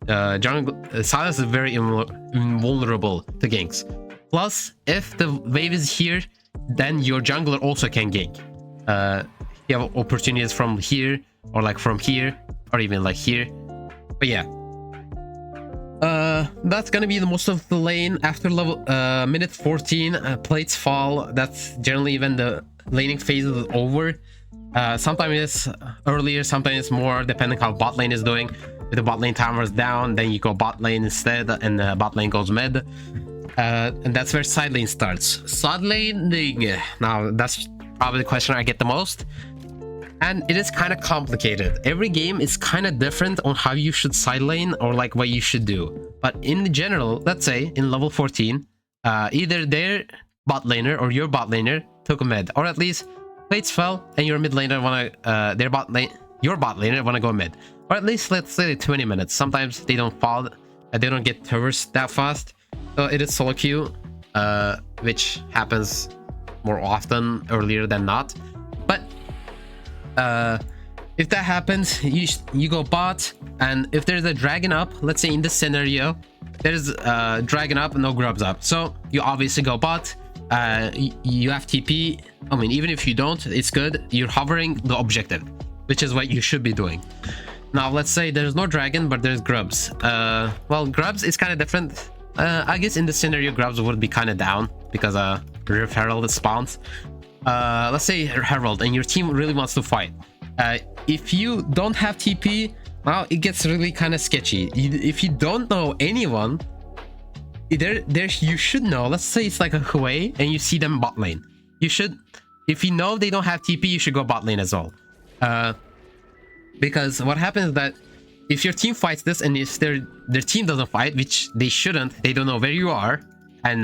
Sylas is very invulnerable to ganks. Plus, if the wave is here, then your jungler also can gank. You have opportunities from here, or like from here, or even like here. But yeah. That's gonna be the most of the lane. After level minute 14, plates fall. That's generally when the laning phase is over. Sometimes it's earlier, sometimes it's more, depending how bot lane is doing. If the bot lane timer is down, then you go bot lane instead, and the bot lane goes mid. And that's where side lane starts. Side laning, now that's probably the question I get the most. And it is kind of complicated. Every game is kind of different on how you should side lane or like what you should do. But in general, let's say in level 14, either their bot laner or your bot laner took a mid, or at least plates fell and your mid laner wanna your bot laner wanna go mid, or at least let's say 20 minutes. Sometimes they don't fall, they don't get towers that fast, so it is solo queue, which happens more often earlier than not. But If that happens, you go bot, and if there's a dragon up, let's say in this scenario, there's dragon up and no grubs up, so you obviously go bot. You have TP. I mean, even if you don't, it's good. You're hovering the objective, which is what you should be doing. Now, let's say there's no dragon, but there's grubs. Well, grubs is kind of different. I guess in this scenario, grubs would be kind of down because Rift Herald spawns. Let's say Herald, and your team really wants to fight. If you don't have TP, well, it gets really kind of sketchy. If you don't know anyone, you should know. Let's say it's like a Hwei, and you see them bot lane. You should, if you know they don't have TP, you should go bot lane as well. Because what happens is that if your team fights this, and if their team doesn't fight, which they shouldn't, they don't know where you are, and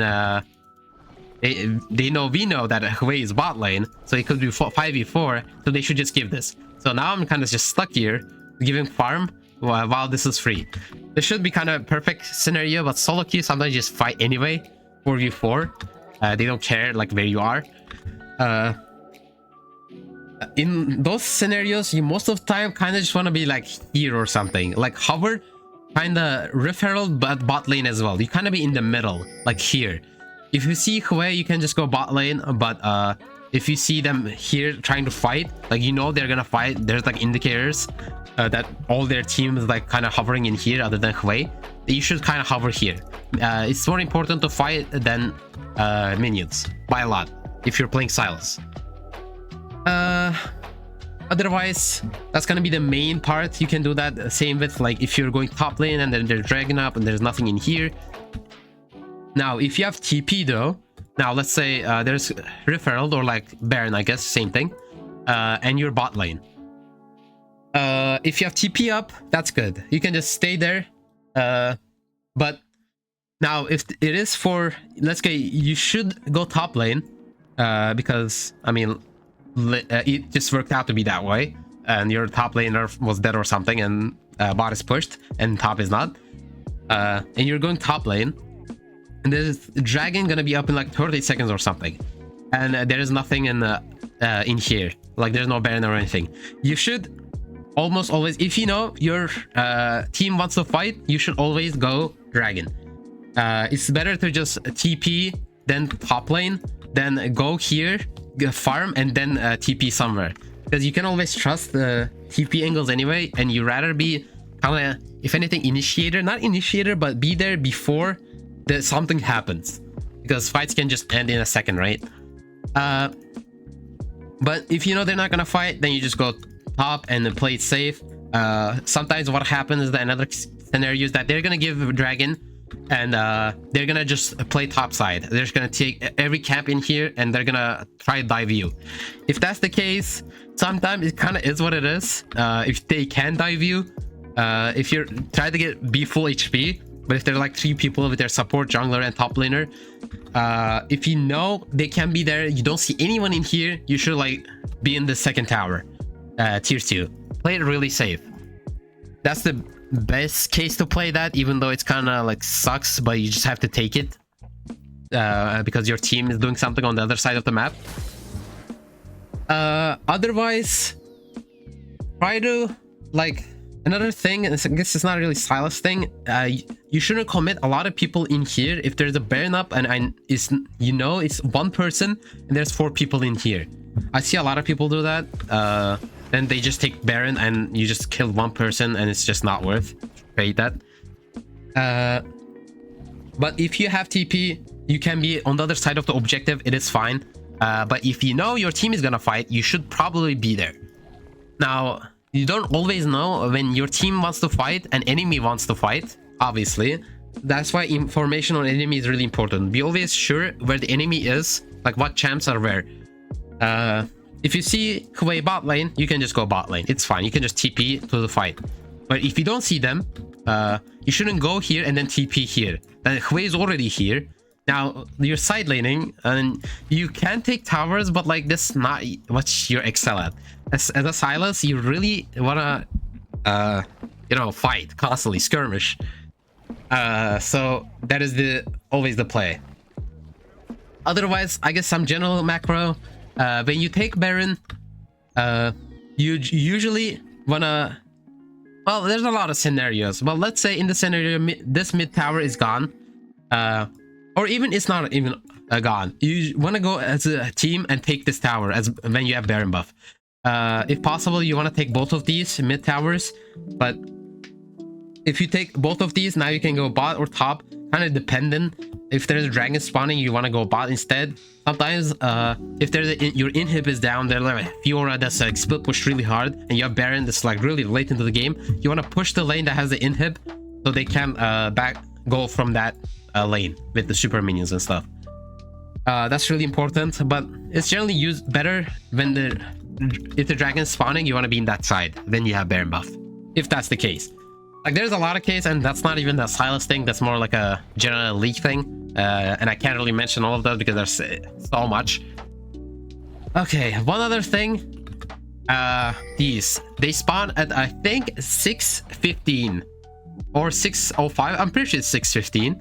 we know that Hwei is bot lane, so it could be 5v4, so they should just give this. So now I'm kind of just stuck here, giving farm while this is free. This should be kind of perfect scenario, but solo queue sometimes just fight anyway, 4v4. They don't care like where you are. In those scenarios, you most of the time kind of just want to be like here or something, like hover, kind of Rift Herald, but bot lane as well. You kind of be in the middle, like here. If you see Hwei, you can just go bot lane, but if you see them here trying to fight, like you know they're gonna fight, there's like indicators that all their team is like kind of hovering in here other than Hwei, you should kind of hover here. It's more important to fight than minions by a lot if you're playing Sylas. Otherwise, that's gonna be the main part. You can do that same with like if you're going top lane and then there's dragon up and there's nothing in here. Now if you have TP though, now let's say there's Rift Herald or like Baron, I guess same thing, and you're bot lane. If you have TP up, that's good, you can just stay there. But now if it is for, let's say you should go top lane, because I mean it just worked out to be that way, and your top laner was dead or something, and bot is pushed and top is not, and you're going top lane, and there's dragon gonna be up in like 30 seconds or something, and there is nothing in here, like there's no baron or anything. You should almost always, if you know your team wants to fight, you should always go dragon. It's better to just TP then top lane, then go here, farm, and then TP somewhere, because you can always trust the TP angles anyway, and you rather be kind of, if anything, initiator, not initiator, but be there before something happens, because fights can just end in a second, right? But if you know they're not gonna fight, then you just go top and then play it safe. Sometimes what happens is that another scenario is that they're gonna give dragon, and they're gonna just play top side. They're just gonna take every camp in here and they're gonna try to dive you. If that's the case, sometimes it kind of is what it is. If they can dive you, if you're trying to be full HP, but if they're like 3 people with their support, jungler, and top laner, if you know they can be there, you don't see anyone in here, you should like be in the second tower, tier 2. Play it really safe. That's the best case to play that, even though it's kind of like sucks, but you just have to take it, because your team is doing something on the other side of the map. Otherwise, try to like, another thing, and I guess it's not really Sylas thing, you shouldn't commit a lot of people in here. If there's a baron up and it's, you know, it's one person and there's 4 people in here, I see a lot of people do that. Then they just take baron and you just kill one person, and it's just not worth pay that. But if you have TP, you can be on the other side of the objective, it is fine. But if you know your team is gonna fight, you should probably be there. Now, you don't always know when your team wants to fight and enemy wants to fight, obviously. That's why information on enemy is really important. Be always sure where the enemy is, like what champs are where. If you see Hwei bot lane, you can just go bot lane. It's fine. You can just TP to the fight. But if you don't see them, you shouldn't go here and then TP here. Then Hwei is already here. Now, you're side laning, and you can take towers, but like this is not what you're excel at. As a Sylas, you really wanna, you know, fight constantly, skirmish. So that is always the play. Otherwise, I guess some general macro. When you take Baron, you usually wanna, well, there's a lot of scenarios. Well, let's say in the scenario this mid tower is gone, or even it's not even gone. You want to go as a team and take this tower as when you have Baron buff. If possible, you want to take both of these mid towers, but if you take both of these, now you can go bot or top, kind of dependent. If there's a dragon spawning, you want to go bot instead. Sometimes if there's your inhib is down, there's like Fiora that's like split push really hard, and you have Baron that's like really late into the game, you want to push the lane that has the inhib so they can go from that lane with the super minions and stuff. That's really important, but it's generally used better when if the dragon is spawning, you want to be in that side, then you have Baron buff, if that's the case. Like, there's a lot of cases, and that's not even the Sylas thing, that's more like a general league thing, and I can't really mention all of those because there's so much. Okay, one other thing, they spawn at I think 6:15 or 6:05. I'm pretty sure it's 6:15,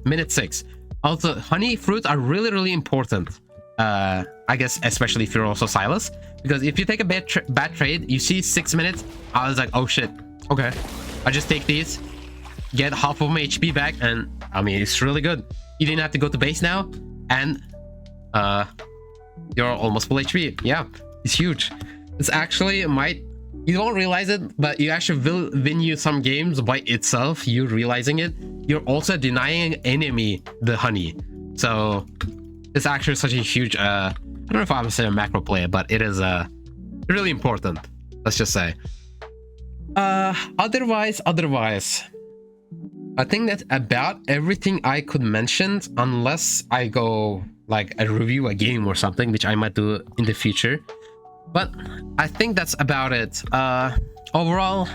minute 6. Also, honey fruits are really important, I guess, especially if you're also Sylas, because if you take a bad trade, you see 6 minutes, I was like, oh shit, okay, I just take these, get half of my HP back, and I mean, it's really good. You didn't have to go to base now, and you're almost full HP. Yeah, it's huge. It's actually you don't realize it, but you actually will win you some games by itself, you realizing it. You're also denying enemy the honey, so it's actually such a huge I don't know if I would say a macro player, but it is really important, let's just say. Otherwise I think that's about everything I could mention, unless I go like a review a game or something, which I might do in the future. But I think that's about it. Overall,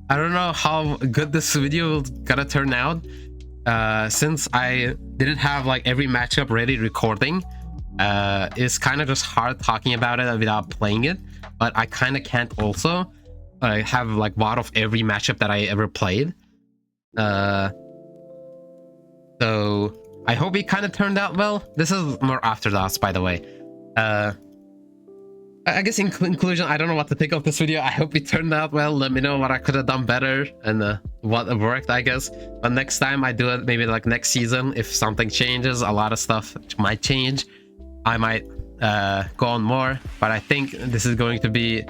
I don't know how good this video is gonna turn out, since I didn't have like every matchup ready recording. It's kind of just hard talking about it without playing it, but I kind of can't also have like VOD of every matchup that I ever played. So I hope it kind of turned out well. This is more after thoughts, by the way. I guess in conclusion, I don't know what to think of this video. I hope it turned out well. Let me know what I could have done better and what worked, I guess. But next time I do it, maybe like next season, if something changes, a lot of stuff might change. I might go on more, but I think this is going to be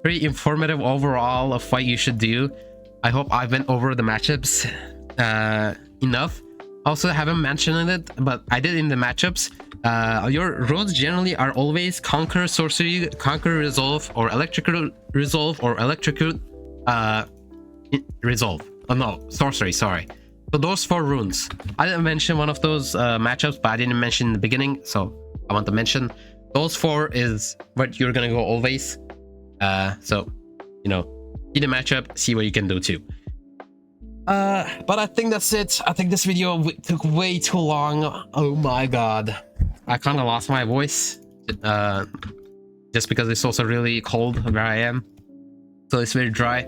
pretty informative overall of what you should do. I hope I went over the matchups enough. Also, I haven't mentioned it, but I did in the matchups. Your roads generally are always Conquer Sorcery, Conquer Resolve, or Electrical Resolve, or Electrical Resolve. Oh no, Sorcery, sorry. So those 4 runes. I didn't mention one of those matchups, but I didn't mention in the beginning, so I want to mention those 4 is what you're gonna go always. So, you know, see the matchup, see what you can do too. But I think that's it. I think this video took way too long. Oh my god, I kind of lost my voice, just because it's also really cold where I am, so it's very dry.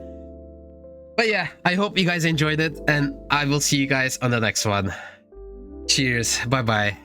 But yeah, I hope you guys enjoyed it, and I will see you guys on the next one. Cheers, bye bye.